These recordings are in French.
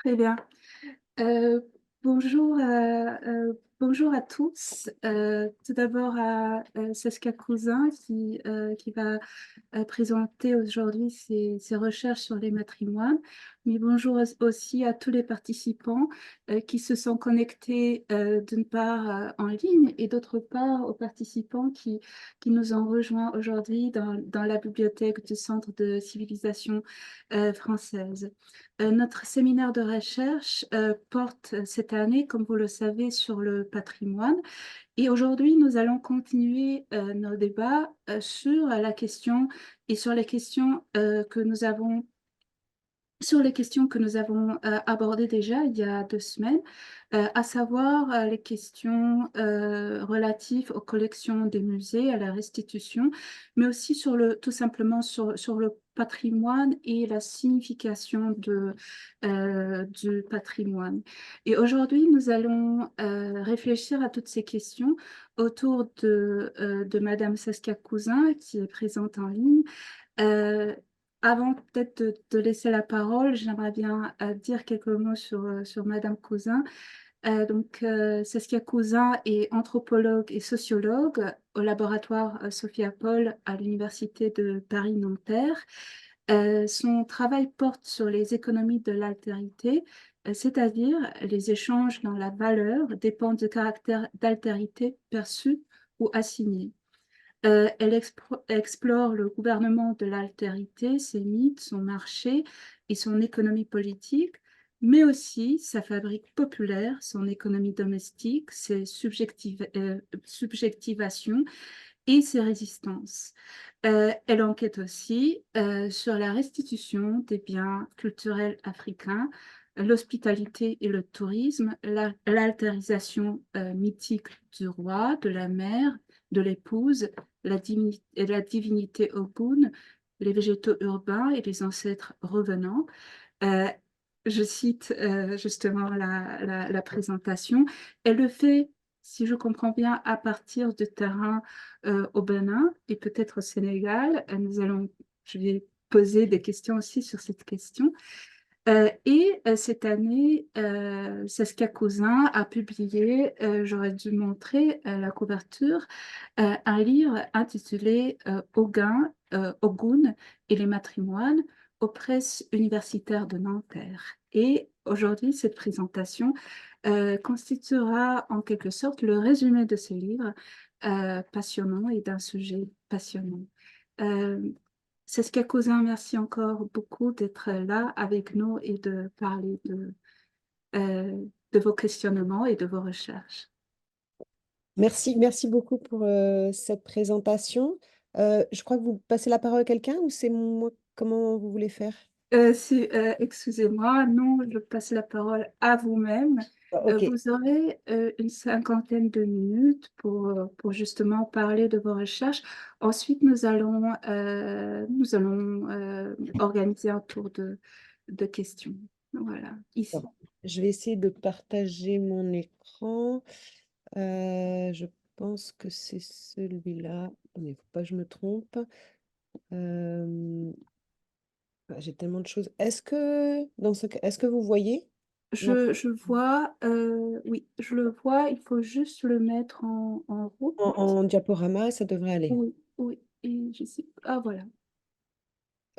Très bien. Euh, bonjour à tous. Tout d'abord à Saskia Cousin qui va présenter aujourd'hui ses recherches sur les matrimoines. Mais bonjour aussi à tous les participants qui se sont connectés d'une part en ligne et d'autre part aux participants qui nous ont rejoints aujourd'hui dans la bibliothèque du Centre de civilisation française. Notre séminaire de recherche porte cette année, comme vous le savez, sur le patrimoine. Et aujourd'hui, nous allons continuer nos débats sur la question et sur les questions que nous avons abordées déjà il y a 2 semaines, à savoir les questions relatives aux collections des musées, à la restitution, mais aussi tout simplement sur le patrimoine et la signification du patrimoine. Et aujourd'hui, nous allons réfléchir à toutes ces questions autour de Madame Saskia Cousin, qui est présente en ligne. Euh, Avant peut-être de laisser la parole, j'aimerais bien dire quelques mots sur Madame Cousin. Saskia Cousin est anthropologue et sociologue au laboratoire Sophia Paul à l'Université de Paris-Nanterre. Son travail porte sur les économies de l'altérité, c'est-à-dire les échanges dont la valeur dépend du caractère d'altérité perçu ou assigné. Elle explore le gouvernement de l'altérité, ses mythes, son marché et son économie politique, mais aussi sa fabrique populaire, son économie domestique, ses subjectivations et ses résistances. Elle enquête aussi sur la restitution des biens culturels africains, l'hospitalité et le tourisme, l'altérisation mythique du roi, de la mère, de l'épouse, la divinité Ogun, les végétaux urbains et les ancêtres revenants. Euh, je cite justement la présentation. Elle le fait, si je comprends bien, à partir de terrain au Bénin et peut-être au Sénégal. Je vais poser des questions aussi sur cette question. Cette année, Saskia Cousin a publié, j'aurais dû montrer la couverture, un livre intitulé Ogun et les matrimoines aux presses universitaires de Nanterre. Et aujourd'hui, cette présentation constituera en quelque sorte le résumé de ce livre passionnant et d'un sujet passionnant. Euh, Saskia Cousin, merci encore beaucoup d'être là avec nous et de parler euh, de vos questionnements et de vos recherches. Merci beaucoup pour cette présentation. Je crois que vous passez la parole à quelqu'un ou c'est moi? Comment vous voulez faire? Excusez-moi, non, je passe la parole à vous-même. Ok, Vous aurez une cinquantaine de minutes pour justement parler de vos recherches. Ensuite, nous allons organiser un tour de questions. Voilà, ici. d'accord. Je vais essayer de partager mon écran. Je pense que c'est celui-là. Il ne faut pas que je me trompe. Euh, j'ai tellement de choses. Est-ce que vous voyez? Non, Je vois, oui, je le vois, il faut juste le mettre en route. en diaporama, ça devrait aller. Oui, oui, et je sais, ah voilà.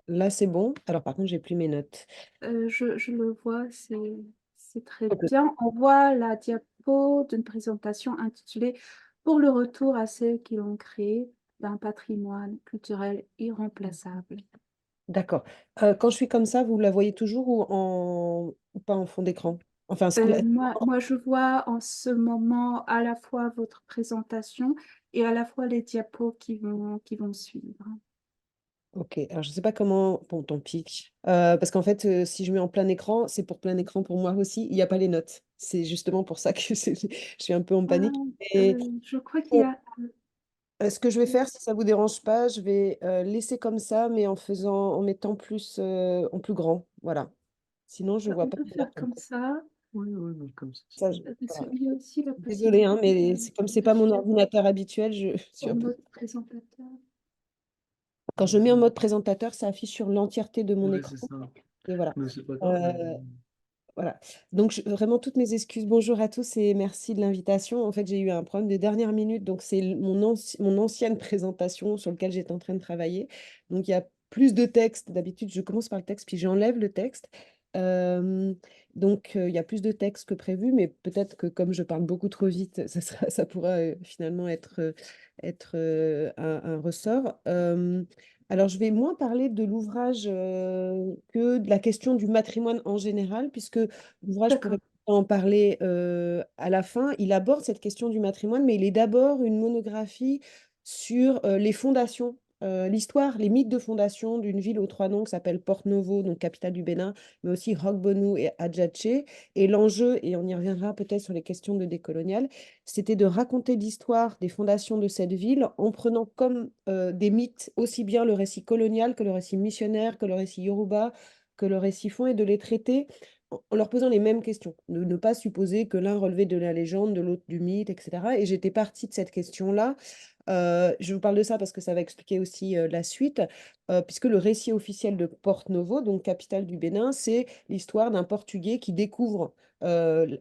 Là, c'est bon. Alors, par contre, j'ai plus mes notes. Je le vois, c'est très Ok. bien. On voit la diapo d'une présentation intitulée Pour le retour à celles qui l'ont créé d'un patrimoine culturel irremplaçable. D'accord. Quand je suis comme ça, vous la voyez toujours ou pas en fond d'écran? Enfin, Moi, je vois en ce moment à la fois votre présentation et à la fois les diapos qui vont suivre. ok. Alors, je ne sais pas comment. Bon, tant pis. Parce qu'en fait, si je mets en plein écran, c'est pour plein écran pour moi aussi. Il n'y a pas les notes. C'est justement pour ça que je suis un peu en Ah, panique. Et je crois qu'il y bon, a... ce que je vais faire, si ça vous dérange pas, je vais laisser comme ça, mais en mettant plus, en plus grand. Voilà. Sinon, je vois On pas peut bien. faire comme ça. Oui, oui, oui, comme ça, c'est Ça, bien. Parce voilà. qu'il y a aussi la Désolée, hein, possibilité mais c'est comme c'est de pas mon faire ordinateur habituel, je suis en un peu. mode présentateur. Quand je mets en mode présentateur, ça affiche sur l'entièreté de mon Oui, écran. c'est ça. Et voilà. Mais c'est pas grave. Euh, Voilà. Donc, vraiment, toutes mes excuses. Bonjour à tous et merci de l'invitation. En fait, j'ai eu un problème de dernière minute. Donc, c'est mon ancienne présentation sur laquelle j'étais en train de travailler. Donc, il y a plus de texte. D'habitude, je commence par le texte, puis j'enlève le texte. Euh, il y a plus de texte que prévu, mais peut-être que comme je parle beaucoup trop vite, ça pourra finalement être un ressort. Alors, je vais moins parler de l'ouvrage que de la question du matrimoine en général, puisque l'ouvrage pourrait D'accord, en parler à la fin. Il aborde cette question du matrimoine, mais il est d'abord une monographie sur les fondations, l'histoire, les mythes de fondation d'une ville aux trois noms qui s'appelle Porto-Novo, donc capitale du Bénin, mais aussi Roquebrune et Adjacé. Et l'enjeu, et on y reviendra peut-être sur les questions de décolonial, c'était de raconter l'histoire des fondations de cette ville en prenant comme des mythes aussi bien le récit colonial que le récit missionnaire, que le récit yoruba, que le récit fond, et de les traiter en leur posant les mêmes questions, de ne pas supposer que l'un relevait de la légende, de l'autre du mythe, etc. Et j'étais partie de cette question-là. Je vous parle de ça parce que ça va expliquer aussi la suite, puisque le récit officiel de Porto Novo, donc capitale du Bénin, c'est l'histoire d'un Portugais qui découvre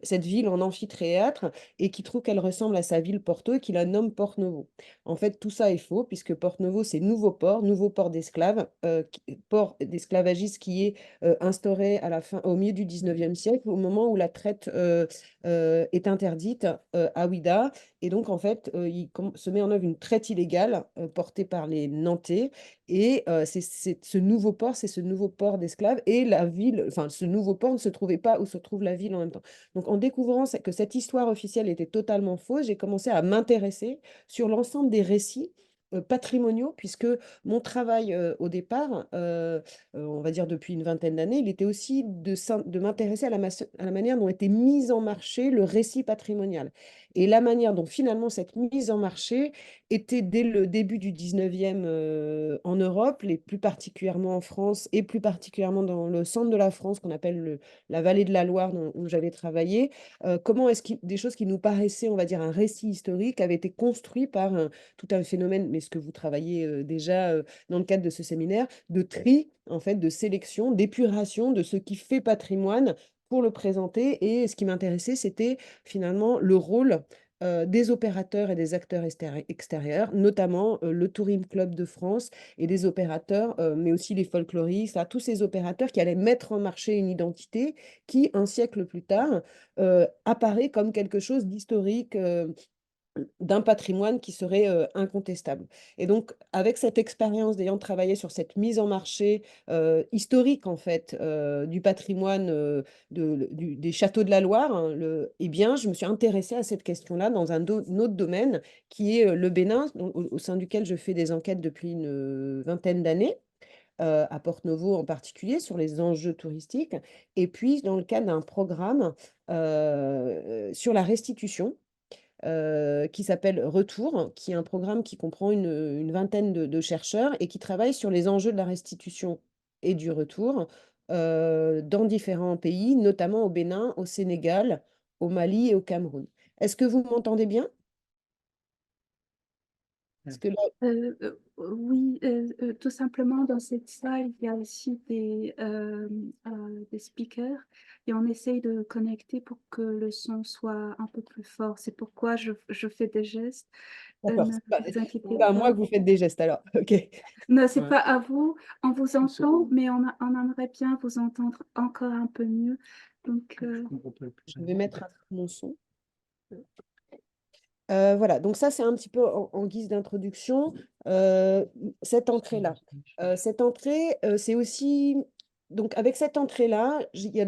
cette ville en amphithéâtre et qui trouve qu'elle ressemble à sa ville Porto et qui la nomme Porto Novo. En fait, tout ça est faux, puisque Porto Novo, c'est nouveau port d'esclaves, port d'esclavagistes qui est instauré au milieu du 19e siècle, au moment où la traite est interdite à Ouidah. Et donc, en fait, se met en œuvre une traite illégale portée par les Nantais. Et ce nouveau port d'esclaves. Et la ville, enfin, ce nouveau port ne se trouvait pas où se trouve la ville en même temps. Donc, en découvrant que cette histoire officielle était totalement fausse, j'ai commencé à m'intéresser sur l'ensemble des récits patrimoniaux, puisque mon travail au départ, on va dire depuis une vingtaine d'années, il était aussi de m'intéresser à la manière dont était mise en marché le récit patrimonial. Et la manière dont finalement cette mise en marché était dès le début du 19e en Europe, et plus particulièrement en France, et plus particulièrement dans le centre de la France, qu'on appelle la vallée de la Loire, où j'avais travaillé. Comment est-ce que des choses qui nous paraissaient, on va dire, un récit historique, avaient été construits par tout un phénomène, mais ce que vous travaillez déjà dans le cadre de ce séminaire, de tri, en fait, de sélection, d'épuration de ce qui fait patrimoine pour le présenter. Et ce qui m'intéressait, c'était finalement le rôle des opérateurs et des acteurs extérieurs, notamment le Touring Club de France et des opérateurs, mais aussi les folkloristes, tous ces opérateurs qui allaient mettre en marché une identité qui, un siècle plus tard, apparaît comme quelque chose d'historique, d'un patrimoine qui serait incontestable. Et donc, avec cette expérience d'ayant travaillé sur cette mise en marché historique, en fait, du patrimoine des châteaux de la Loire, hein, eh bien, je me suis intéressée à cette question-là dans un autre domaine qui est le Bénin, au sein duquel je fais des enquêtes depuis une vingtaine d'années. À Porto-Novo en particulier, sur les enjeux touristiques, et puis dans le cadre d'un programme sur la restitution, qui s'appelle Retour, qui est un programme qui comprend une vingtaine de chercheurs et qui travaille sur les enjeux de la restitution et du retour dans différents pays, notamment au Bénin, au Sénégal, au Mali et au Cameroun. Est-ce que vous m'entendez bien? Est-ce que là... oui, tout simplement dans cette salle, il y a aussi des speakers et on essaye de connecter pour que le son soit un peu plus fort. C'est pourquoi je fais des gestes. D'accord, Ne vous c'est inquiétez pas à pas. moi que vous faites des gestes alors. Ok. Non, c'est pas à vous. On vous entend, mais on aimerait bien vous entendre encore un peu mieux. Donc, Je vais mettre mon son. Voilà, donc ça, c'est un petit peu en guise d'introduction, euh, cette entrée-là. Cette entrée, c'est aussi... Donc, avec cette entrée-là, il y a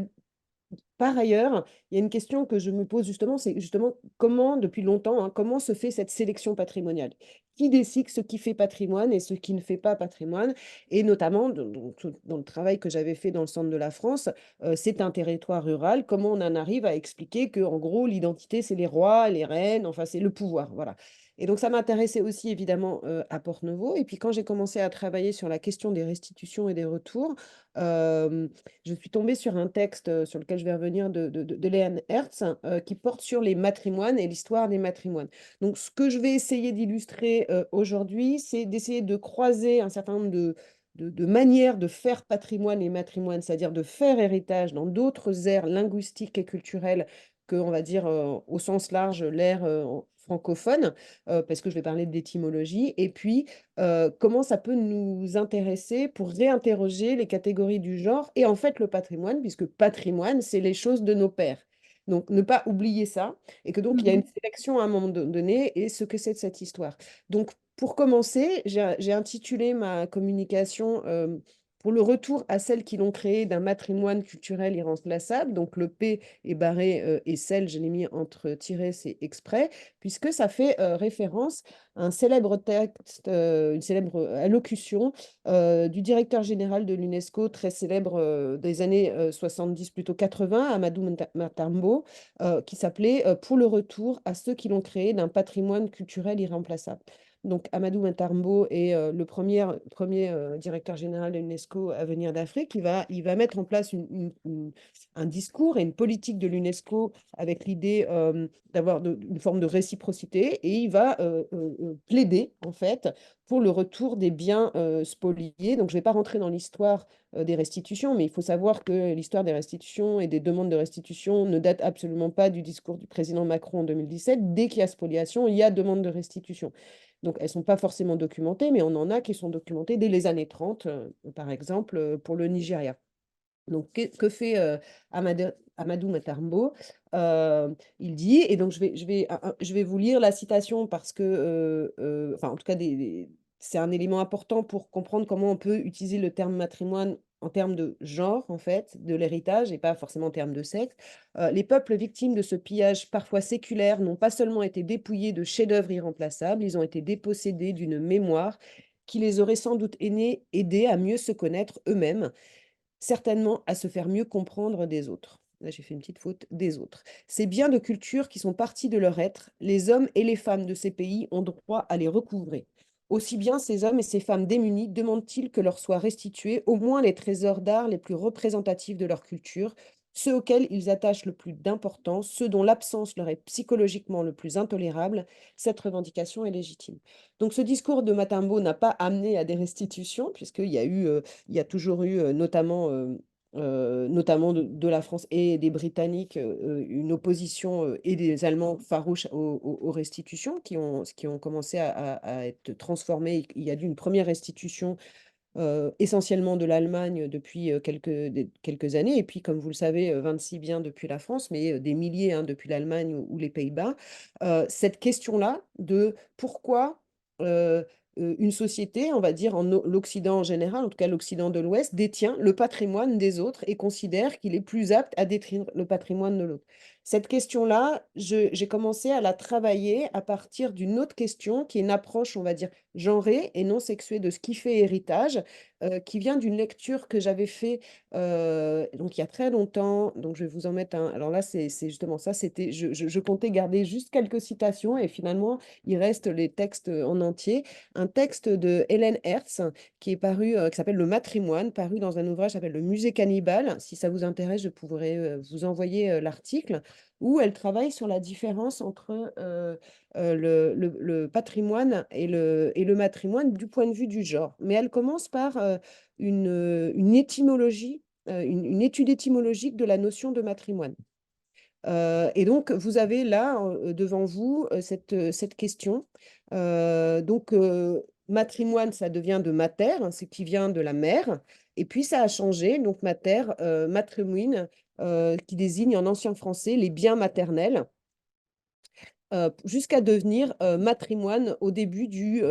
par ailleurs, il y a une question que je me pose justement, c'est justement comment, depuis longtemps, hein, comment se fait cette sélection patrimoniale? Qui décide ce qui fait patrimoine et ce qui ne fait pas patrimoine? Et notamment, dans le travail que j'avais fait dans le centre de la France, c'est un territoire rural. Comment on en arrive à expliquer que, en gros, l'identité, c'est les rois, les reines, enfin, c'est le pouvoir, voilà. Et donc, ça m'intéressait aussi, évidemment, à Porto-Novo. Et puis, quand j'ai commencé à travailler sur la question des restitutions et des retours, euh, je suis tombée sur un texte sur lequel je vais revenir de Léane Hertz qui porte sur les matrimoines et l'histoire des matrimoines. Donc, ce que je vais essayer d'illustrer aujourd'hui, c'est d'essayer de croiser un certain nombre de manière de faire patrimoine et matrimoine, c'est-à-dire de faire héritage dans d'autres aires linguistiques et culturelles que, on va dire, au sens large, l'ère francophone, parce que je vais parler d'étymologie, et puis comment ça peut nous intéresser pour réinterroger les catégories du genre et en fait le patrimoine, puisque patrimoine, c'est les choses de nos pères. Donc, ne pas oublier ça, et que donc il y a une Mhm. sélection à un moment donné, et ce que c'est de cette histoire. Donc, pour commencer, j'ai intitulé ma communication pour le retour à celles qui l'ont créé d'un matrimoine culturel irremplaçable. Donc, le P est barré et celle, je l'ai mis entre tirets, c'est exprès, puisque ça fait référence à un célèbre texte, une célèbre allocution du directeur général de l'UNESCO, très célèbre des années 70, plutôt 80, Amadou Matambo, qui s'appelait Pour le retour à ceux qui l'ont créé d'un patrimoine culturel irremplaçable. Donc, Amadou Matambo est le premier directeur général de l'UNESCO à venir d'Afrique. Il va mettre en place un discours et une politique de l'UNESCO avec l'idée d'avoir une forme de réciprocité, et il va plaider, en fait, pour le retour des biens spoliés. Donc, je ne vais pas rentrer dans l'histoire des restitutions, mais il faut savoir que l'histoire des restitutions et des demandes de restitution ne date absolument pas du discours du président Macron en 2017. Dès qu'il y a spoliation, il y a demande de restitution. Donc, elles ne sont pas forcément documentées, mais on en a qui sont documentées dès les années 30, par exemple, pour le Nigeria. Donc, que fait Amadou Matarmbo? Il dit, et donc je vais vous lire la citation parce que, enfin, en tout cas, c'est un élément important pour comprendre comment on peut utiliser le terme matrimoine en termes de genre, en fait, de l'héritage, et pas forcément en termes de sexe. Les peuples victimes de ce pillage parfois séculaire n'ont pas seulement été dépouillés de chefs-d'œuvre irremplaçables, ils ont été dépossédés d'une mémoire qui les aurait sans doute aidés à mieux se connaître eux-mêmes, certainement à se faire mieux comprendre des autres. Là, j'ai fait une petite faute, des autres. Ces biens de culture qui sont partis de leur être, les hommes et les femmes de ces pays ont droit à les recouvrer. Aussi bien ces hommes et ces femmes démunis demandent-ils que leur soient restitués au moins les trésors d'art les plus représentatifs de leur culture, ceux auxquels ils attachent le plus d'importance, ceux dont l'absence leur est psychologiquement le plus intolérable. Cette revendication est légitime. Donc ce discours de Matambo n'a pas amené à des restitutions, puisqu'il y a eu il y a toujours eu, notamment de la France et des Britanniques, une opposition et des Allemands farouches aux restitutions qui ont commencé à être transformées. Il y a eu une première restitution essentiellement de l'Allemagne depuis quelques années, et puis comme vous le savez, 26 biens depuis la France, mais des milliers hein, depuis l'Allemagne ou les Pays-Bas. Cette question-là de pourquoi une société, on va dire l'Occident en général, en tout cas l'Occident de l'Ouest, détient le patrimoine des autres et considère qu'il est plus apte à détruire le patrimoine de l'autre. Cette question-là, j'ai commencé à la travailler à partir d'une autre question qui est une approche, on va dire, genrée et non sexuée de ce qui fait héritage, qui vient d'une lecture que j'avais fait donc il y a très longtemps. Donc je vais vous en mettre un. Alors là, c'est justement ça. C'était, je comptais garder juste quelques citations et finalement, il reste les textes en entier. Un texte de Hélène Hertz qui est paru, qui s'appelle Le Matrimoine, paru dans un ouvrage qui s'appelle Le Musée Cannibale. Si ça vous intéresse, je pourrais vous envoyer l'article où elle travaille sur la différence entre le patrimoine et le matrimoine du point de vue du genre. Mais elle commence par une étymologie, une étude étymologique de la notion de matrimoine. Et donc, vous avez là devant vous cette question. Donc, matrimoine, ça devient de mater, hein, ce qui vient de la mère. Et puis, ça a changé. Donc, mater, matrimoine, qui désigne en ancien français les biens maternels, jusqu'à devenir matrimoine au début du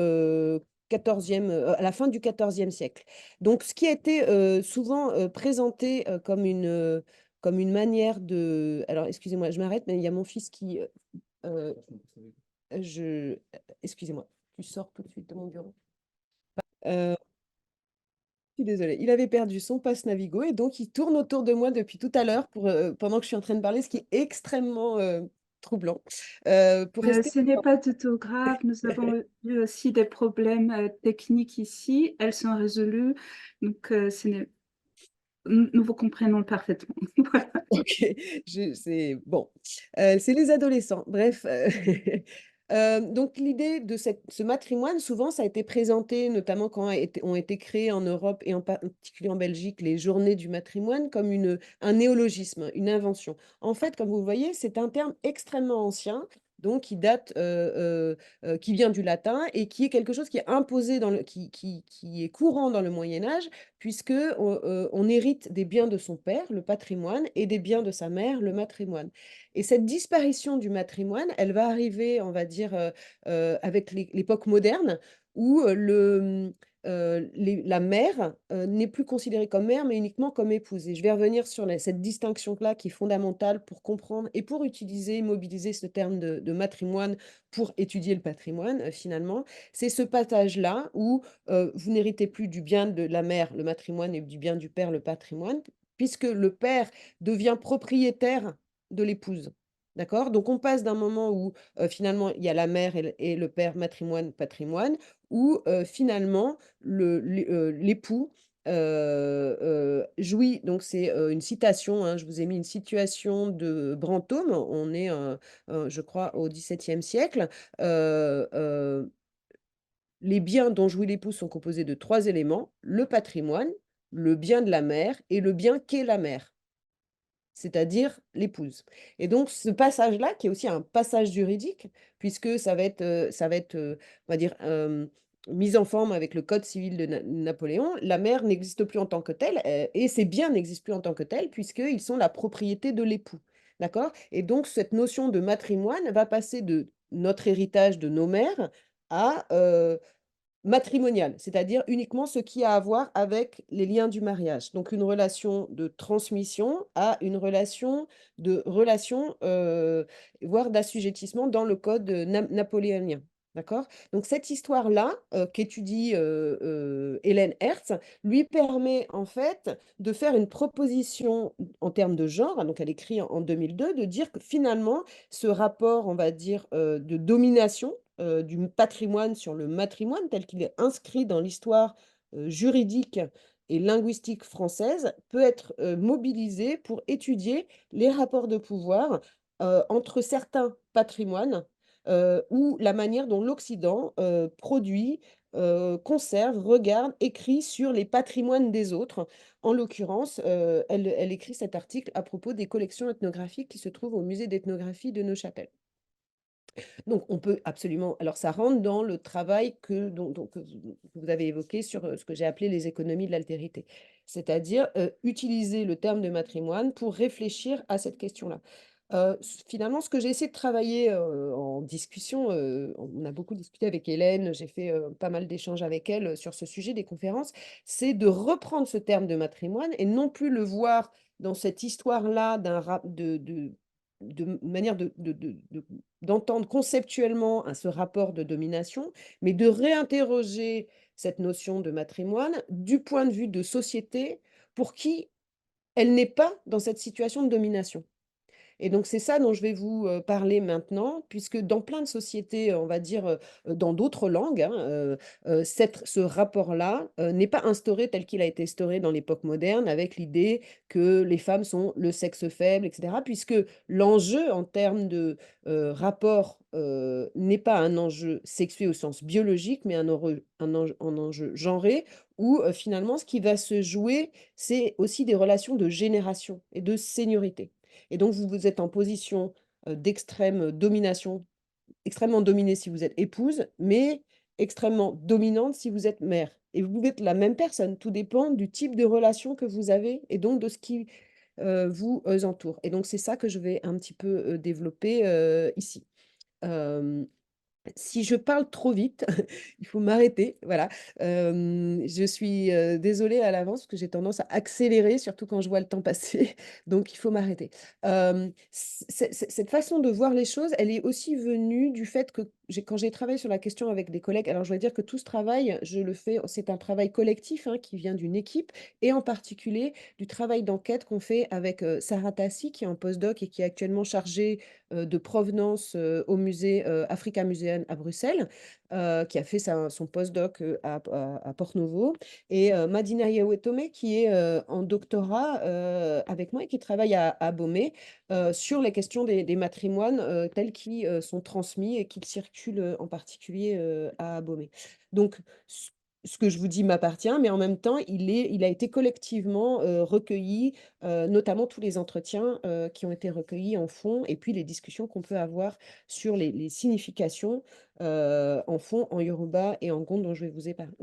14e, à la fin du 14e siècle. Donc, ce qui a été souvent présenté comme une manière de... Alors, excusez-moi, je m'arrête, mais il y a mon fils qui... euh, je... Excusez-moi, tu sors tout de suite de mon bureau. Euh, je suis désolée, il avait perdu son passe Navigo et donc il tourne autour de moi depuis tout à l'heure pendant que je suis en train de parler, ce qui est extrêmement troublant. Pour rester... Ce n'est pas du tout grave. Nous avons eu aussi des problèmes techniques ici. Elles sont résolues. Donc, nous vous comprenons parfaitement. Voilà. Ok, c'est bon. C'est les adolescents. Bref, Donc l'idée de ce matrimoine, souvent, ça a été présenté, notamment quand ont été créées en Europe et en particulier en Belgique, les journées du matrimoine, comme un néologisme, une invention. En fait, comme vous voyez, c'est un terme extrêmement ancien, donc qui date, qui vient du latin et qui est quelque chose qui est imposé qui est courant dans le Moyen Âge, puisque on hérite des biens de son père, le patrimoine, et des biens de sa mère, le matrimoine. Et cette disparition du matrimoine, elle va arriver, on va dire, avec l'époque moderne où la mère n'est plus considérée comme mère, mais uniquement comme épouse. Et je vais revenir sur cette distinction-là qui est fondamentale pour comprendre et pour utiliser, mobiliser ce terme de matrimoine pour étudier le patrimoine, finalement. C'est ce passage-là où vous n'héritez plus du bien de la mère, le matrimoine, et du bien du père, le patrimoine, puisque le père devient propriétaire de l'épouse. D'accord? Donc on passe d'un moment où, finalement, il y a la mère et le père, matrimoine, patrimoine, où, finalement, l'époux, jouit, donc c'est, une citation, hein, je vous ai mis une situation de Brantôme, on est, je crois au XVIIe siècle. Heu heu, les biens dont jouit l'époux sont composés de 3 éléments: le patrimoine, le bien de la mère et le bien qu'est la mère, c'est-à-dire l'épouse. Et donc ce passage-là, qui est aussi un passage juridique, puisque ça va être, on va dire, mis en forme avec le code civil de Napoléon, la mère n'existe plus en tant que telle, et ses biens n'existent plus en tant que tels, puisqu'ils sont la propriété de l'époux. D'accord? Et donc cette notion de matrimoine va passer de notre héritage de nos mères à matrimonial, c'est-à-dire uniquement ce qui a à voir avec les liens du mariage. Donc une relation de transmission à une relation, voire d'assujettissement dans le code, napoléonien. D'accord? Donc cette histoire-là, qu'étudie, Hélène Hertz, lui permet en fait de faire une proposition en termes de genre, donc elle écrit en 2002, de dire que finalement ce rapport, on va dire, de domination, du patrimoine sur le matrimoine tel qu'il est inscrit dans l'histoire, juridique et linguistique française, peut être, mobilisé pour étudier les rapports de pouvoir, entre certains patrimoines, ou la manière dont l'Occident, produit, conserve, regarde, écrit sur les patrimoines des autres. En l'occurrence, elle écrit cet article à propos des collections ethnographiques qui se trouvent au musée d'ethnographie de Neuchâtel. Donc on peut absolument, alors ça rentre dans le travail que vous avez évoqué sur, ce que j'ai appelé les économies de l'altérité. C'est-à-dire, utiliser le terme de matrimoine pour réfléchir à cette question-là. Finalement, ce que j'ai essayé de travailler, en discussion, on a beaucoup discuté avec Hélène, j'ai fait, pas mal d'échanges avec elle, sur ce sujet, des conférences, c'est de reprendre ce terme de matrimoine et non plus le voir dans cette histoire-là d'un rap de manière d'entendre conceptuellement ce rapport de domination, mais de réinterroger cette notion de matrimoine du point de vue de société pour qui elle n'est pas dans cette situation de domination. Et donc c'est ça dont je vais vous, parler maintenant, puisque dans plein de sociétés, on va dire, dans d'autres langues, hein, ce rapport-là, n'est pas instauré tel qu'il a été instauré dans l'époque moderne, avec l'idée que les femmes sont le sexe faible, et cetera. Puisque l'enjeu en termes de, rapport, n'est pas un enjeu sexué au sens biologique, mais un enjeu genré où, finalement, ce qui va se jouer, c'est aussi des relations de génération et de seniorité. Et donc vous êtes en position, d'extrême, domination, extrêmement dominée si vous êtes épouse, mais extrêmement dominante si vous êtes mère. Et vous pouvez être la même personne, tout dépend du type de relation que vous avez et donc de ce qui, vous, entoure. Et donc c'est ça que je vais un petit peu, développer, ici. Hem Si je parle trop vite, il faut m'arrêter, voilà. Je suis, désolée à l'avance parce que j'ai tendance à accélérer, surtout quand je vois le temps passer, donc il faut m'arrêter. Cette façon de voir les choses, elle est aussi venue du fait que quand j'ai travaillé sur la question avec des collègues, alors je dois dire que tout ce travail, je le fais, c'est un travail collectif, hein, qui vient d'une équipe et en particulier du travail d'enquête qu'on fait avec, Sarah Tassi qui est en postdoc et qui est actuellement chargée, de provenance, au musée, Africa Museum européenne à Bruxelles, qui a fait son postdoc à Porto-Novo, et Madina Yawetome, qui est en doctorat avec moi et qui travaille à Abomey sur les questions des matrimoines tels qu'ils sont transmis et qu'ils circulent en particulier à Abomey. Donc, ce que je vous dis m'appartient, mais en même temps, il a été collectivement recueilli, notamment tous les entretiens qui ont été recueillis en fond, et puis les discussions qu'on peut avoir sur les significations en fond, en Yoruba et en Gond, dont je vais vous ai parlé.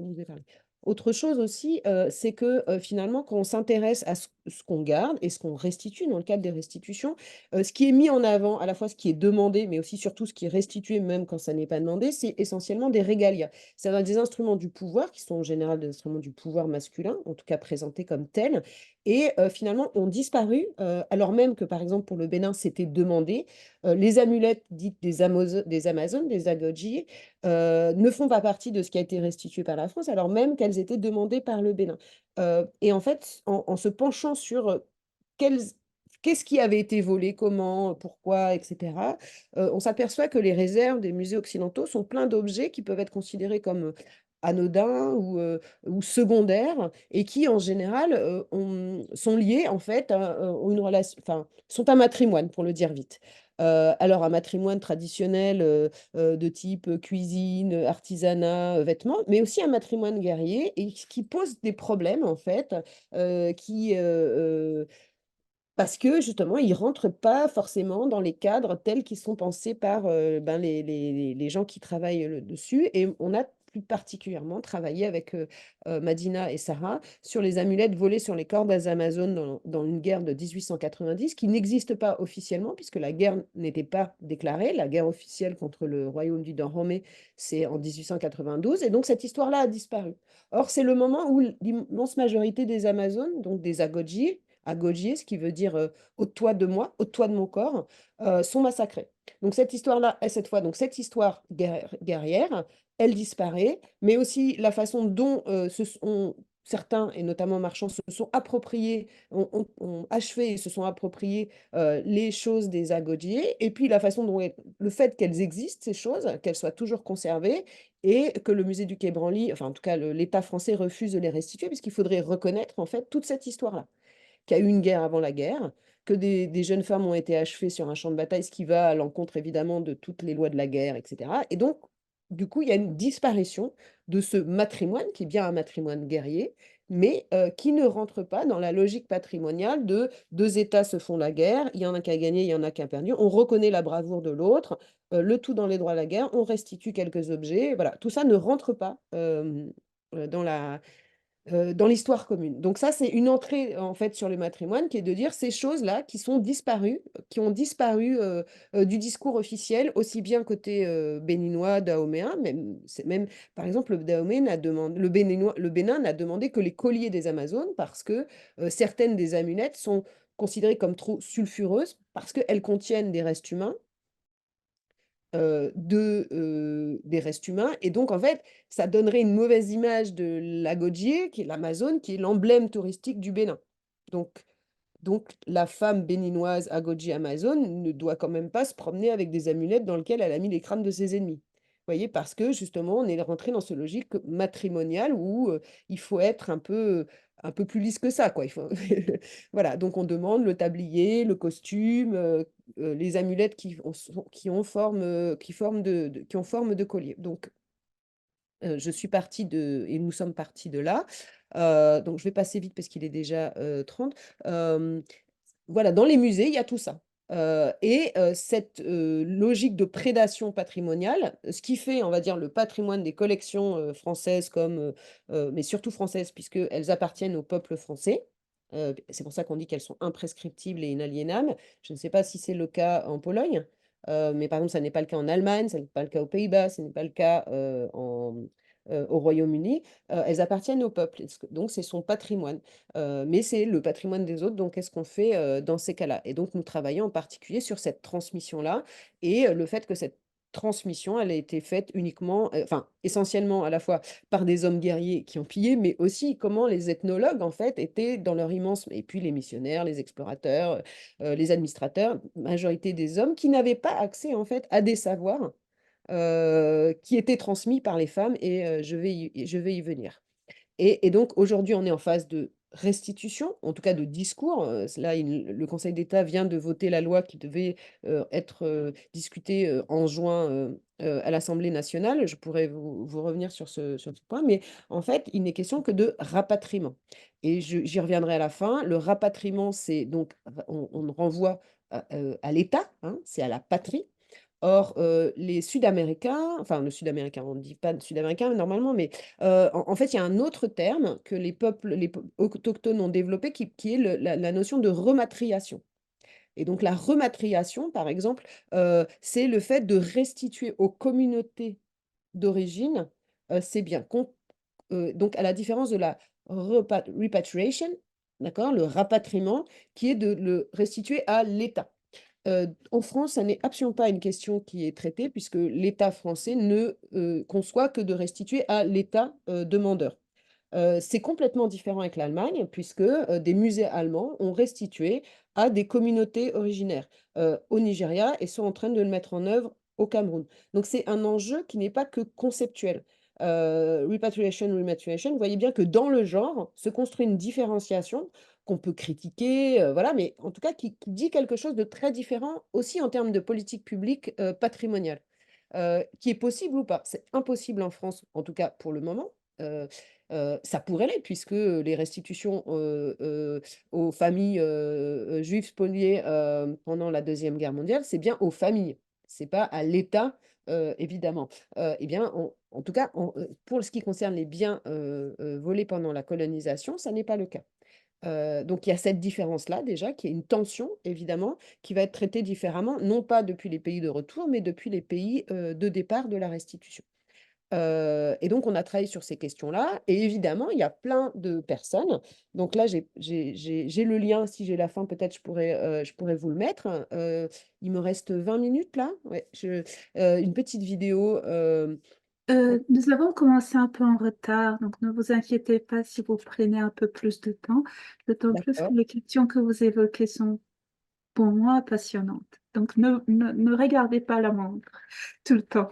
Autre chose aussi, c'est que finalement, quand on s'intéresse à ce qu'on garde et ce qu'on restitue dans le cadre des restitutions, ce qui est mis en avant, à la fois ce qui est demandé, mais aussi surtout ce qui est restitué, même quand ça n'est pas demandé, c'est essentiellement des regalia. C'est-à-dire des instruments du pouvoir, qui sont en général des instruments du pouvoir masculin, en tout cas présentés comme tels, et finalement ont disparu, alors même que, par exemple, pour le Bénin, c'était demandé. Les amulettes dites des Amazones, des Agoji, ne font pas partie de ce qui a été restitué par la France, alors même qu'elles étaient demandées par le Bénin. Et en fait, en se penchant sur quels qu'est-ce qui avait été volé, comment, pourquoi, etc., on s'aperçoit que les réserves des musées occidentaux sont pleins d'objets qui peuvent être considérés comme anodins ou secondaires, et qui, en général, sont liés, en fait, ont une relation, enfin, sont un matrimoine, pour le dire vite. Alors, un matrimoine traditionnel de type cuisine, artisanat, vêtements, mais aussi un matrimoine guerrier, et qui pose des problèmes, en fait, qui, parce que justement, ils rentrent pas forcément dans les cadres tels qu'ils sont pensés par, ben, les gens qui travaillent le dessus, et on a plus particulièrement travaillé avec, Madina et Sarah sur les amulettes volées sur les cordes des Amazones dans une guerre de 1890 qui n'existe pas officiellement puisque la guerre n'était pas déclarée. La guerre officielle contre le royaume du Dahomey, c'est en 1892, et donc cette histoire-là a disparu. Or, c'est le moment où l'immense majorité des Amazones, donc des Agogier, ce qui veut dire ôte-toi de moi, ôte-toi de mon corps, sont massacrés. Donc cette histoire-là, cette fois, donc cette histoire guerrière, elle disparaît, mais aussi la façon dont certains, et notamment marchands, se sont appropriés, ont achevé et se sont appropriés les choses des Agogier, et puis la façon dont le fait qu'elles existent, ces choses, qu'elles soient toujours conservées, et que le musée du Quai Branly, enfin en tout cas l'État français refuse de les restituer, puisqu'il faudrait reconnaître en fait toute cette histoire-là, qu'il y a eu une guerre avant la guerre, que des jeunes femmes ont été achevées sur un champ de bataille, ce qui va à l'encontre évidemment de toutes les lois de la guerre, etc. Et donc, du coup, il y a une disparition de ce matrimoine, qui est bien un matrimoine guerrier, mais qui ne rentre pas dans la logique patrimoniale de deux États se font la guerre, il y en a qui a gagné, il y en a qui a perdu, on reconnaît la bravoure de l'autre, le tout dans les droits de la guerre, on restitue quelques objets, voilà, tout ça ne rentre pas dans dans l'histoire commune. Donc ça, c'est une entrée, en fait, sur le matrimoine, qui est de dire ces choses-là qui sont disparues, qui ont disparu du discours officiel, aussi bien côté béninois, dahoméen, même, c'est même, par exemple, le Dahomey n'a demandé, le Bénin n'a demandé que les colliers des Amazones, parce que certaines des amulettes sont considérées comme trop sulfureuses, parce qu'elles contiennent des restes humains, des restes humains, et donc en fait, ça donnerait une mauvaise image de l'Agodier, qui est l'Amazone, qui est l'emblème touristique du Bénin. Donc la femme béninoise Agoji Amazone ne doit quand même pas se promener avec des amulettes dans lesquelles elle a mis les crânes de ses ennemis. Vous voyez, parce que justement, on est rentré dans ce logique matrimoniale où il faut être un peu plus lisse que ça, quoi. Il faut... Voilà, donc on demande le tablier, le costume, les amulettes qui ont forme, qui ont forme de collier. Donc, je suis partie et nous sommes partis de là. Donc, je vais passer vite parce qu'il est déjà 30. Voilà, dans les musées, il y a tout ça. Cette logique de prédation patrimoniale, ce qui fait, on va dire, le patrimoine des collections françaises, mais surtout françaises, puisqu'elles appartiennent au peuple français. C'est pour ça qu'on dit qu'elles sont imprescriptibles et inaliénables. Je ne sais pas si c'est le cas en Pologne, mais par exemple, ça n'est pas le cas en Allemagne, ça n'est pas le cas aux Pays-Bas, ce n'est pas le cas au Royaume-Uni. Elles appartiennent au peuple, donc c'est son patrimoine. Mais c'est le patrimoine des autres, donc qu'est-ce qu'on fait dans ces cas-là? Et donc nous travaillons en particulier sur cette transmission-là, et le fait que cette transmission, elle a été faite uniquement, enfin essentiellement à la fois par des hommes guerriers qui ont pillé, mais aussi comment les ethnologues en fait étaient dans leur immense, et puis les missionnaires, les explorateurs, les administrateurs, majorité des hommes qui n'avaient pas accès en fait à des savoirs qui étaient transmis par les femmes et je vais y venir. Et donc aujourd'hui, on est en phase de restitution, en tout cas de discours. Là, le Conseil d'État vient de voter la loi qui devait être discutée en juin à l'Assemblée nationale. Je pourrais vous revenir sur ce point, mais en fait, il n'est question que de rapatriement. Et j'y reviendrai à la fin. Le rapatriement, c'est donc, on renvoie à l'État, hein, c'est à la patrie. Or, les Sud-Américains, enfin le Sud-Américain, on ne dit pas de Sud-Américain normalement, mais en fait, il y a un autre terme que les peuples autochtones ont développé qui est la notion de rematriation. Et donc la rematriation, par exemple, c'est le fait de restituer aux communautés d'origine ces biens. Donc à la différence de la repatriation, d'accord, le rapatriement, qui est de le restituer à l'État. En France, ça n'est absolument pas une question qui est traitée puisque l'État français ne conçoit que de restituer à l'État demandeur. C'est complètement différent avec l'Allemagne puisque des musées allemands ont restitué à des communautés originaires au Nigeria et sont en train de le mettre en œuvre au Cameroun. Donc c'est un enjeu qui n'est pas que conceptuel. Repatriation, rematriation, vous voyez bien que dans le genre se construit une différenciation qu'on peut critiquer, voilà, mais en tout cas qui dit quelque chose de très différent aussi en termes de politique publique patrimoniale. Qui est possible ou pas? C'est impossible en France, en tout cas pour le moment. Euh, Ça pourrait l'être puisque les restitutions aux familles juives spoliées pendant la Deuxième Guerre mondiale, c'est bien aux familles, c'est pas à l'État, évidemment. Eh bien, en tout cas, pour ce qui concerne les biens volés pendant la colonisation, ça n'est pas le cas. Donc il y a cette différence-là déjà, qui est une tension évidemment, qui va être traitée différemment, non pas depuis les pays de retour, mais depuis les pays de départ de la restitution. Et donc, on a travaillé sur ces questions-là. Et évidemment, il y a plein de personnes. Donc là, j'ai le lien. Si j'ai la fin, peut-être je pourrais vous le mettre. Il me reste 20 minutes là. Ouais, une petite vidéo. Nous avons commencé un peu en retard, donc ne vous inquiétez pas si vous prenez un peu plus de temps, d'autant plus que D'accord. les questions que vous évoquez sont pour moi passionnantes. Donc ne regardez pas la montre tout le temps.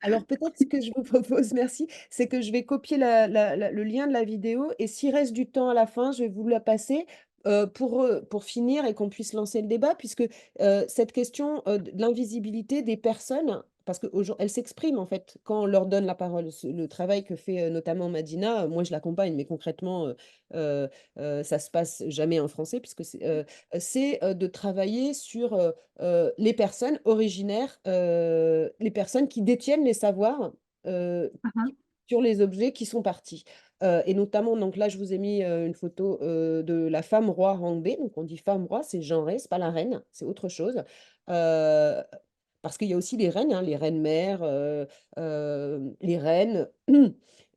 Alors peut-être ce que je vous propose, merci, c'est que je vais copier le lien de la vidéo et s'il reste du temps à la fin, je vais vous la passer pour finir et qu'on puisse lancer le débat, puisque cette question de l'invisibilité des personnes, parce qu'elles s'expriment en fait quand on leur donne la parole. Le travail que fait notamment Madina, moi je l'accompagne, mais concrètement, euh, ça se passe jamais en français, puisque c'est de travailler sur les personnes originaires, les personnes qui détiennent les savoirs Ah, sur les objets qui sont partis. Et notamment, donc là, je vous ai mis une photo de la femme roi Hangbe. Donc, on dit femme roi, c'est genré, c'est pas la reine, c'est autre chose. Euh, Parce qu'il y a aussi les reines, hein, les reines mères, les reines.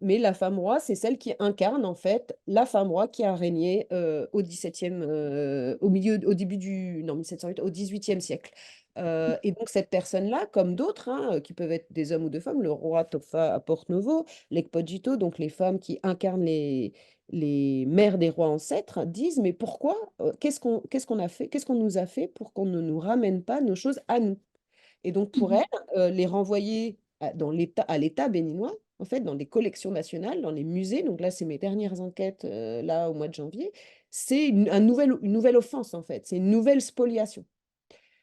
Mais la femme roi, c'est celle qui incarne en fait la femme roi qui a régné au 17e, au début du, non, 1708, au 18e siècle. Et donc cette personne-là, comme d'autres, hein, qui peuvent être des hommes ou des femmes, le roi Tofa à Porto-Novo, l'Ekpojito, donc les femmes qui incarnent les mères des rois ancêtres, disent, mais pourquoi, qu'est-ce qu'on a fait, qu'est-ce qu'on nous a fait pour qu'on ne nous ramène pas nos choses à nous? Et donc pour elle, mhm. les renvoyer à l'État béninois, en fait, dans les collections nationales, dans les musées, donc là, c'est mes dernières enquêtes, là, au mois de janvier, c'est une nouvelle offense, en fait, c'est une nouvelle spoliation.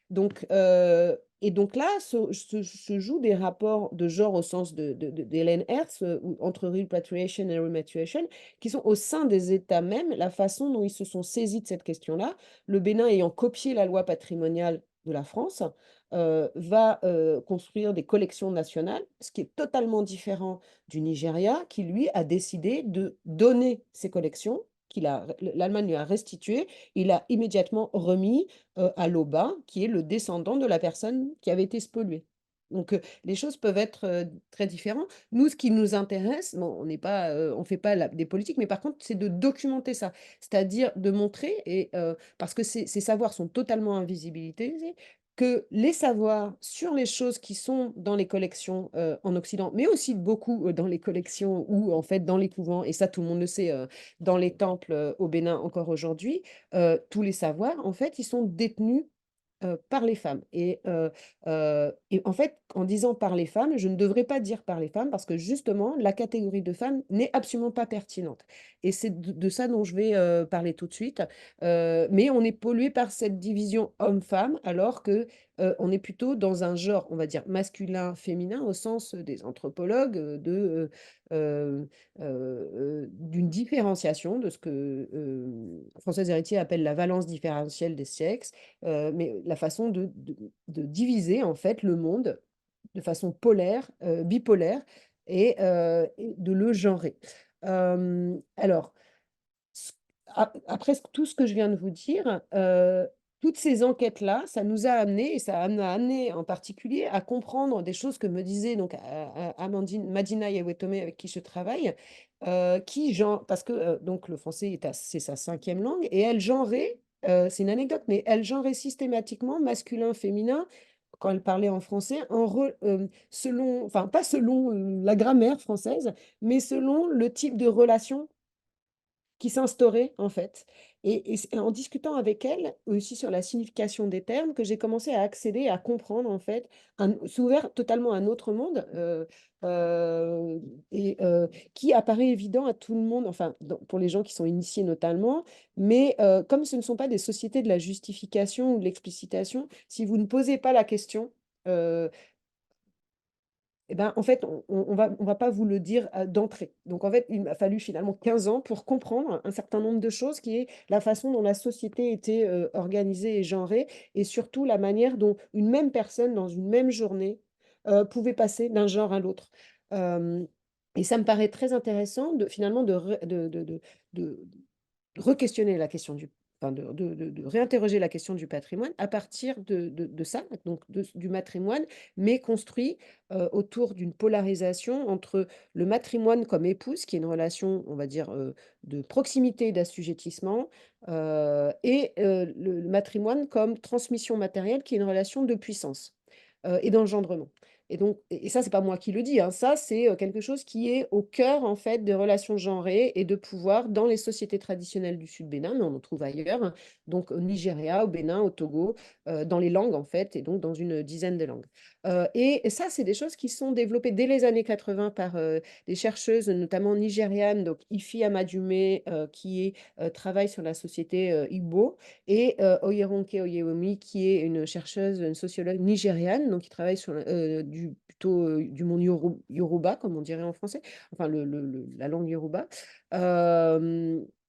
Donc, et donc là, se jouent des rapports de genre au sens d'Hélène Hertz, entre repatriation et rematriation, qui sont au sein des États même, la façon dont ils se sont saisis de cette question-là. Le Bénin ayant copié la loi patrimoniale de la France, va construire des collections nationales, ce qui est totalement différent du Nigeria, qui lui a décidé de donner ses collections, l'Allemagne lui a restituées, il a immédiatement remis à l'Oba, qui est le descendant de la personne qui avait été spoliée. Donc, les choses peuvent être très différentes. Nous, ce qui nous intéresse, bon, on fait pas des politiques, mais par contre, c'est de documenter ça, c'est-à-dire de montrer, parce que ces savoirs sont totalement invisibilisés, que les savoirs sur les choses qui sont dans les collections en Occident, mais aussi beaucoup dans les collections ou en fait dans les couvents, et ça tout le monde le sait, dans les temples au Bénin encore aujourd'hui, tous les savoirs, en fait, ils sont détenus par les femmes et en fait, en disant «par les femmes», je ne devrais pas dire «par les femmes» parce que justement la catégorie de femmes n'est absolument pas pertinente et c'est de ça dont je vais, parler tout de suite. Mais on est pollué par cette division homme-femme alors que, on est plutôt dans un genre, on va dire masculin-féminin au sens, des anthropologues, d'une différenciation de ce que, Françoise Héritier appelle la valence différentielle des sexes, mais la façon de diviser en fait le monde de façon polaire, bipolaire et de le genrer. Alors ce après tout ce que je viens de vous dire, toutes ces enquêtes-là, ça nous a amené et ça m'a amené en particulier à comprendre des choses que me disait donc Amandine Madina Yewetome avec qui je travaille, qui gen parce que, donc le français c'est sa cinquième langue et elle genrait, c'est une anecdote, mais elle genrait systématiquement masculin, féminin quand elle parlait en français selon enfin pas selon, la grammaire française, mais selon le type de relation qui s'instaurait en fait et c'est en discutant avec elle, aussi sur la signification des termes, que j'ai commencé à accéder, à comprendre en fait s'ouvert totalement un autre monde, heu qui apparaît évident à tout le monde, enfin pour les gens qui sont initiés notamment, mais comme ce ne sont pas des sociétés de la justification ou de l'explicitation, si vous ne posez pas la question, heu et ben, en fait, on va pas vous le dire, d'entrée. Donc en fait, il m'a fallu finalement 15 ans pour comprendre un certain nombre de choses, qui est la façon dont la société était, organisée et genrée et surtout la manière dont une même personne dans une même journée, pouvait passer d'un genre à l'autre. Hem et ça me paraît très intéressant de finalement de re-questionner la question du enfin de réinterroger la question du patrimoine à partir de ça, donc du matrimoine, mais construit, autour d'une polarisation entre le matrimoine comme épouse, qui est une relation, on va dire, de proximité et d'assujettissement, le matrimoine comme transmission matérielle, qui est une relation de puissance, et d'engendrement. Et donc et ça, c'est pas moi qui le dis, hein, ça, c'est, quelque chose qui est au cœur, en fait, des relations genrées et de pouvoir dans les sociétés traditionnelles du Sud Bénin, mais on en trouve ailleurs, hein, donc au Nigeria, au Bénin, au Togo, dans les langues, en fait, et donc dans une dizaine de langues. Et ça, c'est des choses qui sont développées dès les années 80 par, des chercheuses, notamment nigérianes, donc Ifi Amadume, travaille sur la société, Igbo et Oyeronke Oyewumi, qui est une chercheuse, une sociologue nigériane, donc qui travaille sur du monde Yoruba, comme on dirait en français, enfin la langue Yoruba,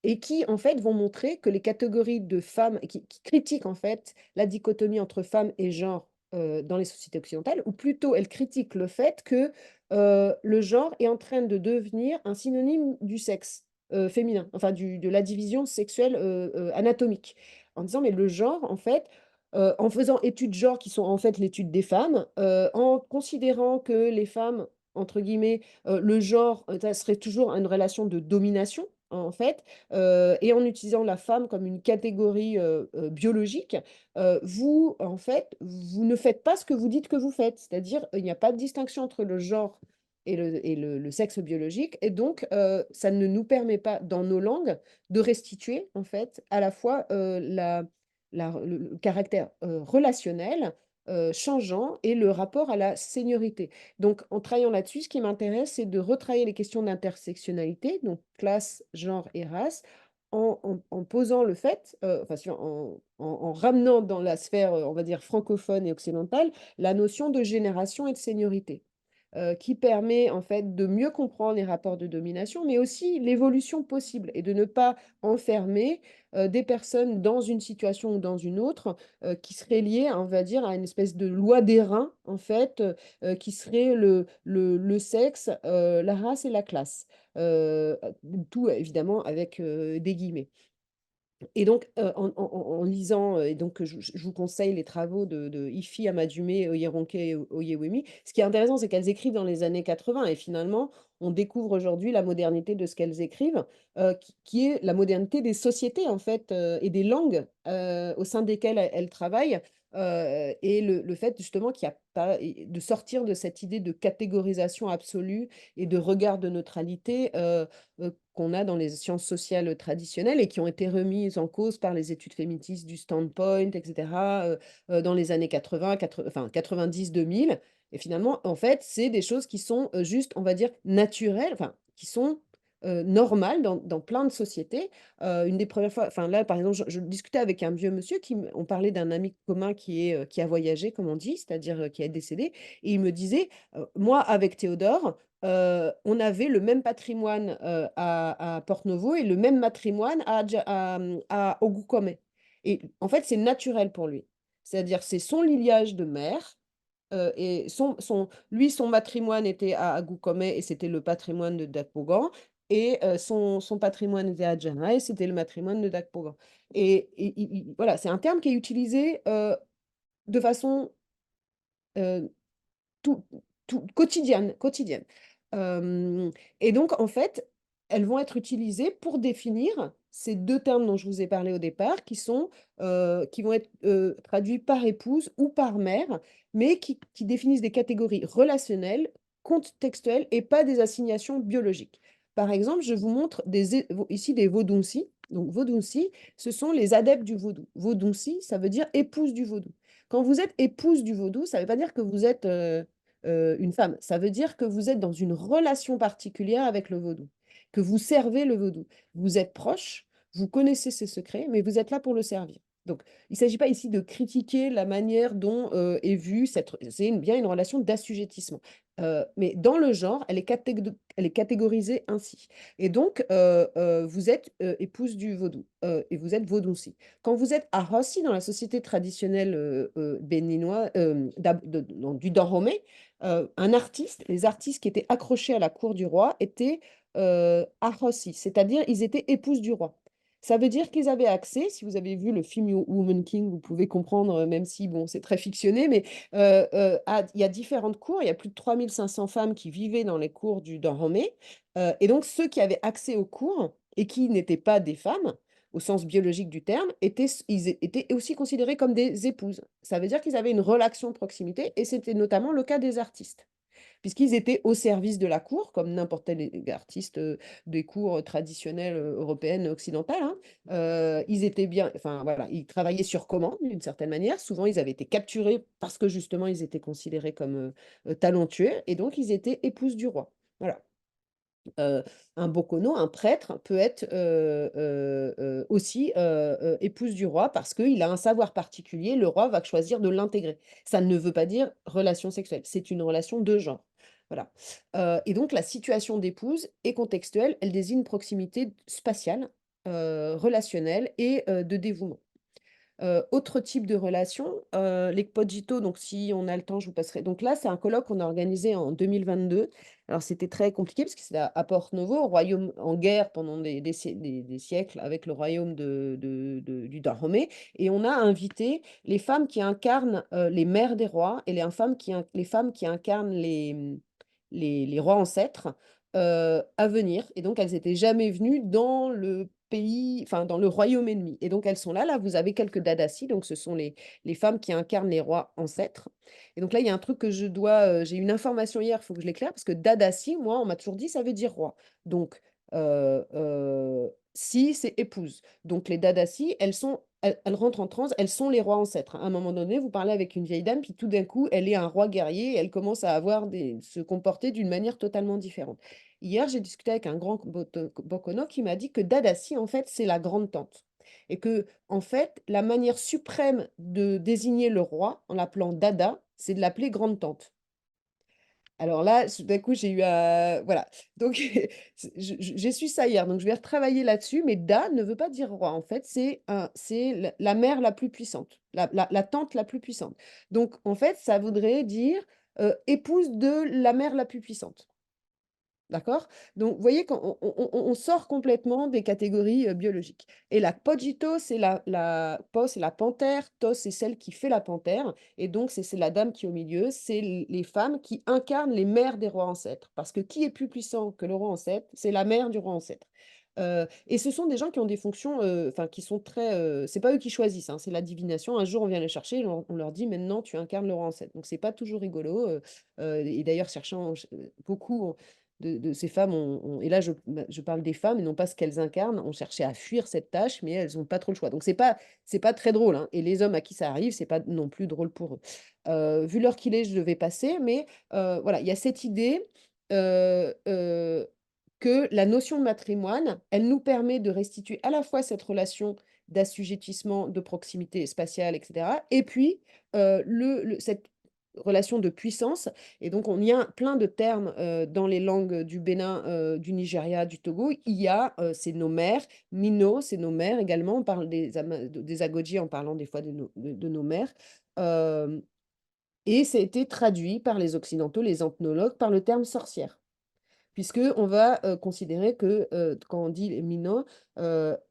et qui en fait vont montrer que les catégories de femmes, qui critiquent en fait la dichotomie entre femmes et genre dans les sociétés occidentales, ou plutôt elles critiquent le fait que le genre est en train de devenir un synonyme du sexe féminin, enfin de la division sexuelle anatomique en disant: «Mais le genre, en fait, en faisant études genre qui sont en fait l'étude des femmes, en considérant que les femmes, entre guillemets, le genre, ça serait toujours une relation de domination, en fait, et en utilisant la femme comme une catégorie, biologique, vous, en fait, vous ne faites pas ce que vous dites que vous faites. C'est-à-dire, il n'y a pas de distinction entre le genre et le sexe biologique et donc ça ne nous permet pas, dans nos langues, de restituer, en fait, à la fois, le caractère, relationnel, changeant et le rapport à la seniorité. Donc en travaillant là-dessus, ce qui m'intéresse, c'est de retravailler les questions d'intersectionnalité, donc classe, genre et race, en posant le fait, enfin en ramenant dans la sphère, on va dire francophone et occidentale, la notion de génération et de seniorité, qui permet en fait de mieux comprendre les rapports de domination, mais aussi l'évolution possible et de ne pas enfermer, des personnes dans une situation ou dans une autre, qui serait liée, on va dire, à une espèce de loi d'airain en fait, qui serait le sexe, la race et la classe. Tout évidemment avec, des guillemets. Et donc, en lisant, et donc je vous conseille les travaux de Ifi Amadume, Oyeronke Oyewumi. Ce qui est intéressant, c'est qu'elles écrivent dans les années 80 et finalement, on découvre aujourd'hui la modernité de ce qu'elles écrivent, qui est la modernité des sociétés, en fait, et des langues, au sein desquelles elles travaillent, et le fait justement qu'il y a pas et de sortir de cette idée de catégorisation absolue et de regard de neutralité, qu'on a dans les sciences sociales traditionnelles et qui ont été remises en cause par les études féministes du Standpoint et cetera, dans les années 80, enfin 90-2000. Et finalement, en fait, c'est des choses qui sont, juste, on va dire, naturelles, enfin, qui sont, normales dans plein de sociétés. Une des premières fois, enfin là, par exemple, je discutais avec un vieux monsieur on parlait d'un ami commun qui a voyagé, comme on dit, c'est-à-dire, qui est décédé, et il me disait: Moi, avec Théodore, on avait le même patrimoine, à Porto-Novo et le même patrimoine à Ogoukoumé. Et en fait, c'est naturel pour lui. C'est-à-dire, c'est son lignage de mère, et son matrimoine était à Agoukoumé et c'était le patrimoine de Dakpogan, et son patrimoine était à Djana et c'était le patrimoine de Dakpogan. Et i voilà, c'est un terme qui est utilisé, de façon, heu tout quotidienne. Hem Et donc en fait, elles vont être utilisées pour définir ces 2 termes dont je vous ai parlé au départ, qui vont être, traduits par épouse ou par mère, mais qui définissent des catégories relationnelles, contextuelles et pas des assignations biologiques. Par exemple, je vous montre ici des Vodunsi. Donc Vodunsi, ce sont les adeptes du vaudou. Vodunsi, ça veut dire épouse du vaudou. Quand vous êtes épouse du vaudou, ça ne veut pas dire que vous êtes, une femme. Ça veut dire que vous êtes dans une relation particulière avec le vaudou, que vous servez le vaudou. Vous êtes proche, vous connaissez ses secrets, mais vous êtes là pour le servir. Donc, il ne s'agit pas ici de critiquer la manière dont est vue bien une relation d'assujettissement. Mais dans le genre, elle est catégorisée ainsi. Et donc, vous êtes épouse du vaudou et vous êtes vaudunsi. Quand vous êtes à Rossi, dans la société traditionnelle béninoise, du Dahomey, les artistes qui étaient accrochés à la cour du roi étaient arrossi, c'est-à-dire ils étaient épouses du roi. Ça veut dire qu'ils avaient accès, si vous avez vu le film Woman King, vous pouvez comprendre, même si bon, c'est très fictionné, mais il y a différentes cours, il y a plus de 3500 femmes qui vivaient dans les cours du Dahomey, et donc ceux qui avaient accès aux cours et qui n'étaient pas des femmes, au sens biologique du terme, ils étaient aussi considérés comme des épouses. Ça veut dire qu'ils avaient une relation de proximité, et c'était notamment le cas des artistes, puisqu'ils étaient au service de la cour, comme n'importe quel artiste des cours traditionnelles européennes, occidentales, hein. Ils étaient bien, enfin voilà, ils travaillaient sur commande d'une certaine manière. Souvent, ils avaient été capturés parce que justement, ils étaient considérés comme talentueux, et donc ils étaient épouses du roi. Voilà. Heu, un bokono, un prêtre, peut être, aussi, épouse du roi parce qu'il a un savoir particulier, le roi va choisir de l'intégrer. Ça ne veut pas dire relation sexuelle, c'est une relation de genre. Voilà. Et donc la situation d'épouse est contextuelle, elle désigne une proximité spatiale, relationnelle et de dévouement. Autre type de relation, l'Ekpojito, donc si on a le temps, je vous passerai, donc là, c'est un colloque qu'on a organisé en 2022. Alors c'était très compliqué parce que c'était à Porto-Novo, au royaume en guerre pendant des siècles avec le royaume du Dahomey, et on a invité les femmes qui incarnent, les mères des rois, et les femmes qui incarnent les rois ancêtres, à venir, et donc elles étaient jamais venues dans le pays, enfin dans le royaume ennemi. Et donc elles sont là, vous avez quelques dadassi, donc ce sont les femmes qui incarnent les rois ancêtres. Et donc là, il y a un truc que j'ai une information hier, il faut que je l'éclaire, parce que dadassi, moi, on m'a toujours dit, ça veut dire roi. Donc, si, c'est épouse. Donc les dadassi, elles rentrent en transe, elles sont les rois ancêtres. À un moment donné, vous parlez avec une vieille dame, puis tout d'un coup, elle est un roi guerrier, et elle commence à se comporter d'une manière totalement différente. Hier, j'ai discuté avec un grand Bokono qui m'a dit que Dadassi, en fait, c'est la grande tante. Et que, en fait, la manière suprême de désigner le roi, en l'appelant Dada, c'est de l'appeler grande tante. Alors là, tout d'un coup, j'ai eu un... Voilà. Donc, j'ai su ça hier. Donc, je vais retravailler là-dessus. Mais Da ne veut pas dire roi. En fait, c'est la mère la plus puissante, la tante la plus puissante. Donc, en fait, ça voudrait dire épouse de la mère la plus puissante. D'accord? Donc, vous voyez qu'on sort complètement des catégories, biologiques et la Pojito, c'est c'est la panthère, Tos, c'est celle qui fait la panthère et donc c'est la dame qui est au milieu, c'est les femmes qui incarnent les mères des rois ancêtres. Parce que qui est plus puissant que le roi ancêtre? C'est la mère du roi ancêtre. Et ce sont des gens qui ont des fonctions, enfin qui sont très, c'est pas eux qui choisissent, hein, c'est la divination. Un jour, on vient les chercher et on leur dit: «Maintenant, tu incarnes le roi ancêtre». Donc c'est pas toujours rigolo, et d'ailleurs cherchant beaucoup de ces femmes et là je parle des femmes et non pas ce qu'elles incarnent, ont cherché à fuir cette tâche, mais elles ont pas trop le choix. Donc c'est pas très drôle, hein, et les hommes à qui ça arrive, c'est pas non plus drôle pour eux. Vu l'heure qu'il est, je devais passer, mais voilà, il y a cette idée, heu heu, que la notion de matrimoine, elle nous permet de restituer à la fois cette relation d'assujettissement, de proximité spatiale et cetera et puis, le cette relation de puissance et donc on y a plein de termes, dans les langues du Bénin, du Nigeria, du Togo. Il y a, c'est nos mères, Mino, c'est nos mères également. On parle des Agodji en parlant des fois de nos mères, hem et ça a été traduit par les occidentaux, les ethnologues, par le terme sorcière. Puisque on va, considérer que, quand on dit les Mino,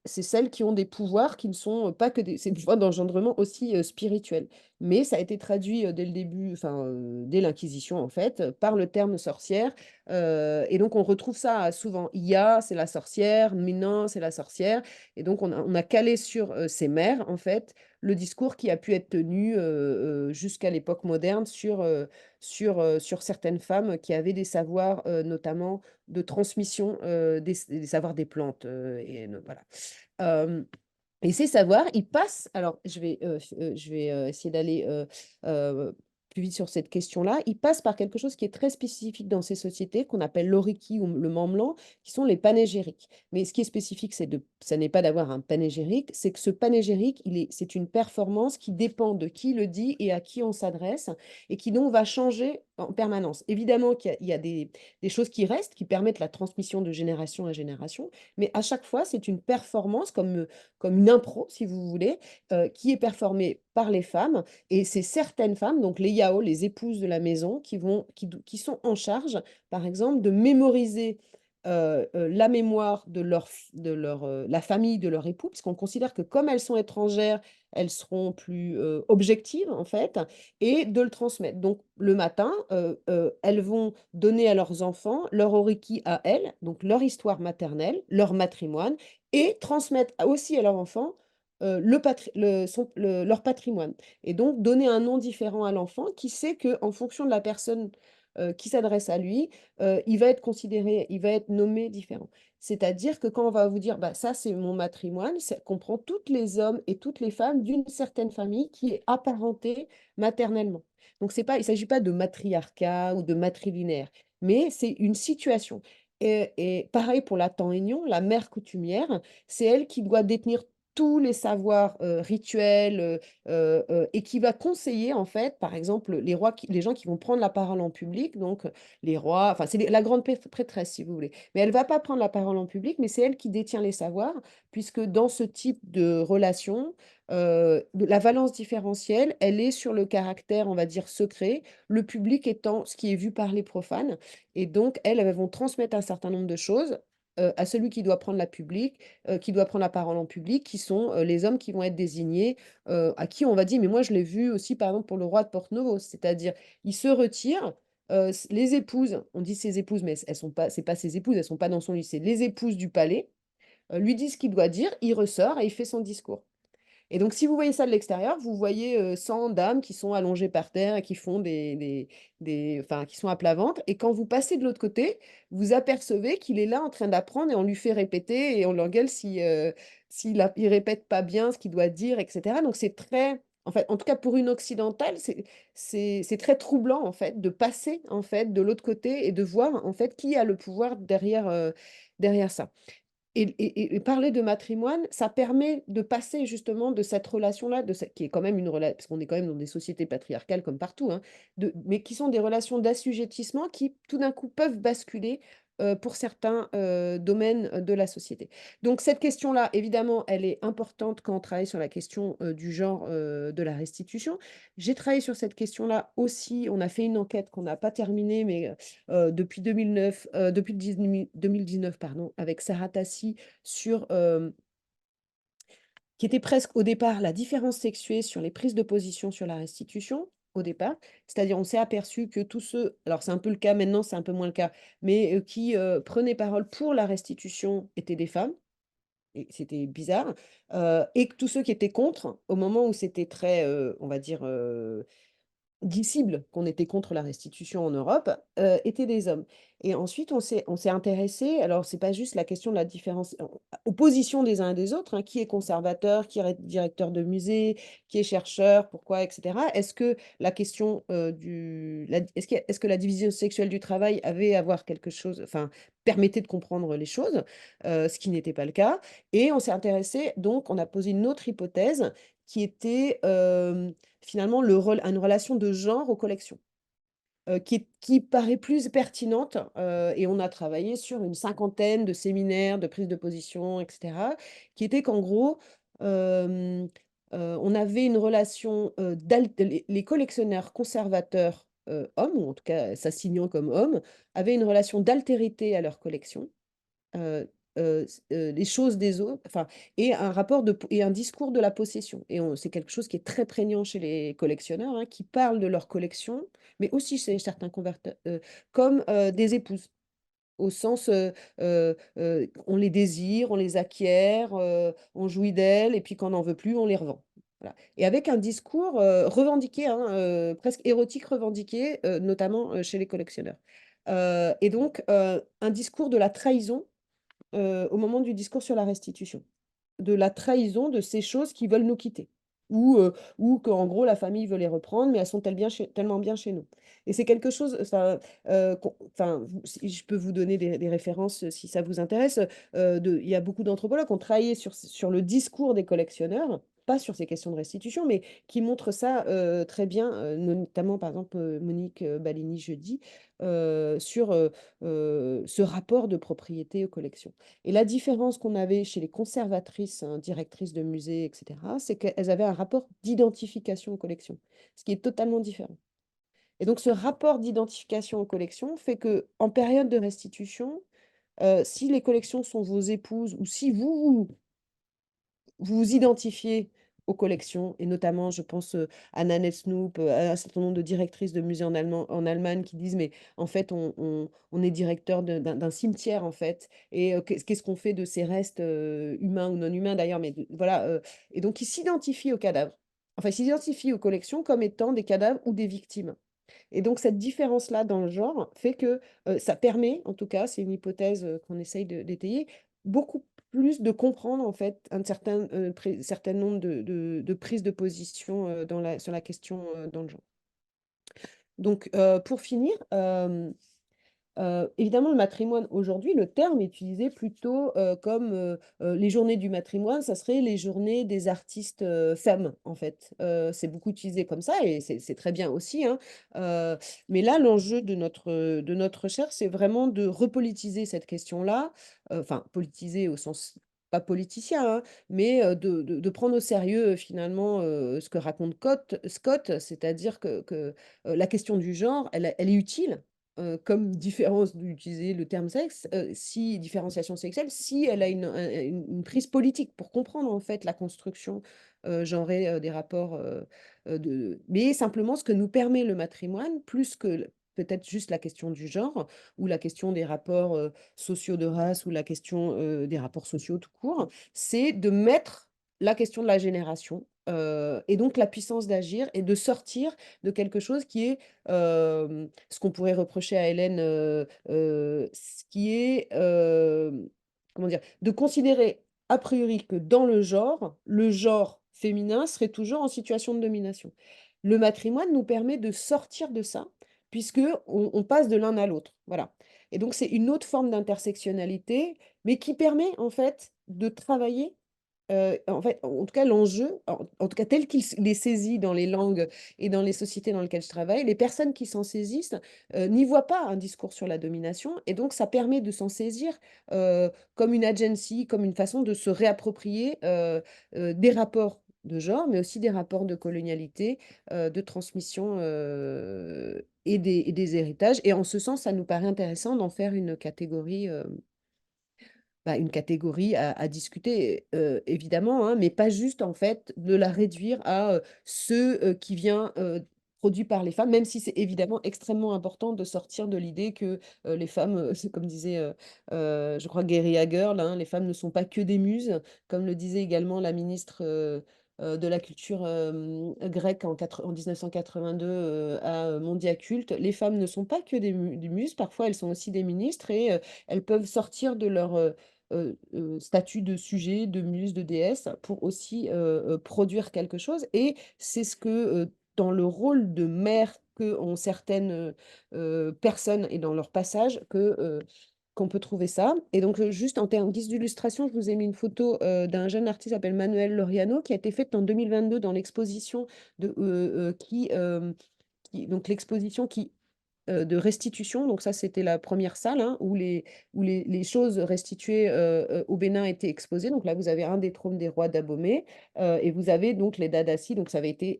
c'est celles qui ont des pouvoirs qui ne sont pas que des c'est des pouvoirs d'engendrement aussi, spirituels. Mais ça a été traduit, dès le début, enfin, dès l'Inquisition en fait, par le terme sorcière, et donc on retrouve ça souvent. Iya, c'est la sorcière, Minon, c'est la sorcière et donc on a calé sur, ces mères en fait, le discours qui a pu être tenu, jusqu'à l'époque moderne sur certaines femmes qui avaient des savoirs, notamment de transmission, des savoirs des plantes, voilà. Hem Et ces savoirs, ils passent alors je vais, essayer d'aller, plus vite sur cette question-là. Ils passent par quelque chose qui est très spécifique dans ces sociétés, qu'on appelle l'oriki ou le mamelan, qui sont les panégyriques. Mais ce qui est spécifique, ça n'est pas d'avoir un panégyrique, c'est que ce panégyrique, c'est une performance qui dépend de qui le dit et à qui on s'adresse et qui donc va changer en permanence. Évidemment qu'il y a des choses qui restent, qui permettent la transmission de génération à génération, mais à chaque fois, c'est une performance comme une impro, si vous voulez, qui est performée par les femmes et c'est certaines femmes, donc les yao, les épouses de la maison, qui sont en charge, par exemple, de mémoriser, la mémoire de la famille de leur époux, puisqu'on considère que comme elles sont étrangères, elles seront plus, objectives, en fait et de le transmettre. Donc le matin, elles vont donner à leurs enfants leur oriki à elles, donc leur histoire maternelle, leur matrimoine et transmettre aussi à leurs enfants, leur patrimoine et donc donner un nom différent à l'enfant qui sait qu'en fonction de la personne, qui s'adresse à lui, il va être nommé différent. C'est-à-dire que quand on va vous dire: «Bah, ça, c'est mon matrimoine», ça comprend toutes les hommes et toutes les femmes d'une certaine famille qui est apparentée maternellement. Donc il s'agit pas de matriarcat ou de matrilinéaire, mais c'est une situation et pareil pour la Tanignon, la mère coutumière, c'est elle qui doit détenir tous les savoirs, rituels, et qui va conseiller en fait, par exemple, les gens qui vont prendre la parole en public, donc les rois, enfin c'est la grande prêtresse si vous voulez. Mais elle va pas prendre la parole en public, mais c'est elle qui détient les savoirs, puisque dans ce type de relation, la valence différentielle, elle est sur le caractère, on va dire, secret, le public étant ce qui est vu par les profanes et donc elles vont transmettre un certain nombre de choses, à celui qui doit prendre la parole en public, qui sont, les hommes qui vont être désignés, à qui on va dire mais moi je l'ai vu aussi par exemple pour le roi de Porte-Novo, c'est-à-dire il se retire, les épouses, on dit ses épouses, mais elles sont pas c'est pas ses épouses, elles sont pas dans son lit, c'est les épouses du palais, lui disent ce qu'il doit dire, il ressort et il fait son discours. Et donc si vous voyez ça de l'extérieur, vous voyez, 100 dames qui sont allongées par terre et qui font enfin, qui sont à plat ventre et quand vous passez de l'autre côté, vous apercevez qu'il est là en train d'apprendre et on lui fait répéter et on l'engueule il répète pas bien ce qu'il doit dire et cetera. Donc c'est très en fait, en tout cas pour une occidentale, c'est très troublant en fait de passer en fait de l'autre côté et de voir en fait qui a le pouvoir derrière ça. Et parler de matrimoine, ça permet de passer justement de cette relation-là, de cette qui est quand même une relation, parce qu'on est quand même dans des sociétés patriarcales comme partout, hein, mais qui sont des relations d'assujettissement qui, tout d'un coup, peuvent basculer, pour certains domaines de la société. Donc cette question-là, évidemment, elle est importante quand on travaille sur la question du genre de la restitution. J'ai travaillé sur cette question-là aussi. On a fait une enquête qu'on n'a pas terminée, mais depuis 2009, depuis 2019, pardon, avec Sarah Tassi sur qui était presque au départ la différence sexuée sur les prises de position sur la restitution, au départ. C'est-à-dire, on s'est aperçu que tous ceux, alors c'est un peu le cas maintenant, c'est un peu moins le cas, mais qui prenaient parole pour la restitution étaient des femmes, et c'était bizarre, et que tous ceux qui étaient contre, au moment où c'était très, on va dire, disciple qu'on était contre la restitution en Europe, étaient des hommes. Et ensuite, on s'est intéressé, alors c'est pas juste la question de la différence opposition des uns et des autres, hein, qui est conservateur, qui est directeur de musée, qui est chercheur, pourquoi, et cetera. Est-ce que la question, est-ce que la division sexuelle du travail avait à voir quelque chose, enfin, permettait de comprendre les choses, ce qui n'était pas le cas. Et on s'est intéressé, donc on a posé une autre hypothèse qui était, finalement une relation de genre aux collections, qui paraît plus pertinente, et on a travaillé sur une cinquantaine de séminaires, de prises de position, et cetera, qui était qu'en gros, hem, on avait une relation, les collectionneurs conservateurs, hommes, ou en tout cas s'assignant comme hommes, avaient une relation d'altérité à leur collection. Les choses des autres, enfin, et un rapport et un discours de la possession, et c'est quelque chose qui est très prégnant chez les collectionneurs, hein, qui parlent de leur collection, mais aussi chez certains converteurs, comme, des épouses. Au sens, on les désire, on les acquiert, on jouit d'elles, et puis quand on n'en veut plus, on les revend. Voilà, et avec un discours, revendiqué, hein, presque érotique revendiqué, notamment, chez les collectionneurs. Et donc, un discours de la trahison au moment du discours sur la restitution. De la trahison de ces choses qui veulent nous quitter. Ou qu'en gros la famille veut les reprendre, mais elles sont tellement bien chez nous. Et c'est quelque chose, enfin, si je peux vous donner des références si ça vous intéresse, il y a beaucoup d'anthropologues qui ont travaillé sur le discours des collectionneurs, pas sur ces questions de restitution, mais qui montrent ça très bien, notamment par exemple Monique Balini jeudi, sur ce rapport de propriété aux collections. Et la différence qu'on avait chez les conservatrices, hein, directrices de musées, et cetera, c'est qu'elles avaient un rapport d'identification aux collections, ce qui est totalement différent. Et donc ce rapport d'identification aux collections fait que en période de restitution, si les collections sont vos épouses, ou si vous vous identifiez aux collections, et notamment, je pense, à Nanette Snoop, à un certain nombre de directrices de musées en Allemagne qui disent: «Mais en fait, on est directeur d'un cimetière, en fait, et qu'est-ce qu'on fait de ces restes, humains ou non humains d'ailleurs?» Mais voilà, et donc ils s'identifient aux cadavres. Enfin, ils s'identifient aux collections comme étant des cadavres ou des victimes. Et donc cette différence-là dans le genre fait que, ça permet, en tout cas, c'est une hypothèse, qu'on essaye d'étayer, beaucoup plus de comprendre en fait certain nombre de prises de position, sur la question, dans le genre. Donc, pour finir, évidemment, le matrimoine aujourd'hui, le terme est utilisé plutôt, comme, les journées du matrimoine, ça serait les journées des artistes, femmes, en fait. C'est beaucoup utilisé comme ça, et c'est très bien aussi, hein. Mais là, l'enjeu de notre recherche, c'est vraiment de repolitiser cette question-là, enfin politiser au sens pas politicien, hein, mais, de prendre au sérieux, finalement, ce que raconte Scott, c'est-à-dire que, la question du genre, elle est utile, comme différence d'utiliser le terme sexe, si différenciation sexuelle, si elle a une prise politique pour comprendre en fait la construction, genrée, des rapports, mais simplement ce que nous permet le matrimoine, plus que peut-être juste la question du genre, ou la question des rapports, sociaux de race, ou la question, des rapports sociaux tout court, c'est de mettre la question de la génération, et donc la puissance d'agir, et de sortir de quelque chose qui est, ce qu'on pourrait reprocher à Hélène, ce qui est, comment dire? De considérer a priori que dans le genre féminin serait toujours en situation de domination. Le matrimoine nous permet de sortir de ça, puisque on passe de l'un à l'autre, voilà. Et donc c'est une autre forme d'intersectionnalité, mais qui permet en fait de travailler, en fait, en tout cas, l'enjeu, en tout cas tel qu'il est saisi dans les langues et dans les sociétés dans lesquelles je travaille, les personnes qui s'en saisissent, n'y voient pas un discours sur la domination et donc ça permet de s'en saisir, comme une agency, comme une façon de se réapproprier, des rapports de genre, mais aussi des rapports de colonialité, de transmission, et des héritages et en ce sens, ça nous paraît intéressant d'en faire une catégorie à discuter, évidemment, hein, mais pas juste, en fait, de la réduire à, qui vient, produit par les femmes, même si c'est évidemment extrêmement important de sortir de l'idée que, les femmes, c'est comme disait, je crois Guerry Hagel, hein: «Les femmes ne sont pas que des muses», comme le disait également la ministre, de la culture, grecque en 1982, à, Mondiacult. Les femmes ne sont pas que des muses, parfois elles sont aussi des ministres et elles peuvent sortir de leur, statut de sujet, de muse, de déesse, pour aussi, produire quelque chose et c'est ce que, dans le rôle de mère qu'ont certaines, personnes et dans leur passage qu'on peut trouver ça et donc, juste en termes guise d'illustration, je vous ai mis une photo, d'un jeune artiste qui s'appelle Manuel Loriano, qui a été faite en 2022 dans l'exposition de, donc l'exposition qui de restitution, donc ça, c'était la première salle, hein, où les choses restituées, au Bénin étaient exposées. Donc là, vous avez un des trônes des rois d'Abomey, et vous avez donc les Dadasi, donc ça avait été,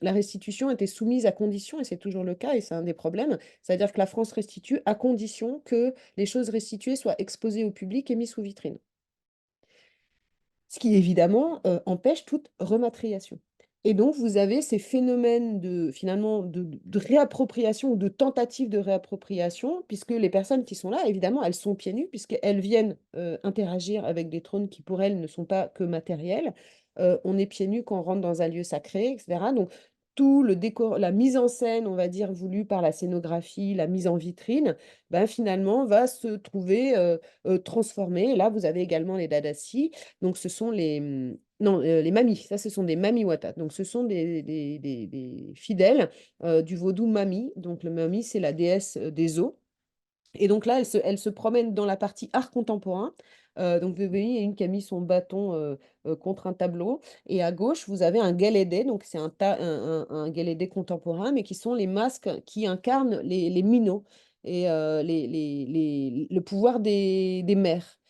la restitution était soumise à condition et c'est toujours le cas et c'est un des problèmes. C'est-à-dire que la France restitue à condition que les choses restituées soient exposées au public et mises sous vitrine. Ce qui évidemment, empêche toute rematriation et donc vous avez ces phénomènes de finalement de réappropriation ou de tentative de réappropriation puisque les personnes qui sont là, évidemment, elles sont pieds nus puisqu'elles viennent, interagir avec des trônes qui pour elles ne sont pas que matériels. On est pieds nus quand on rentre dans un lieu sacré et cetera donc tout le décor la mise en scène, on va dire, voulue par la scénographie, la mise en vitrine, ben, finalement va se trouver, transformée et là vous avez également les Dadasi donc ce sont non, les mamis, ça ce sont des mami Wata. Donc ce sont des fidèles, du vaudou Mami. Donc le Mami, c'est la déesse, des eaux et donc là, elle se promène dans la partie art contemporain. Donc vous voyez, il y a une qui a mis son bâton, contre un tableau et à gauche, vous avez un Guélédé, donc c'est un Guélédé contemporain, mais qui sont les masques qui incarnent les Mino et le pouvoir des mers,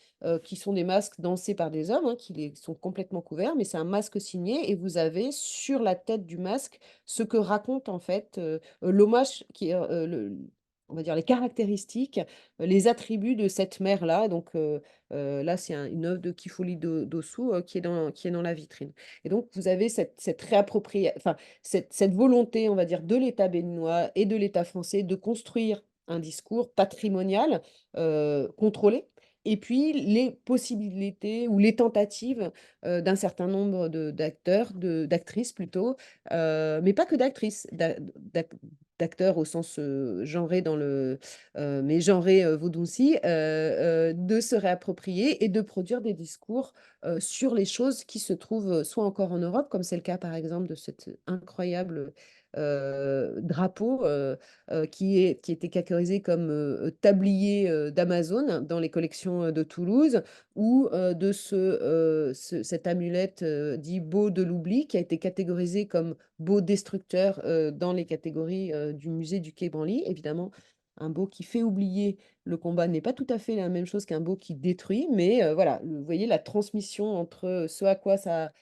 qui sont des masques dansés par des hommes, hein, qui sont complètement couverts, mais c'est un masque signé et vous avez sur la tête du masque ce que raconte en fait, l'hommage qui est, on va dire les caractéristiques, les attributs de cette mère-là, donc là, c'est une œuvre de Kifuli Dossou, qui est dans la vitrine et donc vous avez cette enfin, cette volonté, on va dire, de l'État béninois et de l'État français de construire un discours patrimonial, contrôlé et puis les possibilités ou les tentatives, d'un certain nombre d'acteurs, d'actrices plutôt, mais pas que d'actrices, d'acteurs au sens, genré dans mais genré, vodouci, de se réapproprier et de produire des discours, sur les choses qui se trouvent, soit encore en Europe, comme c'est le cas par exemple de cet incroyable, drapeau, qui était catégorisé comme, tablier, d'Amazon dans les collections, de Toulouse ou, de cette amulette, dit «beau de l'oubli» qui a été catégorisé comme beau destructeur, dans les catégories, du musée du Quai Branly. Évidemment, un beau qui fait oublier le combat n'est pas tout à fait la même chose qu'un beau qui détruit, mais voilà, vous voyez la transmission entre, ce à quoi ça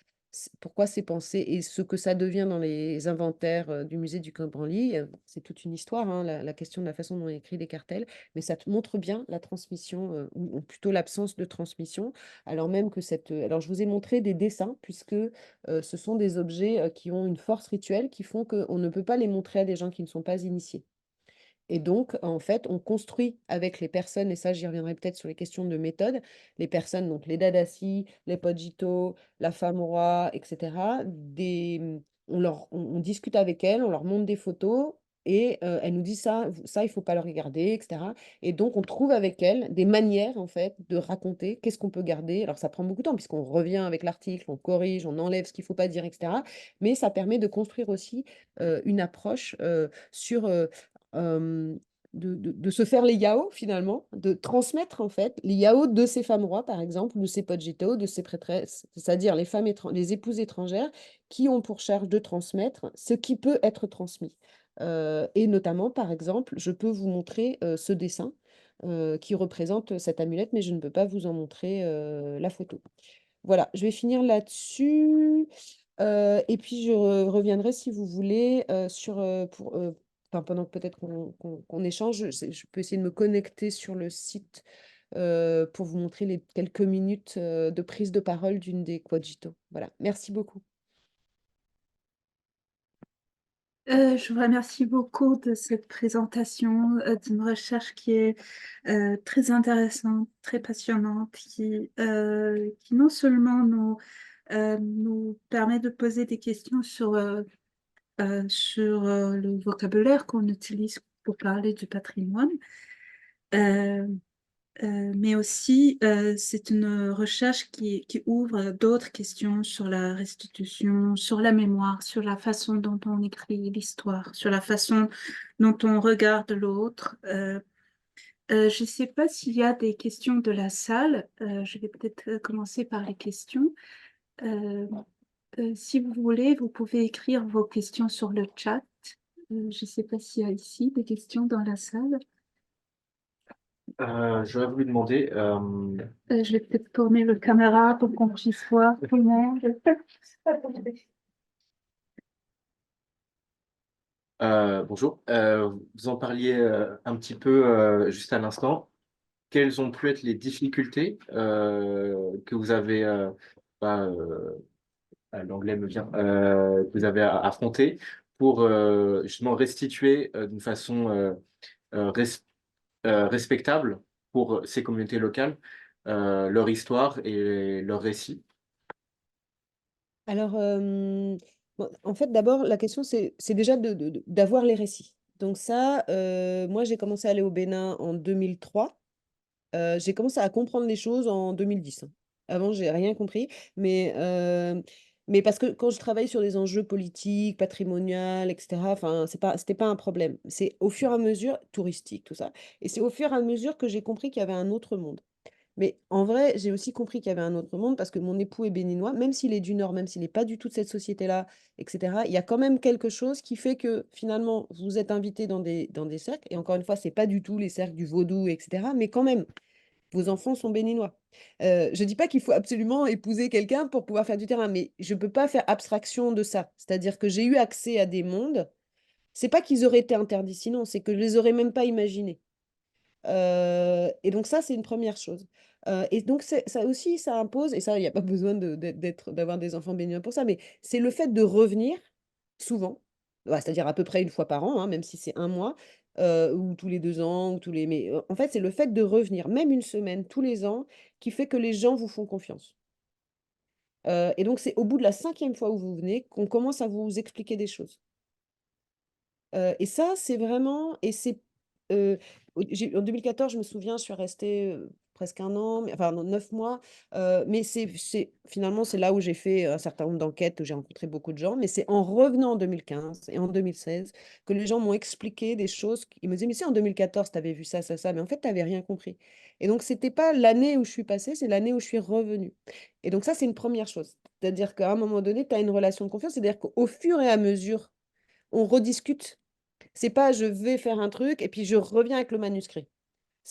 pourquoi c'est pensé et ce que ça devient dans les inventaires, du musée du Quai Branly, c'est toute une histoire, hein, la question de la façon dont on écrit les cartels, mais ça te montre bien la transmission, ou plutôt l'absence de transmission, alors même que alors je vous ai montré des dessins puisque, ce sont des objets, qui ont une force rituelle, qui font qu'on ne peut pas les montrer à des gens qui ne sont pas initiés. Et donc, en fait, on construit avec les personnes, et ça j'y reviendrai peut-être sur les questions de méthode, les personnes, donc les Dadasi, les Pojito, la femme roi, et cetera, on discute avec elles, on leur montre des photos et elles nous disent: «Ça, il faut pas le regarder», et cetera et donc on trouve avec elles des manières, en fait, de raconter qu'est-ce qu'on peut garder. Alors ça prend beaucoup de temps puisqu'on revient avec l'article, on corrige, on enlève ce qu'il faut pas dire, et cetera, mais ça permet de construire aussi, une approche, sur, hem, de se faire les yaourts finalement, de transmettre en fait les yaourts de ces femmes rois, par exemple, de ces podjitos, de ces prêtresses, c'est-à-dire les femmes les épouses étrangères qui ont pour charge de transmettre ce qui peut être transmis. Et notamment, par exemple, je peux vous montrer ce dessin qui représente cette amulette, mais je ne peux pas vous en montrer la photo. Voilà, je vais finir là-dessus. Et puis je reviendrai si vous voulez sur enfin, pendant que peut-être qu'on échange, je peux essayer de me connecter sur le site pour vous montrer les quelques minutes de prise de parole d'une des Quagito. Voilà, merci beaucoup. Je vous remercie beaucoup de cette présentation, d'une recherche qui est très intéressante, très passionnante, qui non seulement nous permet de poser des questions sur le vocabulaire qu'on utilise pour parler du patrimoine, euh, mais aussi c'est une recherche qui ouvre d'autres questions sur la restitution, sur la mémoire, sur la façon dont on écrit l'histoire, sur la façon dont on regarde l'autre. Je ne sais pas s'il y a des questions de la salle. Je vais peut-être commencer par les questions. Euh, Si vous voulez, vous pouvez écrire vos questions sur le chat. Je ne sais pas s'il y a ici des questions dans la salle. J'aurais voulu demander, Je vais peut-être tourner le caméra pour qu'on puisse voir tout le monde. Attendez. bonjour, vous en parliez un petit peu juste à l'instant. Quelles ont pu être les difficultés que vous avez, bah, l'anglais me vient, que vous avez affrontées pour justement restituer d'une façon euh, res- respectable pour ces communautés locales leur histoire et leur récit? Alors, bon, en fait, d'abord, la question, c'est déjà d'avoir les récits. Donc ça, moi, j'ai commencé à aller au Bénin en 2003. J'ai commencé à comprendre les choses en 2010, hein. Avant, j'ai rien compris, mais parce que quand je travaille sur des enjeux politiques, patrimoniaux, et cetera, enfin, c'était pas un problème. C'est au fur et à mesure touristique, tout ça, et c'est au fur et à mesure que j'ai compris qu'il y avait un autre monde. Mais en vrai, j'ai aussi compris qu'il y avait un autre monde parce que mon époux est béninois, même s'il est du Nord, même s'il n'est pas du tout de cette société-là, etc. Il y a quand même quelque chose qui fait que finalement, vous êtes invité dans des cercles, et encore une fois, c'est pas du tout les cercles du vaudou, etc. Mais quand même, vos enfants sont béninois. Je dis pas qu'il faut absolument épouser quelqu'un pour pouvoir faire du terrain, mais je peux pas faire abstraction de ça. C'est-à-dire que j'ai eu accès à des mondes. C'est pas qu'ils auraient été interdits sinon, c'est que je les aurais même pas imaginés. Et donc ça, c'est une première chose. Et donc ça aussi, ça impose, et ça, il n'y a pas besoin d'avoir des enfants bénins pour ça, mais c'est le fait de revenir souvent, ouais, c'est-à-dire à peu près une fois par an, hein, même si c'est un mois, ou tous les 2 ans, ou mais en fait, c'est le fait de revenir, même une semaine, tous les ans, qui fait que les gens vous font confiance. Et donc c'est au bout de la 5e fois où vous venez qu'on commence à vous expliquer des choses. Et ça, c'est vraiment et c'est, en 2014, je me souviens, je suis restée, presque un an, mais enfin non, 9 mois, mais c'est finalement, c'est là où j'ai fait un certain nombre d'enquêtes, où j'ai rencontré beaucoup de gens, mais c'est en revenant en 2015 et en 2016 que les gens m'ont expliqué des choses. Ils me disaient: «Mais si en 2014, tu avais vu ça, ça, ça, mais en fait, tu avais rien compris», et donc c'était pas l'année où je suis passée, c'est l'année où je suis revenue, et donc ça, c'est une première chose. C'est-à-dire qu'à un moment donné, tu as une relation de confiance, c'est-à-dire qu'au fur et à mesure, on rediscute. C'est pas je vais faire un truc et puis je reviens avec le manuscrit.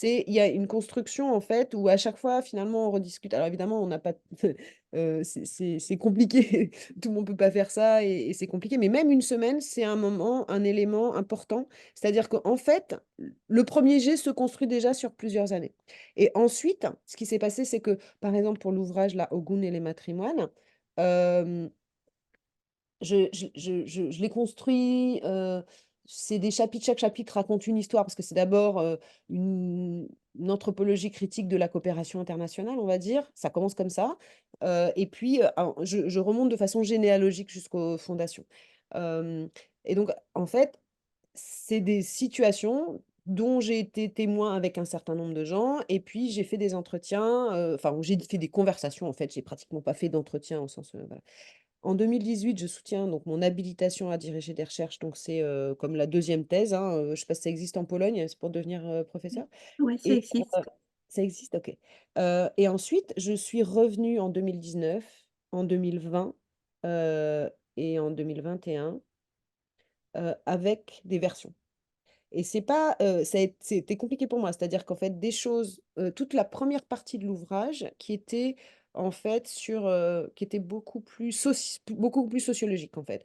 Il y a une construction en fait où à chaque fois finalement on rediscute. Alors évidemment on n'a pas, c'est compliqué, tout le monde peut pas faire ça et c'est compliqué. Mais même une semaine c'est un moment, un élément important. C'est-à-dire qu'en fait le premier jet se construit déjà sur plusieurs années. Et ensuite ce qui s'est passé c'est que par exemple pour l'ouvrage là Ogun et les matrimoines, je l'ai construit, c'est des chapitres, chaque chapitre raconte une histoire parce que c'est d'abord, une anthropologie critique de la coopération internationale, on va dire. Ça commence comme ça, et puis, je remonte de façon généalogique jusqu'aux fondations. Hem Et donc en fait, c'est des situations dont j'ai été témoin avec un certain nombre de gens et puis j'ai fait des entretiens, enfin, où j'ai fait des conversations en fait, j'ai pratiquement pas fait d'entretien au sens, voilà. En 2018, je soutiens donc mon habilitation à diriger des recherches, donc c'est comme la deuxième thèse, hein, je ne sais pas si ça existe en Pologne, c'est pour devenir professeur. Oui, ça Et existe. ça existe, ok. Et ensuite, je suis revenue en 2019, en 2020 et en 2021 avec des versions. Et c'est pas, c'était compliqué pour moi. C'est-à-dire qu'en fait, des choses, toute la première partie de l'ouvrage qui était en fait sur, qui était beaucoup plus sociologique en fait,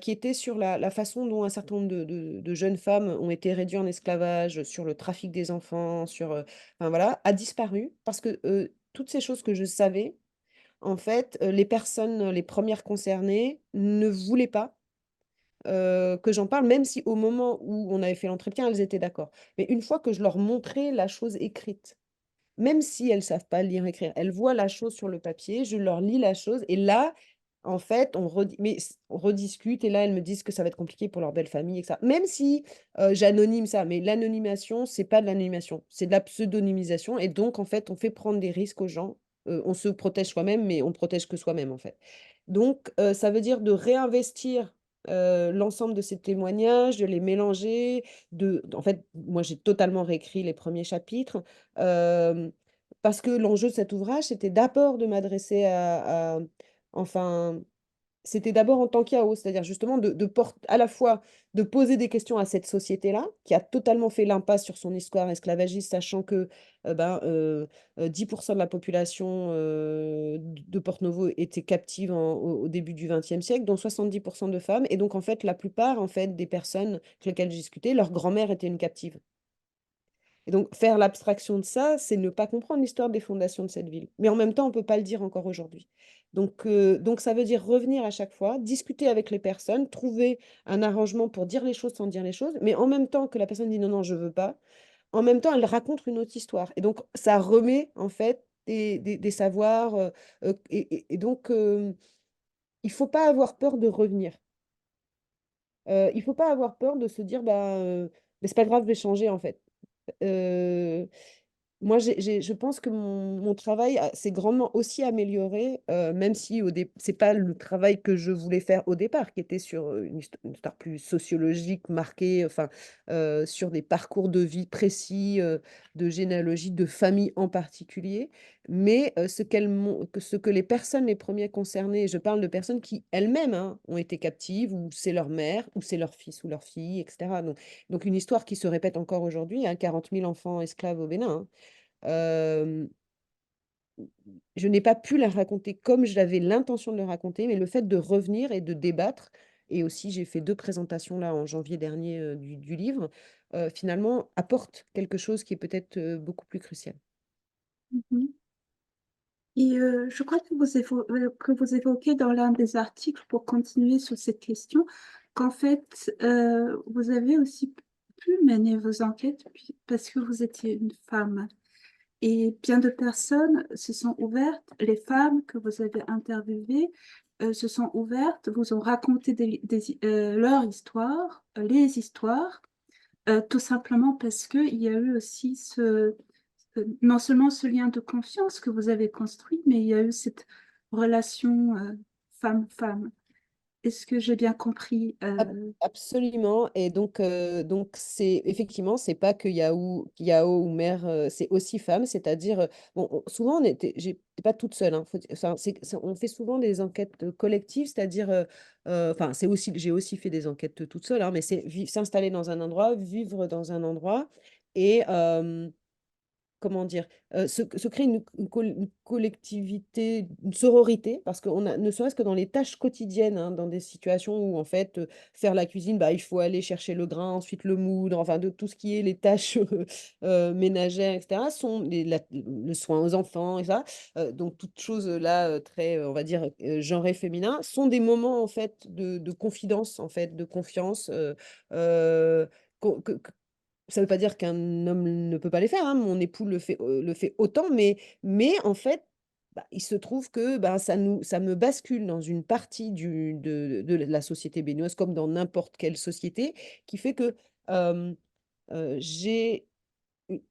qui était sur la façon dont un certain nombre de jeunes femmes ont été réduites en esclavage, sur le trafic des enfants, sur, enfin voilà, a disparu parce que, toutes ces choses que je savais, en fait, les personnes, les premières concernées ne voulaient pas que j'en parle, même si au moment où on avait fait l'entretien, elles étaient d'accord. Mais une fois que je leur montrais la chose écrite, même si elles savent pas lire, écrire, elles voient la chose sur le papier, je leur lis la chose et là, en fait, on rediscute et là, elles me disent que ça va être compliqué pour leur belle famille et que ça même si, j'anonyme ça, mais l'anonymation, c'est pas de l'anonymisation, c'est de la pseudonymisation et donc en fait, on fait prendre des risques aux gens. On se protège soi-même, mais on protège que soi-même, en fait. Donc ça veut dire de réinvestir, l'ensemble de ces témoignages, de les mélanger, en fait, moi, j'ai totalement réécrit les premiers chapitres. Hem, Parce que l'enjeu de cet ouvrage, c'était d'abord de m'adresser enfin, c'était d'abord en tant qu'IAO, c'est-à-dire justement à la fois de poser des questions à cette société-là, qui a totalement fait l'impasse sur son histoire esclavagiste, sachant que, 10 de la population, de Porto-Novo était captive au début du XXe siècle, dont 70 de femmes et donc en fait, la plupart, en fait, des personnes avec lesquelles j'ai discuté, leur grand-mère était une captive. Et donc, faire l'abstraction de ça, c'est ne pas comprendre l'histoire des fondations de cette ville. Mais en même temps, on ne peut pas le dire encore aujourd'hui. Donc, ça veut dire revenir à chaque fois, discuter avec les personnes, trouver un arrangement pour dire les choses sans dire les choses, mais en même temps que la personne dit non, non, je ne veux pas, en même temps, elle raconte une autre histoire. Et donc, ça remet en fait des savoirs. Et donc, il ne faut pas avoir peur de revenir. Il ne faut pas avoir peur de se dire, bah, mais c'est pas grave, je vais changer en fait. Heu, Moi, je pense que mon travail s'est grandement aussi amélioré, même si c'est pas le travail que je voulais faire au départ, qui était sur, une histoire plus sociologique, marquée, enfin, sur des parcours de vie précis, de généalogie, de famille en particulier. Mais, ce que les personnes, les premiers concernés, je parle de personnes qui elles-mêmes, hein, ont été captives ou c'est leur mère ou c'est leur fils ou leur fille et cetera. Donc une histoire qui se répète encore aujourd'hui, hein, 40 000 enfants esclaves au Bénin, hein. Je n'ai pas pu la raconter comme j'avais l'intention de le raconter, mais le fait de revenir et de débattre et aussi j'ai fait 2 présentations là en janvier dernier, du livre, finalement apporte quelque chose qui est peut-être, beaucoup plus crucial. Mhm. Et je crois que que vous évoquez dans l'un des articles, pour continuer sur cette question, qu'en fait, vous avez aussi pu mener vos enquêtes parce que vous étiez une femme. Et bien de personnes se sont ouvertes, les femmes que vous avez interviewées se sont ouvertes, vous ont raconté leur histoire, les histoires, tout simplement parce qu'il y a eu aussi non seulement ce lien de confiance que vous avez construit, mais il y a eu cette relation femme-femme. Est-ce que j'ai bien compris Absolument et donc c'est effectivement, c'est pas que Yao ou mère, c'est aussi femme, c'est-à-dire, bon, souvent j'étais pas toute seule, hein, enfin, on fait souvent des enquêtes, collectives, c'est-à-dire, enfin, j'ai aussi fait des enquêtes toute seule, hein, mais c'est s'installer dans un endroit, vivre dans un endroit et comment dire? Se créer une collectivité, une sororité, parce qu'on a ne serait-ce que dans les tâches quotidiennes, hein, dans des situations où en fait, faire la cuisine, bah, il faut aller chercher le grain, ensuite le moudre, enfin de tout ce qui est les tâches, ménagères et cetera, sont le soin aux enfants et ça, donc toutes choses, là, très, on va dire, genrées féminin, sont des moments en fait de confidence, en fait, de confiance, qu'on que ça ne veut pas dire qu'un homme ne peut pas les faire, hein. Mon époux le fait autant, mais en fait, bah, il se trouve que, bah, ça me bascule dans une partie de la société béninoise, comme dans n'importe quelle société, qui fait que, j'ai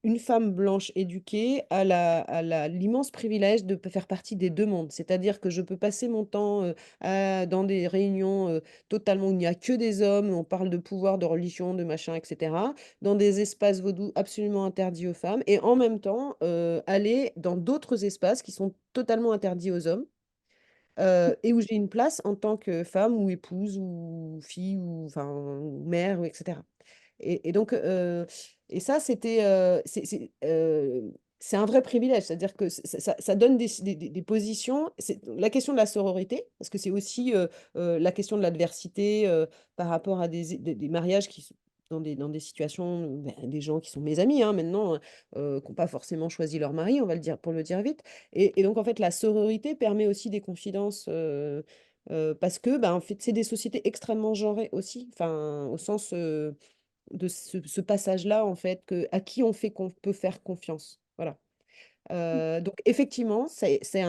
une femme blanche éduquée a l'immense privilège de faire partie des deux mondes. C'est-à-dire que je peux passer mon temps dans des réunions totalement où il n'y a que des hommes, où on parle de pouvoir, de religion, de machin, etc., dans des espaces vaudous absolument interdits aux femmes, et en même temps aller dans d'autres espaces qui sont totalement interdits aux hommes. Et où j'ai une place en tant que femme ou épouse ou fille ou, enfin, ou mère, ou etc. Et donc, et ça, c'est un vrai privilège. C'est-à-dire que ça donne des positions. C'est la question de la sororité, parce que c'est aussi la question de l'adversité par rapport à des mariages qui sont dans des situations, des gens qui sont mes amis hein, maintenant, qui n'ont pas forcément choisi leur mari, on va le dire, pour le dire vite. Et donc, en fait, la sororité permet aussi des confidences. Parce que, en fait, c'est des sociétés extrêmement genrées aussi, enfin, au sens de ce passage-là, en fait, à qui on fait qu'on peut faire confiance. Voilà. Donc effectivement, et c'est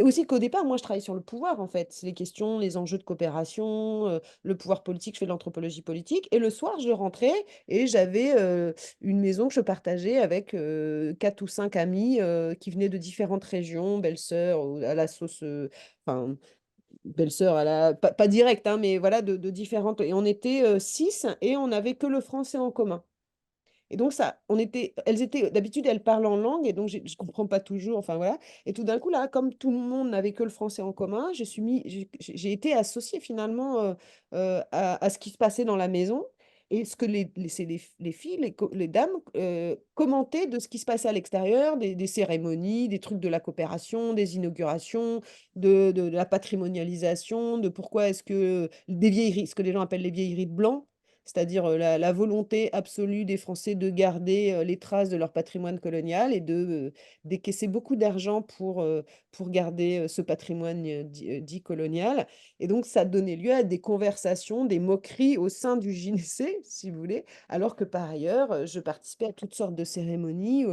aussi qu'au départ, moi, je travaille sur le pouvoir, en fait. C'est les questions, les enjeux de coopération, le pouvoir politique, je fais de l'anthropologie politique. Et le soir, je rentrais et j'avais une maison que je partageais avec 4 ou 5 amis qui venaient de différentes régions, belle-sœur à la sauce, enfin, belle-sœur, pas directe, hein, mais voilà, de différentes. Et on était 6 et on n'avait que le français en commun. Et donc, elles étaient, d'habitude, elles parlent en langue, et donc je ne comprends pas toujours, enfin voilà. Et tout d'un coup, là, comme tout le monde n'avait que le français en commun, j'ai été associée finalement à ce qui se passait dans la maison, et ce que les filles, les dames commentaient de ce qui se passait à l'extérieur, des cérémonies, des trucs de la coopération, des inaugurations, de la patrimonialisation, de pourquoi est-ce que des vieilleries, ce que les gens appellent les vieilleries de blanc, c'est-à-dire la volonté absolue des Français de garder les traces de leur patrimoine colonial et de décaisser beaucoup d'argent pour garder ce patrimoine dit colonial. Et donc, ça donnait lieu à des conversations, des moqueries au sein du gynécée, si vous voulez, alors que par ailleurs, je participais à toutes sortes de cérémonies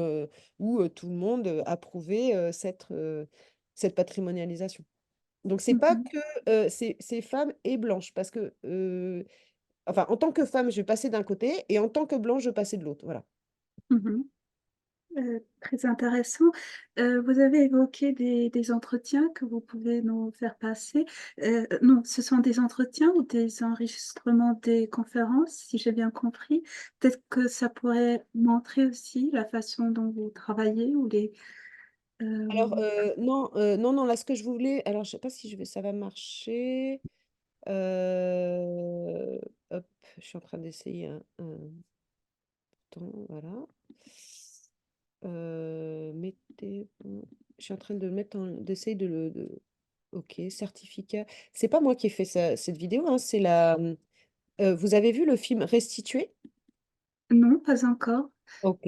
où tout le monde approuvait cette patrimonialisation. Donc, c'est pas Mhm. que c'est femmes et blanches, parce que enfin, en tant que femme, je vais passer d'un côté, et en tant que blanche, je vais passer de l'autre. Voilà. Mhm. Très intéressant. Vous avez évoqué des entretiens que vous pouvez nous faire passer. Non, ce sont des entretiens ou des enregistrements des conférences, si j'ai bien compris. Peut-être que ça pourrait montrer aussi la façon dont vous travaillez ou les... Alors, euh, non, non, non, là, ce que je voulais. Alors, je sais pas si ça va marcher. Euh, Hop, je suis en train d'essayer un bouton. Voilà. Je suis en train de d'essayer Ok, certificat. C'est pas moi qui ai fait cette vidéo, hein, c'est vous avez vu le film Restitué? Non, pas encore. Ok,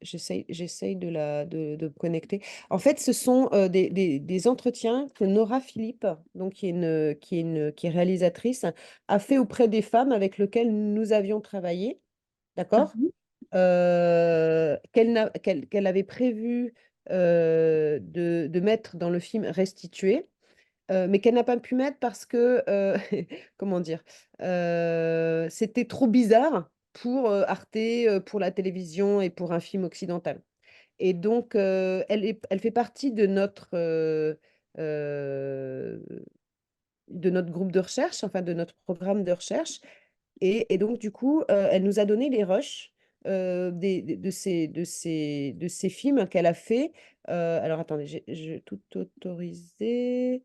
j'essaye de me connecter. En fait, ce sont des entretiens que Nora Philippe, donc qui est réalisatrice, a fait auprès des femmes avec lesquelles nous avions travaillé, d'accord? Mhm. Qu'elle avait prévu de mettre dans le film Restitué, mais qu'elle n'a pas pu mettre parce que, comment dire, c'était trop bizarre pour Arte, pour la télévision et pour un film occidental. Et donc, elle fait partie euh, de notre groupe de recherche, enfin de notre programme de recherche. Et donc, du coup, elle nous a donné les rushs de ces films qu'elle a fait. Alors, attendez, j'ai tout autorisé.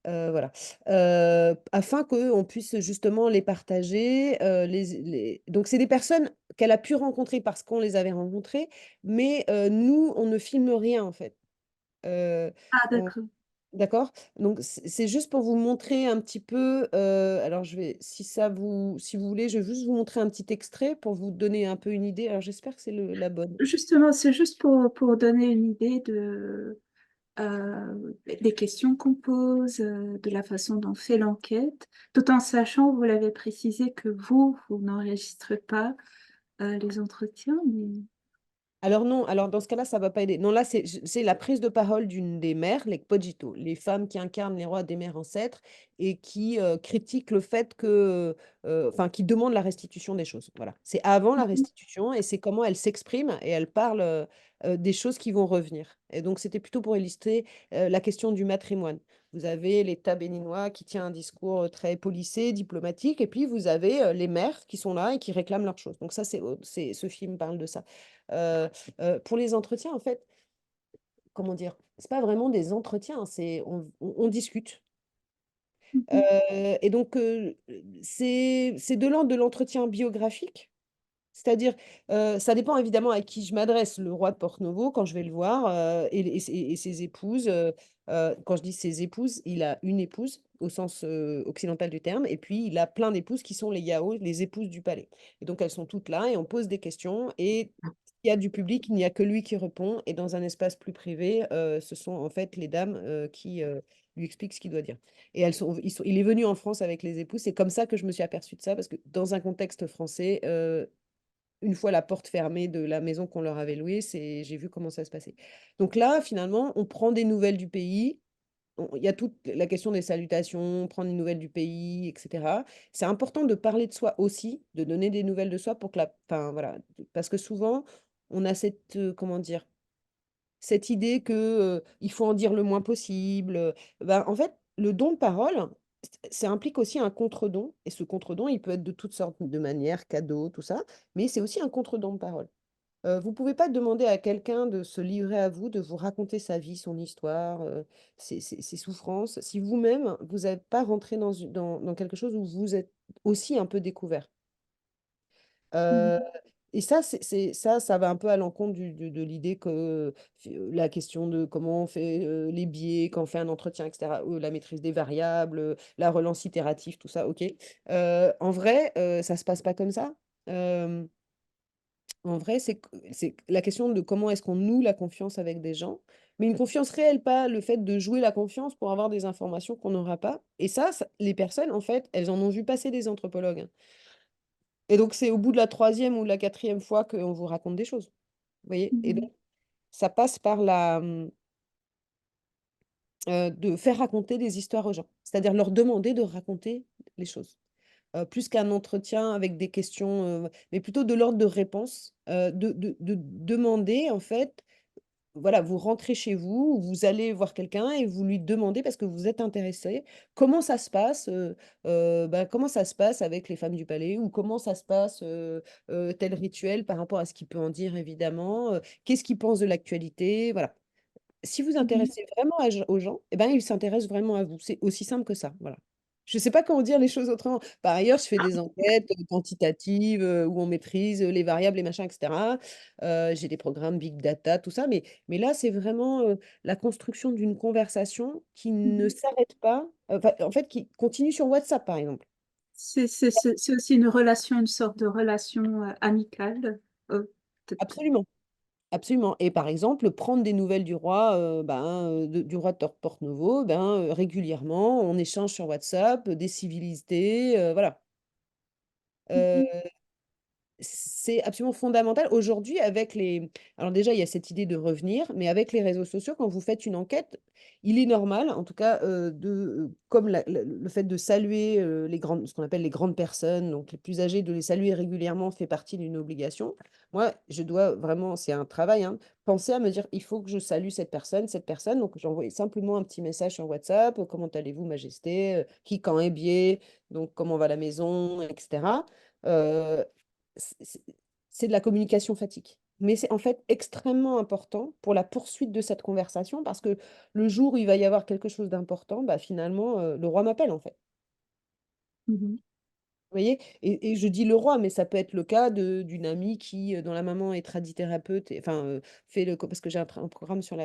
Voilà. Afin qu'on puisse justement les partager. Donc, c'est des personnes qu'elle a pu rencontrer parce qu'on les avait rencontrées, mais nous, on ne filme rien en fait. Euh, Ah, on- d'accord. D'accord? Donc, c'est juste pour vous montrer un petit peu. Alors, si vous voulez, je vais juste vous montrer un petit extrait pour vous donner un peu une idée. Alors, j'espère que c'est la bonne. Justement, c'est juste pour donner une idée des questions qu'on pose, de la façon dont on fait l'enquête, tout en sachant, vous l'avez précisé, que vous n'enregistrez pas les entretiens, mais Alors non, alors dans ce cas-là, ça va pas aider. Non, là, c'est la prise de parole d'une des mères, les Kpojito, les femmes qui incarnent les rois des mers ancêtres et qui critiquent le fait que, enfin, qui demandent la restitution des choses. Voilà. C'est avant la Mhm. restitution et c'est comment elles s'expriment et elles parlent des choses qui vont revenir. Et donc, c'était plutôt pour illustrer la question du matrimoine. Vous avez l'État béninois qui tient un discours très policé, diplomatique, et puis vous avez les mères qui sont là et qui réclament leurs choses. Donc ça, ce film parle de ça. Euh, pour les entretiens, en fait, comment dire? C'est pas vraiment des entretiens, c'est on discute. Mhm. Et donc, c'est de l'ordre de l'entretien biographique. C'est-à-dire, ça dépend évidemment à qui je m'adresse. Le roi de Porto-Novo, quand je vais le voir, et ses épouses, quand je dis ses épouses, il a une épouse au sens occidental du terme, et puis il a plein d'épouses qui sont les Yao, les épouses du palais. Et donc elles sont toutes là et on pose des questions, et il y a du public, il n'y a que lui qui répond, et dans un espace plus privé, ce sont en fait les dames qui lui expliquent ce qu'il doit dire. Et il est venu en France avec les épouses, c'est comme ça que je me suis aperçue de ça, parce que dans un contexte français, une fois la porte fermée de la maison qu'on leur avait louée, j'ai vu comment ça se passait. Donc là, finalement, on prend des nouvelles du pays. Il y a toute la question des salutations, prendre des nouvelles du pays, etc. C'est important de parler de soi aussi, de donner des nouvelles de soi pour que enfin, voilà, parce que souvent, on a cette, comment dire, cette idée que il faut en dire le moins possible. Ben, en fait, le don de parole, ça implique aussi un contre-don. Et ce contre-don, il peut être de toutes sortes de manières, cadeau, tout ça, mais c'est aussi un contre-don de parole. Vous ne pouvez pas demander à quelqu'un de se livrer à vous, de vous raconter sa vie, son histoire, ses souffrances, si vous-même, vous n'êtes pas rentré dans quelque chose où vous êtes aussi un peu découvert. Mhm. Euh, et ça, ça va un peu à l'encontre de l'idée que la question de comment on fait les biais, quand on fait un entretien, etc., la maîtrise des variables, la relance itérative, tout ça, ok. En vrai, ça se passe pas comme ça. Euh, En vrai, c'est la question de comment est-ce qu'on noue la confiance avec des gens, mais une confiance réelle, pas le fait de jouer la confiance pour avoir des informations qu'on n'aura pas. Et les personnes, en fait, elles en ont vu passer des anthropologues, hein. Et donc, c'est au bout de la troisième ou la quatrième fois qu'on vous raconte des choses. Vous voyez? Et Mhm. donc, ça passe par de faire raconter des histoires aux gens, c'est-à-dire leur demander de raconter les choses. Plus qu'un entretien avec des questions, mais plutôt de l'ordre de réponse, de demander, en fait, voilà, vous rentrez chez vous, ou vous allez voir quelqu'un et vous lui demandez, parce que vous êtes intéressé, comment ça se passe, bah, comment ça se passe avec les femmes du palais, ou comment ça se passe tel rituel par rapport à ce qu'il peut en dire, évidemment, qu'est-ce qu'il pense de l'actualité, voilà. Si vous Mhm. intéressez vraiment aux gens, eh ben, ils s'intéressent vraiment à vous. C'est aussi simple que ça. Voilà. Je ne sais pas comment dire les choses autrement. Par ailleurs, je fais des enquêtes quantitatives où on maîtrise les variables, les machins, etc. J'ai des programmes big data, tout ça. Mais là, c'est vraiment la construction d'une conversation qui ne Mhm. s'arrête pas, enfin, en fait, qui continue sur WhatsApp, par exemple. C'est aussi une relation, une sorte de relation amicale. Peut-être. Absolument. Absolument. Et par exemple, prendre des nouvelles du roi, du roi de Porto-Novo, régulièrement, on échange sur WhatsApp, des civilités, voilà. Euh, Mhm. c'est absolument fondamental. Aujourd'hui, avec les... Alors déjà, il y a cette idée de revenir, mais avec les réseaux sociaux, quand vous faites une enquête, il est normal, en tout cas, comme le fait de saluer ce qu'on appelle les grandes personnes, donc les plus âgées, de les saluer régulièrement fait partie d'une obligation. Moi, je dois vraiment, c'est un travail, hein, penser à me dire, il faut que je salue cette personne, cette personne. Donc, j'envoie simplement un petit message sur WhatsApp, comment allez-vous, Majesté, qui, quand est biais, donc comment va la maison, etc. Euh, c'est c'est- c'est de la communication fatigue. Mais c'est en fait extrêmement important pour la poursuite de cette conversation, parce que le jour où il va y avoir quelque chose d'important, bah finalement, le roi m'appelle en fait. Mhm. Vous voyez? Et je dis le roi, mais ça peut être le cas d'une amie qui, dont la maman est tradithérapeute, enfin, parce que j'ai un programme sur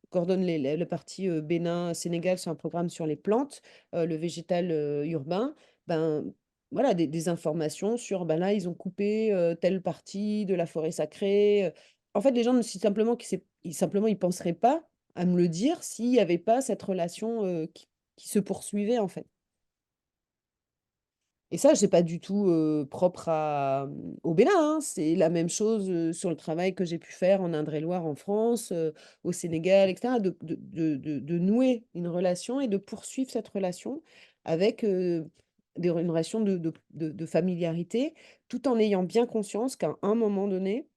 coordonne le parti Bénin-Sénégal sur un programme sur les plantes, le végétal urbain, ben voilà, des informations sur, ben là, ils ont coupé telle partie de la forêt sacrée. En fait, les gens, si simplement, simplement, ils penseraient pas à me le dire s'il n'y avait pas cette relation qui se poursuivait, en fait. Et ça, c'est pas du tout propre au Bénin, hein. C'est la même chose sur le travail que j'ai pu faire en Indre-et-Loire en France, au Sénégal, etc. De nouer une relation et de poursuivre cette relation avec une relation de familiarité, tout en ayant bien conscience qu'à un moment donné,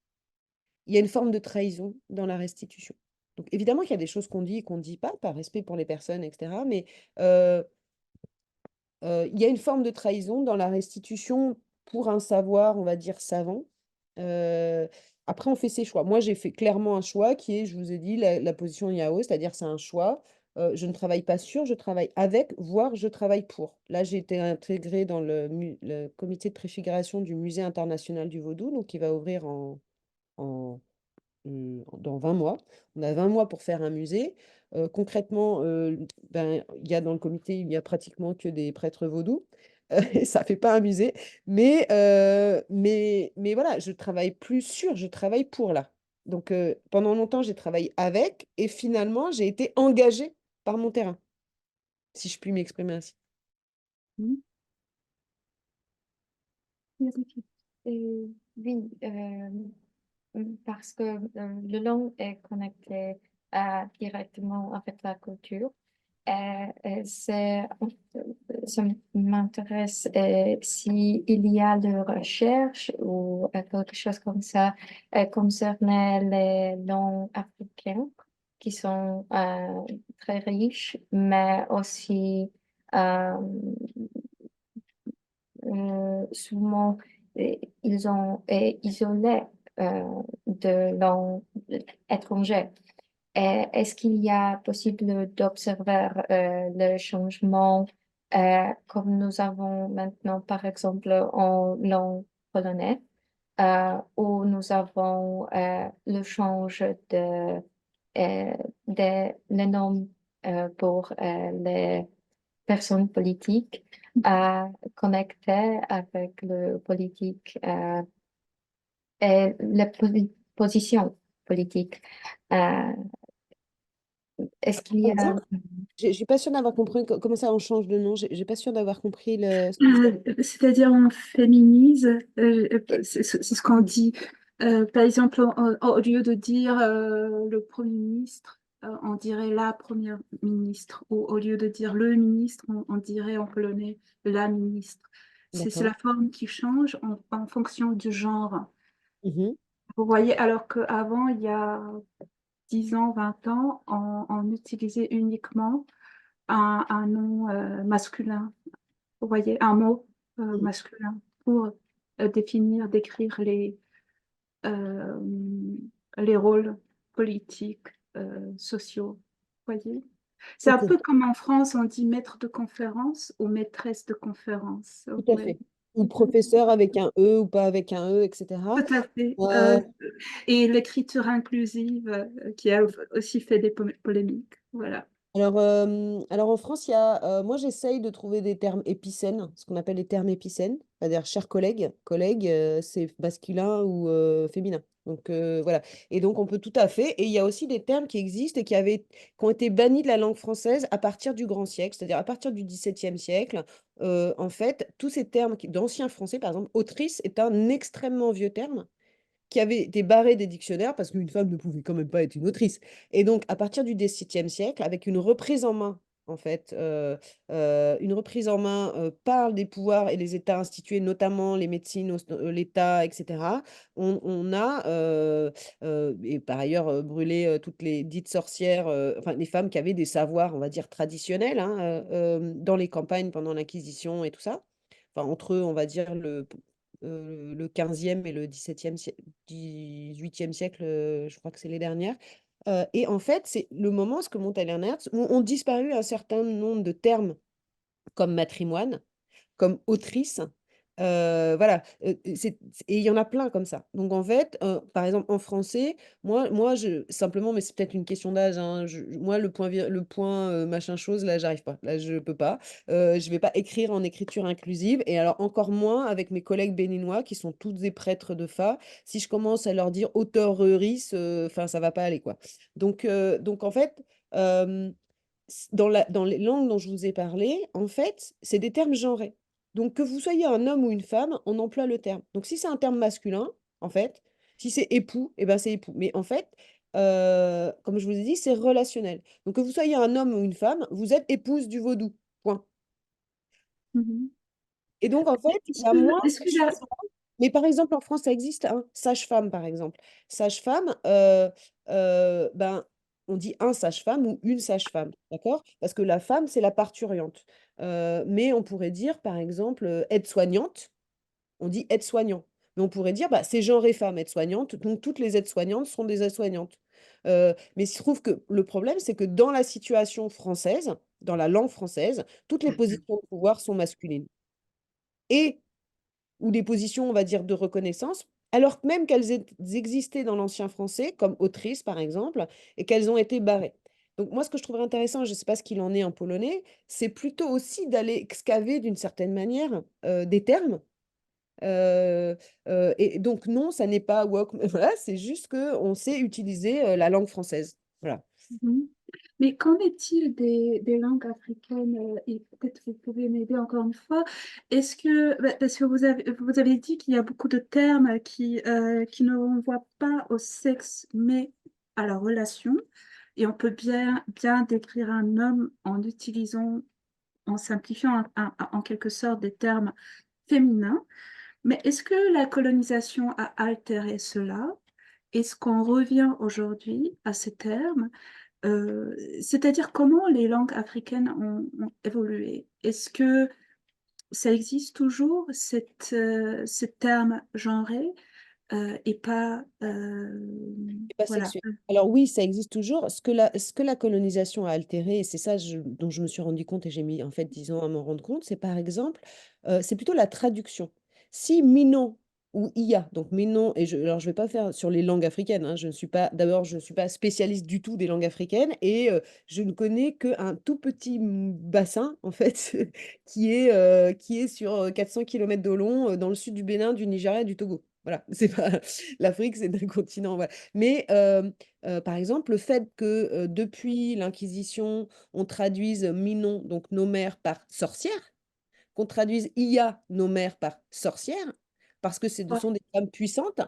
il y a une forme de trahison dans la restitution. Donc évidemment qu'il y a des choses qu'on dit et qu'on ne dit pas, par respect pour les personnes, etc. Mais euh, il y a une forme de trahison dans la restitution pour un savoir, on va dire, savant. Heu, Après on fait ses choix. Moi, j'ai fait clairement un choix qui est, je vous ai dit, la position Yao, c'est-à-dire c'est un choix. Je ne travaille pas sur, je travaille avec, voire je travaille pour. Là, j'ai été intégrée dans le comité de préfiguration du Musée international du Vaudou, donc qui va ouvrir en dans 20 mois. On a 20 mois pour faire un musée. Concrètement, ben, il y a dans le comité, il y a pratiquement que des prêtres vaudous. Et ça fait pas un musée. Mais voilà, je travaille plus sur, je travaille pour là. Donc pendant longtemps, j'ai travaillé avec et finalement, j'ai été engagée par mon terrain, si je puis m'exprimer ainsi. Mhm. Et oui, parce que le langue est connecté directement avec la culture. Ça m'intéresse s'il y a de recherche ou quelque chose comme ça concernant les langues africaines qui sont très riches, mais aussi euh, souvent ils ont isolé de langues étrangères. Est-ce qu'il y a possible d'observer le changement comme nous avons maintenant, par exemple, en langue polonaise, où nous avons le change les noms pour les personnes politiques connectées avec le politique et les positions politiques. Euh, Est-ce qu'il y a... Pardon? J'ai pas sûre d'avoir compris comment ça on change de nom. J'ai pas sûre d'avoir compris ce que vous avez C'est-à-dire on féminise, c'est ce qu'on dit. Par exemple, au lieu de dire le Premier ministre, on dirait la Première ministre. Ou au lieu de dire le ministre, on dirait en polonais la ministre. C'est la D'accord. forme qui change en fonction du genre. Mhm. Vous voyez, alors qu'avant, il y a 10 ans, 20 ans, on utilisait uniquement un nom masculin. Vous voyez, un mot Mhm. masculin pour définir, décrire euh, les rôles politiques, sociaux. Vous voyez? C'est un Ok. peu comme en France, on dit maître de conférence ou maîtresse de conférence. Tout à Ouais. fait. Ou professeur avec un E ou pas avec un E, etc. Tout à fait. Euh, Et l'écriture inclusive qui a aussi fait des polémiques. Voilà. alors en France, moi j'essaye de trouver des termes épicènes, ce qu'on appelle les termes épicènes, c'est-à-dire chers collègues. Collègue, c'est masculin ou féminin. Donc voilà. Et donc on peut tout à fait. Et il y a aussi des termes qui existent et qui ont été bannis de la langue française à partir du grand siècle, c'est-à-dire à partir du XVIIe siècle. En fait, tous ces termes d'ancien français, par exemple, autrice est un extrêmement vieux terme qui avait été barré des dictionnaires parce qu'une femme ne pouvait quand même pas être une autrice. Et donc, à partir du XVIIe siècle, avec une reprise en main, en fait, une reprise en main par des pouvoirs et les États institués, notamment les médecines, l'État, etc., on a, et par ailleurs, brûlé toutes les dites sorcières, enfin, les femmes qui avaient des savoirs, on va dire, traditionnels, hein, dans les campagnes pendant l'Inquisition et tout ça. Enfin, entre eux, on va dire, le 15e et le 18e siècle, je crois que c'est les dernières. Et en fait, c'est le moment, ce que montre Alain Hertz, où ont disparu un certain nombre de termes comme matrimoine, comme autrice. Voilà, et il y en a plein comme ça. Donc en fait, par exemple en français, simplement, mais c'est peut-être une question d'âge, hein, moi le point machin chose, là j'arrive pas, là je peux pas. Je vais pas écrire en écriture inclusive, et alors encore moins avec mes collègues béninois qui sont tous des prêtres de Fa. Si je commence à leur dire auteur-eurice, enfin ça va pas aller quoi. Donc en fait, dans les langues dont je vous ai parlé, en fait, c'est des termes genrés. Donc, que vous soyez un homme ou une femme, on emploie le terme. Donc, si c'est un terme masculin, en fait, si c'est époux, eh ben, c'est époux. Mais en fait, comme je vous ai dit, c'est relationnel. Donc, que vous soyez un homme ou une femme, vous êtes épouse du vaudou. Point. Mhm. Et donc, en fait, il y a moins Est-ce de que la... changements. Mais par exemple, en France, ça existe, hein, sage-femme, par exemple. Sage-femme, ben, on dit un sage-femme ou une sage-femme, d'accord? Parce que la femme, c'est la parturiente. Mais on pourrait dire, par exemple, aide-soignante, on dit aide-soignant. Mais on pourrait dire, bah, c'est genre et femme, aide-soignante, donc toutes les aides-soignantes sont des aides-soignantes. Mais il se trouve que le problème, c'est que dans la situation française, dans la langue française, toutes les positions de pouvoir sont masculines. Et ou des positions, on va dire, de reconnaissance, alors que même qu'elles existaient dans l'ancien français, comme autrice par exemple, et qu'elles ont été barrées. Donc moi, ce que je trouverais intéressant, je ne sais pas ce qu'il en est en polonais, c'est plutôt aussi d'aller excaver d'une certaine manière des termes. Et donc non, ça n'est pas woke, voilà, c'est juste qu'on sait utiliser la langue française. Voilà. Mhm. Mais qu'en est-il des langues africaines et peut-être vous pouvez m'aider encore une fois. Est-ce que, parce que vous avez dit qu'il y a beaucoup de termes qui ne renvoient pas au sexe, mais à la relation. Et on peut bien décrire un homme en utilisant, en simplifiant en quelque sorte des termes féminins. Mais est-ce que la colonisation a altéré cela? Est-ce qu'on revient aujourd'hui à ces termes? C'est-à-dire comment les langues africaines ont évolué. Est-ce que ça existe toujours, ce terme genré et pas... C'est pas voilà. sexué. Alors oui, ça existe toujours. Ce que la colonisation a altéré, et c'est ça dont je me suis rendu compte et j'ai mis en fait 10 ans à m'en rendre compte, c'est par exemple, c'est plutôt la traduction. Si Minon ou Iya, donc Minon, alors je vais pas faire sur les langues africaines, hein, d'abord, je ne suis pas spécialiste du tout des langues africaines et je ne connais qu'un tout petit bassin en fait qui est sur 400 km de long dans le sud du Bénin, du Nigeria et du Togo. Voilà, c'est pas l'Afrique, c'est un continent. Voilà. Mais par exemple, le fait que depuis l'Inquisition, on traduise Minon, donc nos mères, par sorcière, qu'on traduise Iya, nos mères, par sorcière, parce que ce Ouais, sont des femmes puissantes,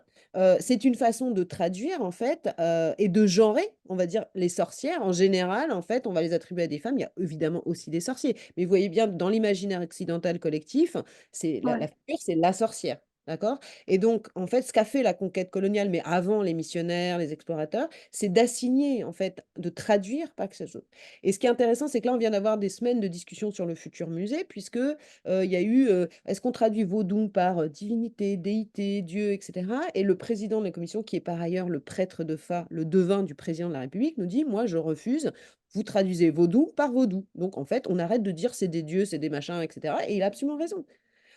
c'est une façon de traduire, en fait, et de genrer, on va dire, les sorcières. En général, en fait, on va les attribuer à des femmes. Il y a évidemment aussi des sorciers. Mais vous voyez bien, dans l'imaginaire occidental collectif, c'est la ouais. figure, c'est la sorcière. D'accord? Et donc, en fait, ce qu'a fait la conquête coloniale, mais avant les missionnaires, les explorateurs, c'est d'assigner, en fait, de traduire, pas que ce soit. Et ce qui est intéressant, c'est que là, on vient d'avoir des semaines de discussion sur le futur musée, puisque il y a eu, est-ce qu'on traduit vaudou par divinité, déité, Dieu, etc. Et le président de la commission, qui est par ailleurs le prêtre de Fa, le devin du président de la République, nous dit, moi, je refuse, vous traduisez vaudou par vaudou. Donc, en fait, on arrête de dire c'est des dieux, c'est des machins, etc. Et il a absolument raison.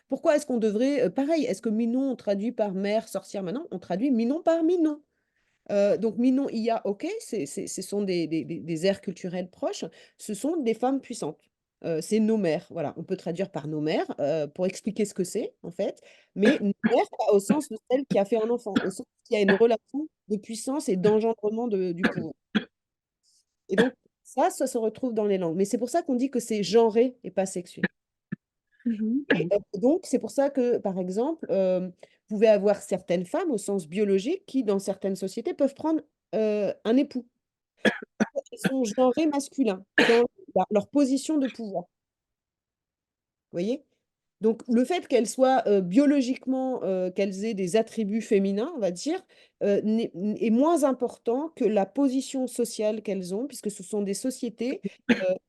Pourquoi est-ce qu'on devrait, pareil, est-ce que Minon, on traduit par mère, sorcière maintenant? On traduit Minon par Minon. Donc Minon, Iya, ok, ce sont des aires culturelles proches, ce sont des femmes puissantes. C'est nos mères, voilà, on peut traduire par nos mères pour expliquer ce que c'est en fait, mais nos mères, pas au sens de celle qui a fait un enfant, au sens qu'il y a une relation de puissance et d'engendrement du pouvoir. Et donc ça se retrouve dans les langues, mais c'est pour ça qu'on dit que c'est genré et pas sexué. Mhm. Et donc, c'est pour ça que, par exemple, vous pouvez avoir certaines femmes au sens biologique qui, dans certaines sociétés, peuvent prendre un époux. Elles sont genrées masculins dans leur position de pouvoir. Vous voyez? Donc, le fait qu'elles soient biologiquement, qu'elles aient des attributs féminins, on va dire, est moins important que la position sociale qu'elles ont, puisque ce sont des sociétés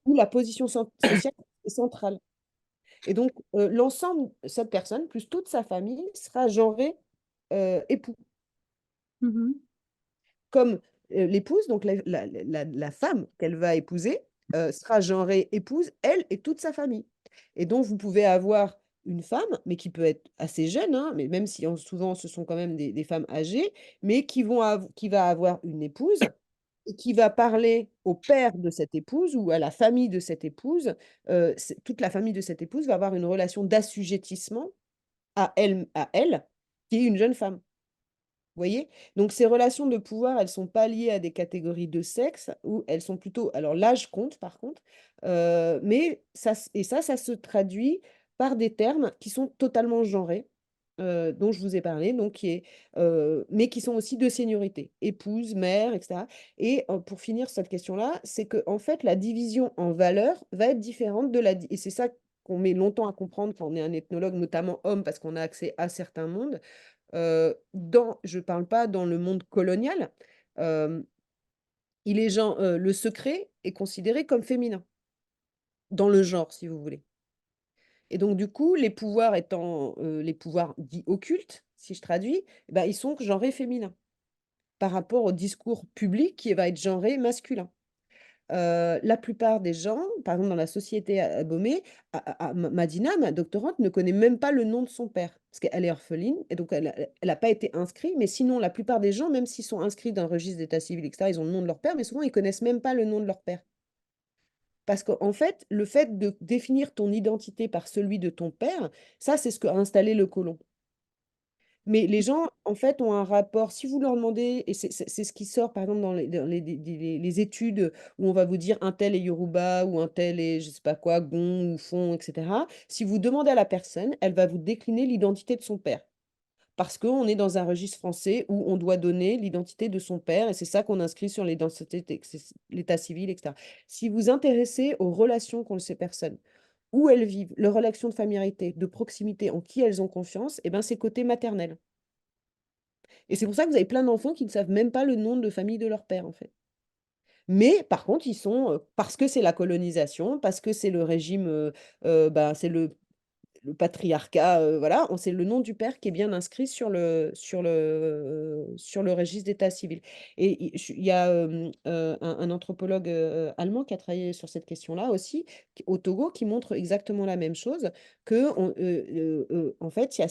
où la position sociale est centrale. Et donc, l'ensemble de cette personne, plus toute sa famille, sera genrée époux. Mhm. Comme l'épouse, donc la femme qu'elle va épouser, sera genrée épouse, elle et toute sa famille. Et donc, vous pouvez avoir une femme, mais qui peut être assez jeune, hein, mais même si souvent ce sont quand même des femmes âgées, mais qui va avoir une épouse et qui va parler au père de cette épouse ou à la famille de cette épouse. Toute la famille de cette épouse va avoir une relation d'assujettissement à elle, qui est une jeune femme. Vous voyez? Donc ces relations de pouvoir, elles sont pas liées à des catégories de sexe, ou elles sont plutôt, alors l'âge compte par contre, mais ça se traduit par des termes qui sont totalement genrés, dont je vous ai parlé, donc mais qui sont aussi de seniorité, épouse, mère, etc. Et pour finir cette question-là, c'est que en fait, la division en valeurs va être différente et c'est ça qu'on met longtemps à comprendre quand on est un ethnologue, notamment homme, parce qu'on a accès à certains mondes. Je ne parle pas dans le monde colonial, euh, le secret est considéré comme féminin, dans le genre, si vous voulez. Et donc, du coup, les pouvoirs étant les pouvoirs dits occultes, si je traduis, eh ben, ils sont genrés féminins par rapport au discours public qui va être genré masculin. La plupart des gens, par exemple dans la société Abomey, Madina, ma doctorante, ne connaît même pas le nom de son père, parce qu'elle est orpheline, et donc elle n'a pas été inscrite, mais sinon, la plupart des gens, même s'ils sont inscrits dans le registre d'état civil, etc., ils ont le nom de leur père, mais souvent, ils connaissent même pas le nom de leur père. Parce qu'en fait, le fait de définir ton identité par celui de ton père, ça, c'est ce qu'a installé le colon. Mais les gens, en fait, ont un rapport, si vous leur demandez, et c'est ce qui sort, par exemple, dans les études où on va vous dire un tel est Yoruba ou un tel est, je sais pas quoi, Gon ou Fon, etc. Si vous demandez à la personne, elle va vous décliner l'identité de son père. Parce qu'on est dans un registre français où on doit donner l'identité de son père, et c'est ça qu'on inscrit sur l'état civil, etc. Si vous intéressez aux relations qu'ont ces personnes, où elles vivent, leurs relations de familiarité, de proximité, en qui elles ont confiance, eh ben, c'est côté maternel. Et c'est pour ça que vous avez plein d'enfants qui ne savent même pas le nom de famille de leur père, en fait. Mais par contre, parce que c'est la colonisation, parce que c'est le régime, c'est le patriarcat, voilà, c'est le nom du père qui est bien inscrit sur le registre d'état civil. Et il y a un anthropologue allemand qui a travaillé sur cette question-là aussi, au Togo, qui montre exactement la même chose, en fait,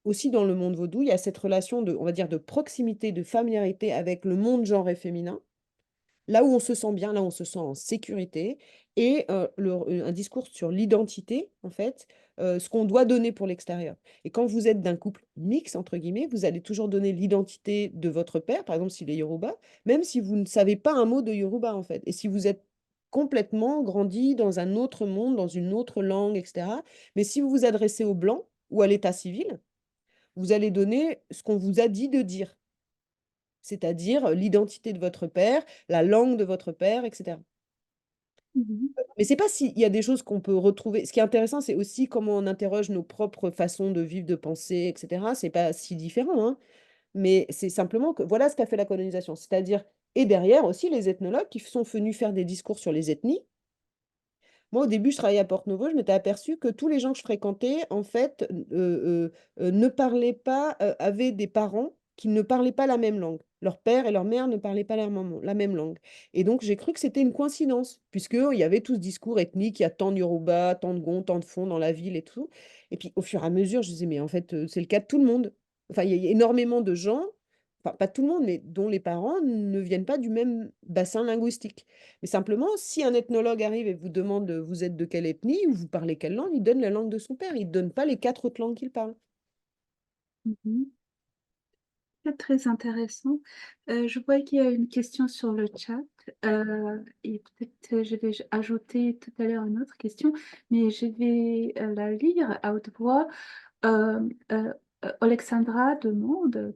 aussi dans le monde vaudou, il y a cette relation on va dire, de proximité, de familiarité avec le monde genré féminin, là où on se sent bien, là où on se sent en sécurité, et un discours sur l'identité, en fait, ce qu'on doit donner pour l'extérieur. Et quand vous êtes d'un couple mixte, entre guillemets, vous allez toujours donner l'identité de votre père, par exemple s'il est Yoruba, même si vous ne savez pas un mot de Yoruba, en fait. Et si vous êtes complètement grandi dans un autre monde, dans une autre langue, etc. Mais si vous vous adressez aux Blancs ou à l'état civil, vous allez donner ce qu'on vous a dit de dire, c'est-à-dire l'identité de votre père, la langue de votre père, etc. Mhm. Mais c'est pas s'il y a des choses qu'on peut retrouver. Ce qui est intéressant, c'est aussi comment on interroge nos propres façons de vivre, de penser, etc. C'est pas si différent, hein. Mais c'est simplement que voilà ce qu'a fait la colonisation. C'est-à-dire, et derrière aussi les ethnologues qui sont venus faire des discours sur les ethnies. Moi, au début, je travaillais à Porte-Novo, je m'étais aperçue que tous les gens que je fréquentais, en fait, ne parlaient pas, avaient des parents qui ne parlaient pas la même langue. Leur père et leur mère ne parlaient pas la même langue. Et donc, j'ai cru que c'était une coïncidence, puisqu'il y avait tout ce discours ethnique, il y a tant de Yoruba, tant de Gon, tant de Fon dans la ville et tout. Et puis, au fur et à mesure, je disais, mais en fait, c'est le cas de tout le monde. Enfin, il y a énormément de gens, enfin, pas tout le monde, mais dont les parents ne viennent pas du même bassin linguistique. Mais simplement, si un ethnologue arrive et vous demande vous êtes de quelle ethnie ou vous parlez quelle langue, il donne la langue de son père. Il ne donne pas les 4 autres langues qu'il parle. Mhm. C'est très intéressant. Je vois qu'il y a une question sur le chat. Et peut-être je vais ajouter tout à l'heure une autre question, mais je vais la lire à haute voix. Euh, euh, Alexandra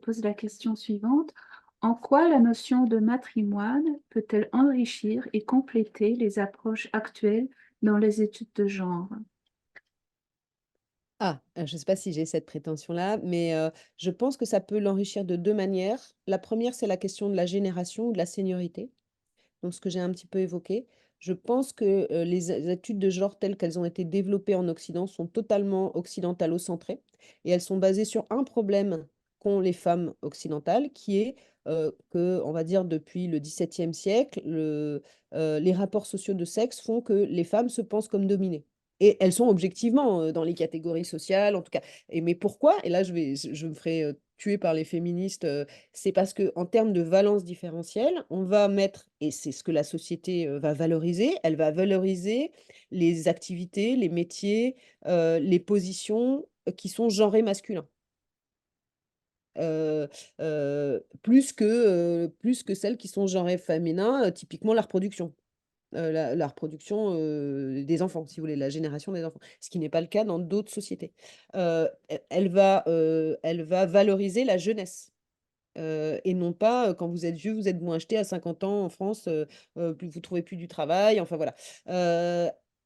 pose la question suivante. En quoi la notion de matrimoine peut-elle enrichir et compléter les approches actuelles dans les études de genre? Je ne sais pas si j'ai cette prétention-là, mais je pense que ça peut l'enrichir de 2 manières. La première, c'est la question de la génération ou de la seniorité. Donc, ce que j'ai un petit peu évoqué. Je pense que les études de genre telles qu'elles ont été développées en Occident sont totalement occidentalo-centrées et elles sont basées sur un problème qu'ont les femmes occidentales, qui est que, on va dire, depuis le XVIIe siècle, les rapports sociaux de sexe font que les femmes se pensent comme dominées. Et elles sont objectivement dans les catégories sociales, en tout cas. Mais pourquoi? Et là, je me ferai tuer par les féministes. C'est parce que en termes de valence différentielle, on va mettre, et c'est ce que la société va valoriser, elle va valoriser les activités, les métiers, les positions qui sont genrées masculins. euh, plus que celles qui sont genrées féminins, typiquement la reproduction. la reproduction des enfants, si vous voulez, la génération des enfants, ce qui n'est pas le cas dans d'autres sociétés. Elle va valoriser la jeunesse. Et non pas, quand vous êtes vieux, vous êtes moins acheté à 50 ans en France, plus vous trouvez plus du travail, enfin voilà.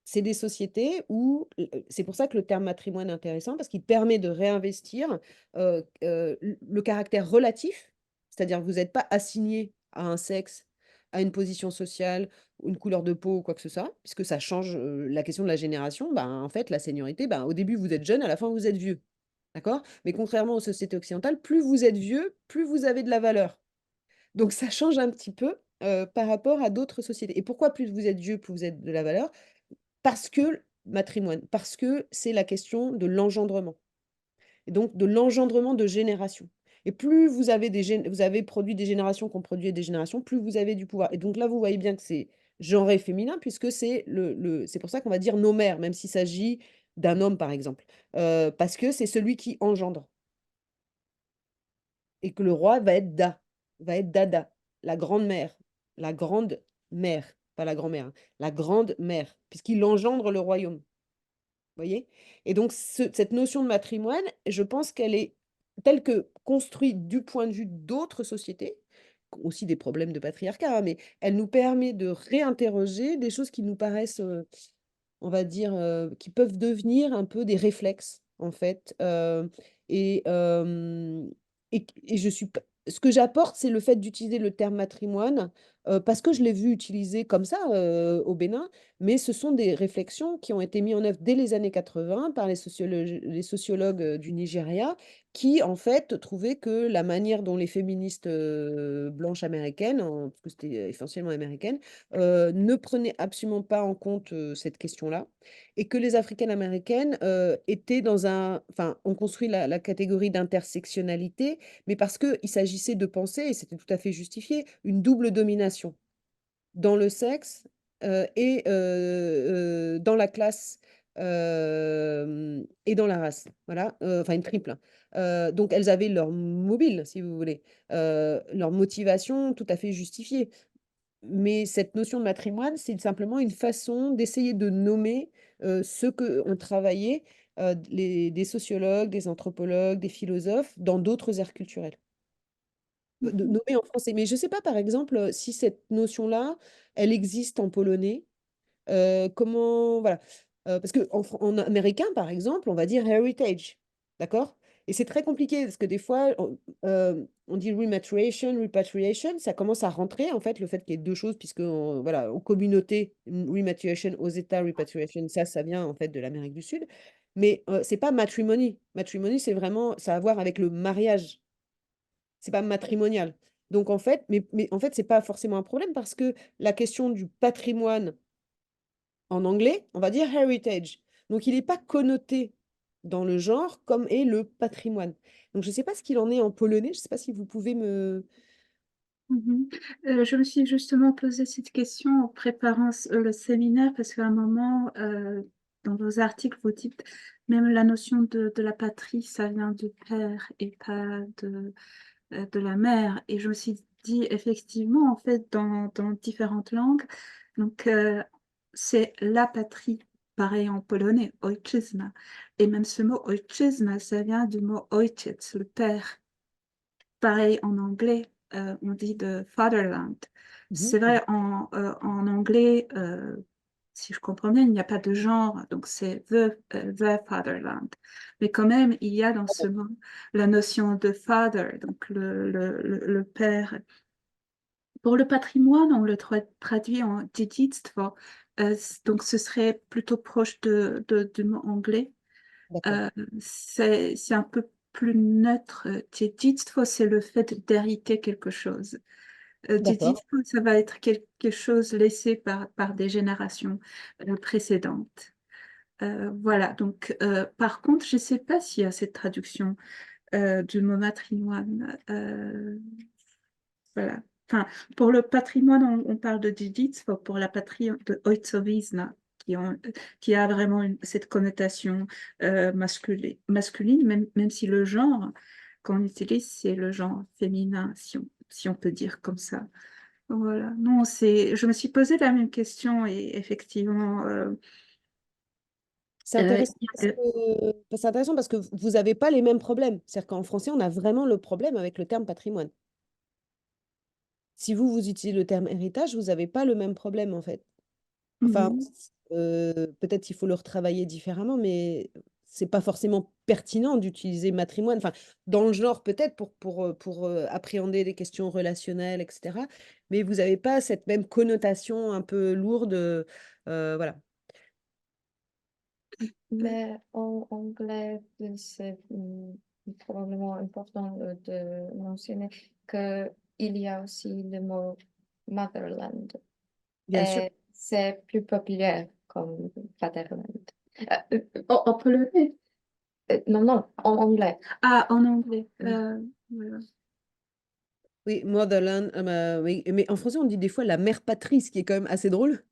C'est des sociétés où c'est pour ça que le terme matrimoine est intéressant parce qu'il permet de réinvestir, le caractère relatif, c'est-à-dire que vous n'êtes pas assigné à un sexe, à une position sociale, une couleur de peau ou quoi que ce soit, puisque ça change, la question de la génération. Ben, en fait, la seniorité, ben, au début, vous êtes jeune, à la fin, vous êtes vieux. D'accord? Mais contrairement aux sociétés occidentales, plus vous êtes vieux, plus vous avez de la valeur. Donc ça change un petit peu, par rapport à d'autres sociétés. Et pourquoi plus vous êtes vieux, plus vous avez de la valeur? Parce que matrimoine, parce que c'est la question de l'engendrement et donc de l'engendrement de générations. Et plus vous avez vous avez produit des générations qui ont produit des générations, plus vous avez du pouvoir. Et donc là, vous voyez bien que c'est genré féminin puisque c'est c'est pour ça qu'on va dire nomère, même s'il s'agit d'un homme, par exemple, parce que c'est celui qui engendre. Et que le roi va être Dada, la grande-mère, la grande-mère, pas la grand-mère, hein, la grande-mère, puisqu'il engendre le royaume, voyez? Et donc cette notion de matrimoine, je pense qu'elle est telle que construite du point de vue d'autres sociétés, qui ont aussi des problèmes de patriarcat, hein, mais elle nous permet de réinterroger des choses qui nous paraissent, on va dire, qui peuvent devenir un peu des réflexes, en fait, et hem et je suis p ce que j'apporte, c'est le fait d'utiliser le terme matrimoine, parce que je l'ai vu utilisé comme ça, au Bénin, mais ce sont des réflexions qui ont été mis en œuvre dès les années 80 par les sociologues, du Nigeria, qui, en fait, trouvaient que la manière dont les féministes, blanches américaines, parce que c'était essentiellement américaines, ne prenaient absolument pas en compte, cette question-là et que les africaines américaines, étaient dans un enfin, ont construit la catégorie d'intersectionnalité, mais parce qu'il s'agissait de penser, et c'était tout à fait justifié, une double domination dans le sexe, dans la classe, et dans la race. Voilà, enfin une triple, hein. Donc elles avaient leur mobile, si vous voulez, leur motivation tout à fait justifiée. Mais cette notion de matrimoine, c'est simplement une façon d'essayer de nommer, ce qu'ont travaillé, des sociologues, des anthropologues, des philosophes dans d'autres aires culturelles. De Mhm. nommer en français. Mais je ne sais pas, par exemple, si cette notion-là, elle existe en polonais. Comment voilà, parce qu'en américain, par exemple, on va dire heritage, d'accord? Et c'est très compliqué parce que des fois, on dit rematriation, repatriation, ça commence à rentrer, en fait, le fait qu'il y ait 2 choses puisque voilà, aux communautés, rematriation, aux États, repatriation, ça vient, en fait, de l'Amérique du Sud. Mais, c'est pas matrimony. Matrimony, c'est vraiment ça a à voir avec le mariage. C'est pas matrimonial. Donc en fait mais en fait, c'est pas forcément un problème parce que la question du patrimoine en anglais, on va dire heritage. Donc il n'est pas connoté dans le genre comme est le patrimoine. Donc je ne sais pas ce qu'il en est en polonais, je ne sais pas si vous pouvez me Mhm. Je me suis justement posé cette question en préparant le séminaire parce qu'à un moment, dans vos articles, vous dites même la notion de la patrie, ça vient du père et pas de la mère. Et je me suis dit, effectivement, en fait, dans différentes langues, donc c'est la patrie, pareil en polonais, ojczyzna. Et même ce mot ojczyzna, ça vient du mot ojciec, le père. Pareil en anglais, on dit de fatherland. Mmh C'est vrai, en anglais, si je comprends bien, il n'y a pas de genre, donc c'est the fatherland. Mais quand même, il y a dans ce mot la notion de father, donc le père. Pour le patrimoine, on le traduit en dziedzictwo, donc ce serait plutôt proche du mot anglais. D'accord, Euh, c'est un peu plus neutre. Dziedzictwo, c'est le fait d'hériter quelque chose. d'accord, Dziedzictwo, ça va être quelque chose laissé par des générations précédentes. Voilà, donc par contre, je ne sais pas s'il y a cette traduction du mot matrimoine. Voilà. Enfin, pour le patrimoine, on parle de dziedzictwo, pour la patrie de ojcowizna, qui a vraiment cette connotation masculine, même si le genre qu'on utilise, c'est le genre féminin, si on peut dire comme ça. Voilà. Non, je me suis posé la même question et effectivement, C'est euh, intéressant parce que vous n'avez pas les mêmes problèmes. C'est-à-dire qu'en français, on a vraiment le problème avec le terme patrimoine. Si vous utilisez le terme héritage, vous n'avez pas le même problème, en fait. Enfin, mhm. peut-être qu'il faut le retravailler différemment, mais c'est pas forcément pertinent d'utiliser matrimoine. Enfin, dans le genre, peut-être pour appréhender les questions relationnelles, etc. Mais vous n'avez pas cette même connotation un peu lourde. Voilà. Mais en anglais, c'est probablement important de mentionner qu'il y a aussi le mot motherland. Bien sûr. Et c'est plus populaire comme fatherland. En polonais. Non, non, en anglais. Ah, en anglais. Oui. Voilà. Oui, motherland. Bah, oui. Mais en français, on dit des fois la mère patrie, ce qui est quand même assez drôle.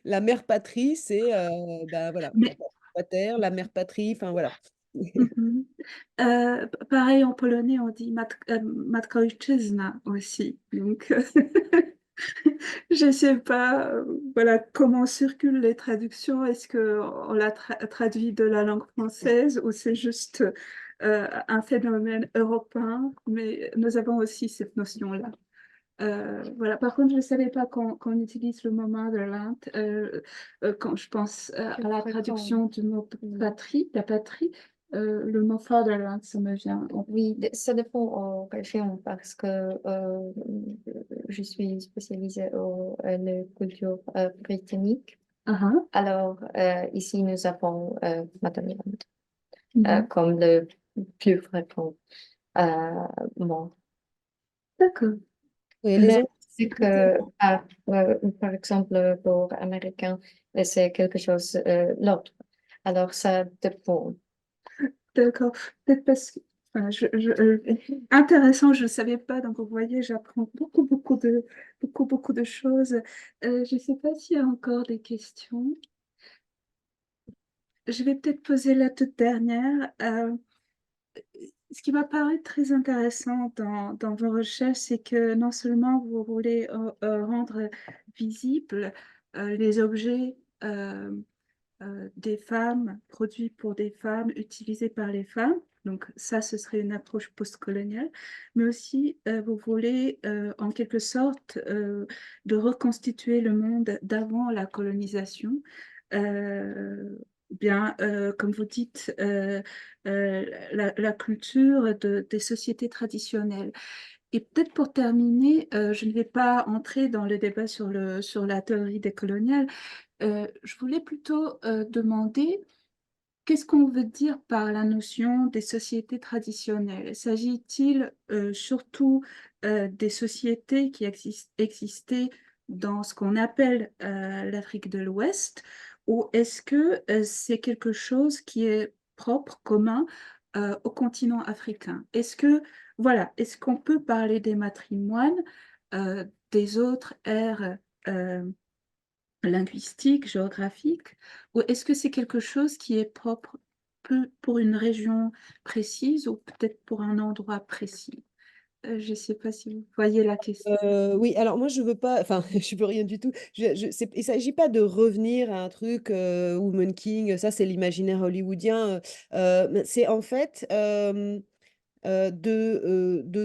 La mère patrie, c'est bah, voilà, le Mais pater, la mère patrie, enfin voilà. mhm. Pareil en polonais, on dit matka ojczyzna aussi. Donc, je ne sais pas, voilà, comment circulent les traductions. Est-ce qu'on l'a traduit de la langue française ou c'est juste un phénomène européen? Mais nous avons aussi cette notion-là. Voilà. Par contre, je ne savais pas qu'on utilise le mot motherland quand je pense à la Fréquent. traduction du mot Oui. patrie, la patrie. Le mot fatherland, ça me vient. Oui, ça dépend en région parce que je suis spécialisée en la culture britannique. Ah, ah. Alors, ici, nous avons Motherland Mhm. comme le plus fréquent mot. D'accord. Et les Mais Anglais, c'est que, par exemple, pour Américain, c'est quelque chose l'autre. Alors, ça dépend. D'accord. Peut-être parce que. Enfin, intéressant, je ne savais pas. Donc, vous voyez, j'apprends beaucoup de choses. Je ne sais pas s'il y a encore des questions. Je vais peut-être poser la toute dernière. Ce qui m'a paru très intéressant dans vos recherches, c'est que non seulement vous voulez rendre visibles les objets des femmes, produits pour des femmes, utilisés par les femmes, donc ça, ce serait une approche postcoloniale, mais aussi vous voulez en quelque sorte de reconstituer le monde d'avant la colonisation. Bien, comme vous dites, la culture des sociétés traditionnelles. Et peut-être pour terminer, je ne vais pas entrer dans le débat sur la théorie décoloniale. Je voulais plutôt demander qu'est-ce qu'on veut dire par la notion des sociétés traditionnelles? S'agit-il surtout des sociétés qui existaient dans ce qu'on appelle l'Afrique de l'Ouest, ou est-ce que c'est quelque chose qui est propre, commun au continent africain? Est-ce qu'on peut parler des matrimoines, des autres ères linguistique, géographique, ou est-ce que c'est quelque chose qui est propre pour une région précise ou peut-être pour un endroit précis? Je ne sais pas si vous voyez la question. Oui, alors moi je veux pas, enfin je veux rien du tout. Il s'agit pas de revenir à un truc Woman King, ça c'est l'imaginaire hollywoodien. Mais c'est en fait de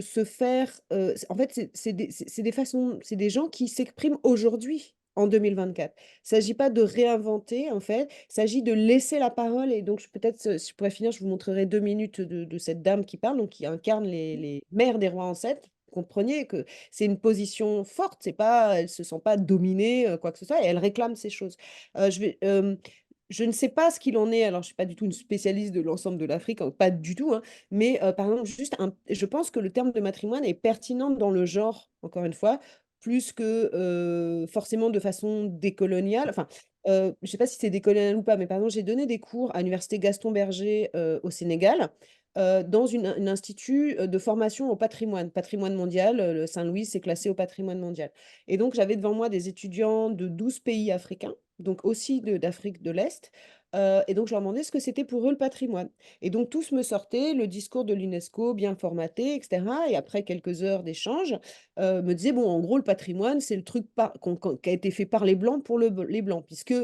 se faire. En fait, c'est des façons, c'est des gens qui s'expriment aujourd'hui, en 2024. Il ne s'agit pas de réinventer, en fait. Il s'agit de laisser la parole. Et donc, peut-être, si je pourrais finir, je vous montrerai 2 minutes de cette dame qui parle, donc qui incarne les mères des rois ancêtres. Comprenez que c'est une position forte, c'est pas, elle se sent pas dominée, quoi que ce soit, et elle réclame ces choses. Je ne sais pas ce qu'il en est, alors je ne suis pas du tout une spécialiste de l'ensemble de l'Afrique, hein, pas du tout, hein, mais par exemple, je pense que le terme de matrimoine est pertinent dans le genre, encore une fois, plus que forcément de façon décoloniale. Enfin, je ne sais pas si c'est décolonial ou pas, mais par exemple, j'ai donné des cours à l'université Gaston Berger au Sénégal, dans un institut de formation au patrimoine mondial. Le Saint-Louis, c'est classé au patrimoine mondial. Et donc, j'avais devant moi des étudiants de 12 pays africains, donc aussi d'Afrique de l'Est. Et donc, je leur demandais ce que c'était pour eux le patrimoine. Et donc, tous me sortaient le discours de l'UNESCO bien formaté, etc. Et après quelques heures d'échange, me disaient, bon, en gros, le patrimoine, c'est le truc qui a été fait par les Blancs pour les Blancs, puisque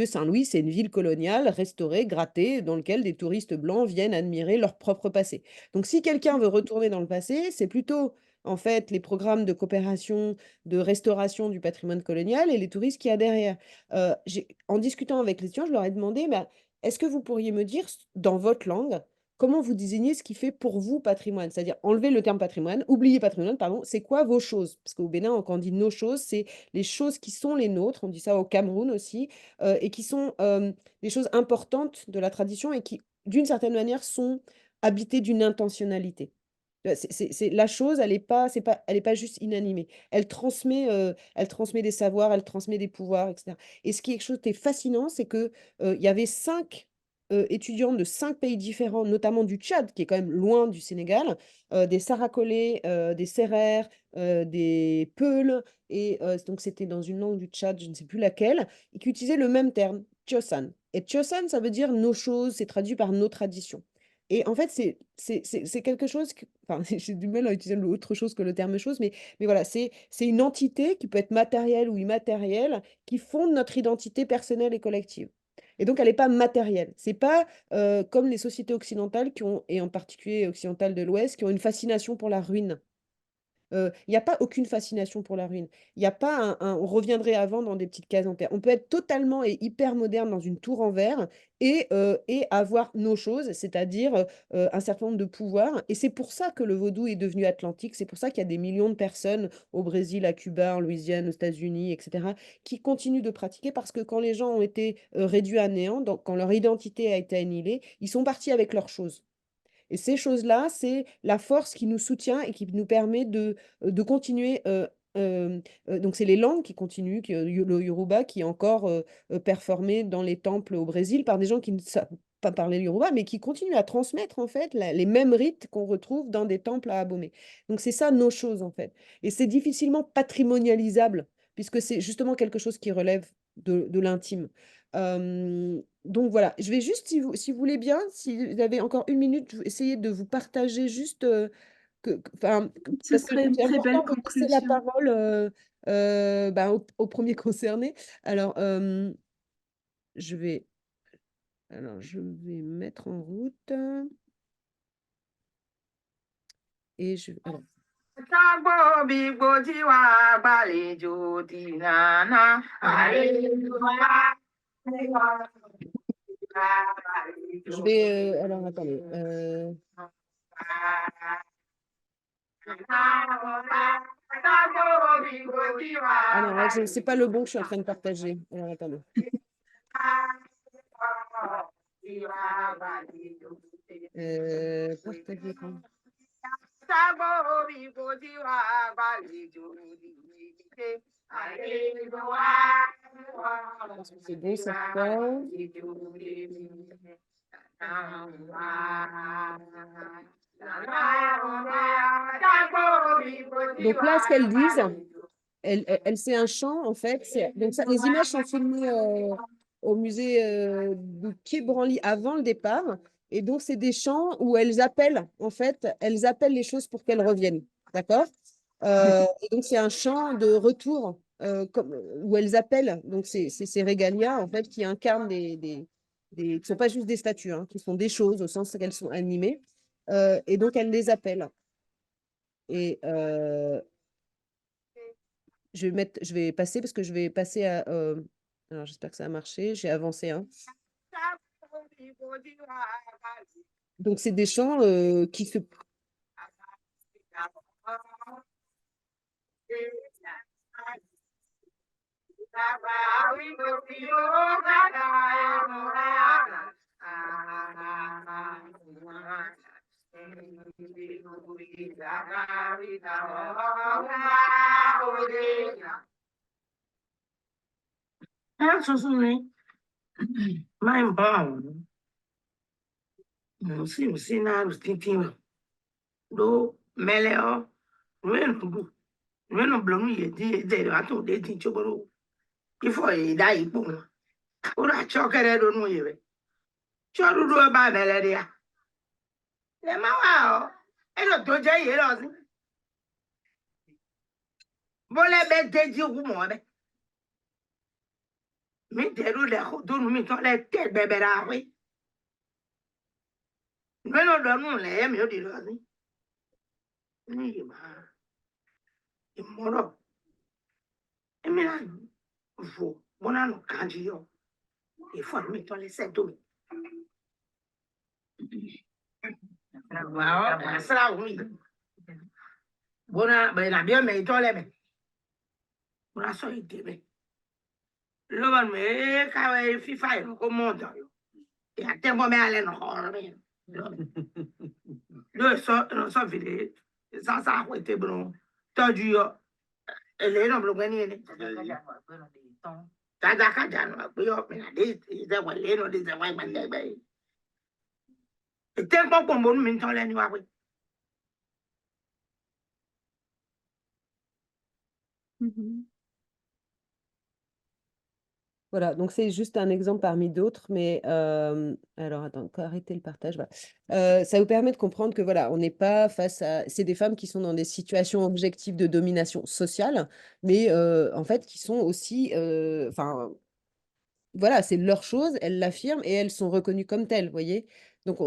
Saint-Louis, c'est une ville coloniale restaurée, grattée, dans laquelle des touristes blancs viennent admirer leur propre passé. Donc, si quelqu'un veut retourner dans le passé, c'est plutôt, en fait, les programmes de coopération, de restauration du patrimoine colonial et les touristes qu'il y a derrière. En discutant avec les étudiants, je leur ai demandé, bah, est-ce que vous pourriez me dire, dans votre langue, comment vous désignez ce qui fait pour vous patrimoine? C'est-à-dire, enlever le terme patrimoine, oublier patrimoine, pardon, c'est quoi vos choses? Parce qu'au Bénin, quand on dit nos choses, c'est les choses qui sont les nôtres, on dit ça au Cameroun aussi, et qui sont des choses importantes de la tradition et qui, d'une certaine manière, sont habitées d'une intentionnalité. La chose, elle est pas juste inanimée. Elle transmet des savoirs, elle transmet des pouvoirs, etc. Et ce qui est quelque chose qui est fascinant, c'est que il y avait 5 étudiants de 5 pays différents, notamment du Tchad, qui est quand même loin du Sénégal, des Sarakolais, des Sérères, des Peuls, et donc c'était dans une langue du Tchad, je ne sais plus laquelle, et qui utilisaient le même terme, Tiosan. Et Tiosan, ça veut dire nos choses, c'est traduit par nos traditions. Et en fait, c'est quelque chose enfin, j'ai du mal à utiliser autre chose que le terme chose, mais voilà, c'est une entité qui peut être matérielle ou immatérielle, qui fonde notre identité personnelle et collective. Et donc, elle n'est pas matérielle. C'est pas comme les sociétés occidentales et en particulier occidentales de l'Ouest, qui ont une fascination pour la ruine. Il y a pas aucune fascination pour la ruine. Il y a pas on reviendrait avant dans des petites cases en terre. On peut être totalement et hyper moderne dans une tour en verre et avoir nos choses, c'est-à-dire, un certain nombre de pouvoirs, et c'est pour ça que le vaudou est devenu atlantique. C'est pour ça qu'il y a des millions de personnes au Brésil, à Cuba, en Louisiane, aux États-Unis, et cetera, qui continuent de pratiquer parce que quand les gens ont été, réduits à néant, donc quand leur identité a été annihilée, ils sont partis avec leurs choses. Et ces choses-là, c'est la force qui nous soutient et qui nous permet de continuer. Donc, c'est les langues qui continuent, le Yoruba qui est encore performé dans les temples au Brésil par des gens qui ne savent pas parler le Yoruba, mais qui continuent à transmettre en fait les mêmes rites qu'on retrouve dans des temples à Abomey. Donc, c'est ça nos choses en fait. Et c'est difficilement patrimonialisable, puisque c'est justement quelque chose qui relève de l'intime. Donc voilà, je vais juste, si vous voulez bien, si vous avez encore une minute, je vais essayer de vous partager juste, Ce parce que serait une c'est très belle important de laisser la conclusion. parole au premier concerné. Alors, je vais mettre en route et alors, Tágbó bí gbòdì wá gbàlejò dìnnà àlejò wá je vais, alors attendez, ah non, là, c'est pas le bon que je suis en train de partager. Alors attendez. Partager écran. Tágbó bí gbòdì wá gbàlejò àlejò wá. Je pense que c'est bon, ça part. Donc là, ce qu'elles disent, c'est un chant, en fait. Donc ça, les images sont filmées au musée de Quai Branly avant le départ. Et donc, c'est des chants où elles appellent les choses pour qu'elles reviennent. D'accord? Et donc, c'est un chant de retour où elles appellent. Donc, c'est ces régalias, en fait, qui incarnent qui ne sont pas juste des statues, hein, qui sont des choses au sens qu'elles sont animées. Et donc, elles les appellent. Et je vais passer parce que je vais passer à. Alors, j'espère que ça a marché. J'ai avancé, hein. Donc, c'est des chants qui se. Do meleo, Nwenu blomu ye di de ato de di choboro. ifo ida ikpo ura chokere do nu yebe choru do ba bele dia le ma wa o e lo to je ye lo si bole be deji wu mo be mi deru le do nu mi to le te bebe ra we me lo do nu le mi o di lo si ni ma imoro emi na vo bona no kanji yo ifo mi to le se do mi wow asra wi bona be na bi me to le be bona so ide be lo ban me ka we fifa yo ko mo do yo ya te mo me ale no ho me lo so no so vide sa ko te bro toju yo ele no bro ni ni ta ka ja no pe yo me na de ze wa le no de ze wa ma le be te ko po mo mi to le ni wa we Mhm. Voilà, donc c'est juste un exemple parmi d'autres, mais alors attends, arrêtez le partage. Voilà. Ça vous permet de comprendre que voilà, on n'est pas face à. C'est des femmes qui sont dans des situations objectives de domination sociale, mais en fait qui sont aussi. Enfin, voilà, c'est leur chose, elles l'affirment et elles sont reconnues comme telles, vous voyez? Donc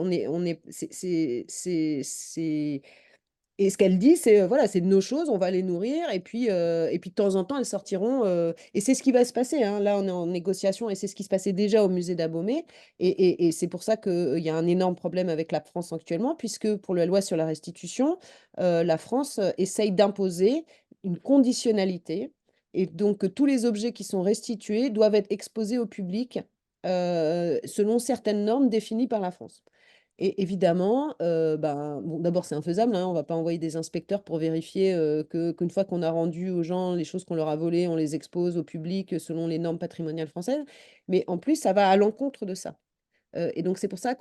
et ce qu'elle dit, c'est, voilà, c'est nos choses, on va les nourrir et puis de temps en temps, elles sortiront, et c'est ce qui va se passer, hein. Là, on est en négociation et c'est ce qui se passait déjà au musée d'Abomey et c'est pour ça qu'il y a un énorme problème avec la France actuellement puisque pour la loi sur la restitution, la France, essaye d'imposer une conditionnalité et donc tous les objets qui sont restitués doivent être exposés au public, selon certaines normes définies par la France. Et évidemment, ben, bon, d'abord, c'est infaisable, hein, on va pas envoyer des inspecteurs pour vérifier qu'une fois qu'on a rendu aux gens les choses qu'on leur a volées, on les expose au public selon les normes patrimoniales françaises. Mais en plus, ça va à l'encontre de ça. Et donc, c'est pour ça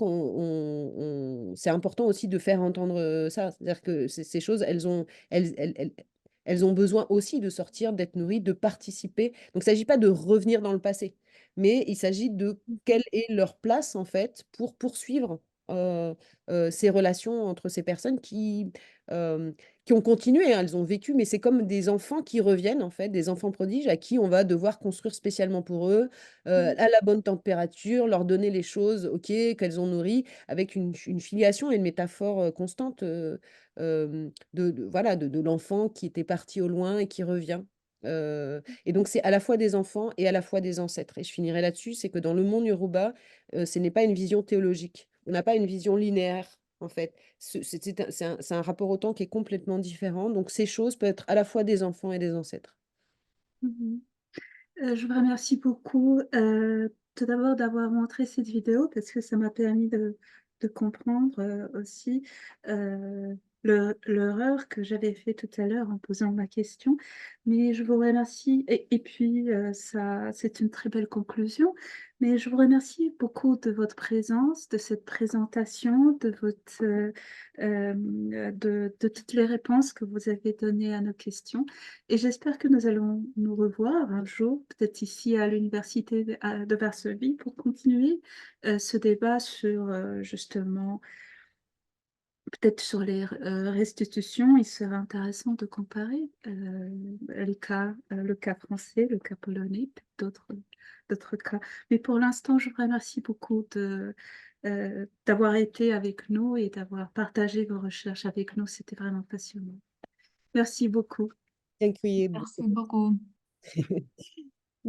c'est important aussi de faire entendre ça. C'est-à-dire que ces choses, elles ont besoin aussi de sortir, d'être nourries, de participer. Donc, il ne s'agit pas de revenir dans le passé, mais il s'agit de quelle est leur place, en fait, pour poursuivre euh, ces relations entre ces personnes euh, qui ont continué, hein, elles ont vécu, mais c'est comme des enfants qui reviennent, en fait, des enfants prodiges à qui on va devoir construire spécialement pour eux, à la bonne température, leur donner les choses, OK, qu'elles ont nourries, avec une filiation et une métaphore constante voilà, de l'enfant qui était parti au loin et qui revient. Et donc, c'est à la fois des enfants et à la fois des ancêtres. Et je finirai là-dessus, c'est que dans le monde Yoruba, ce n'est pas une vision théologique. On n'a pas une vision linéaire, en fait. C'est un rapport au temps qui est complètement différent. Donc, ces choses peuvent être à la fois des enfants et des ancêtres. Mhm. Je vous remercie beaucoup tout d'abord d'avoir montré cette vidéo parce que ça m'a permis de comprendre aussi euh, l'erreur que j'avais fait tout à l'heure en posant ma question. Mais je vous remercie et puis ça, c'est une très belle conclusion. Mais je vous remercie beaucoup de votre présence, de cette présentation, de toutes les réponses que vous avez données à nos questions. Et j'espère que nous allons nous revoir un jour, peut-être ici à l'Université de Varsovie, pour continuer ce débat sur justement, peut-être sur les restitutions. Il serait intéressant de comparer le cas français, le cas polonais, peut-être d'autres cas. Mais pour l'instant, je vous remercie beaucoup d'avoir été avec nous et d'avoir partagé vos recherches avec nous. C'était vraiment passionnant. Merci beaucoup. Merci beaucoup.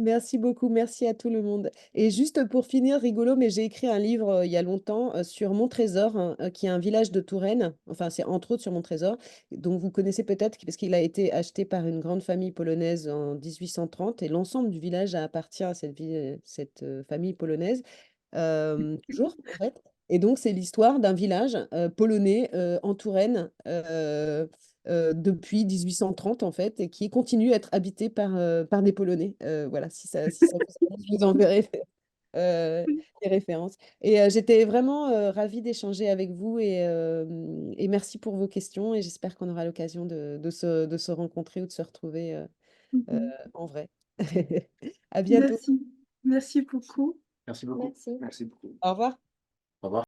Merci beaucoup, merci à tout le monde. Et juste pour finir, rigolo, mais j'ai écrit un livre il y a longtemps sur Montrésor, hein, qui est un village de Touraine. Enfin, c'est entre autres sur Montrésor, dont vous connaissez peut-être parce qu'il a été acheté par une grande famille polonaise en 1830 et l'ensemble du village appartient à cette famille polonaise, toujours en fait. Et donc, c'est l'histoire d'un village polonais en Touraine. Depuis 1830 en fait, et qui continue à être habité par des Polonais. Voilà, si ça vous intéresse, je vous enverrai les références. Et j'étais vraiment ravie d'échanger avec vous et merci pour vos questions et j'espère qu'on aura l'occasion de se rencontrer ou de se retrouver Mhm. en vrai. À bientôt. Merci. Merci beaucoup. Merci beaucoup. Merci. Merci beaucoup. Au revoir. Au revoir.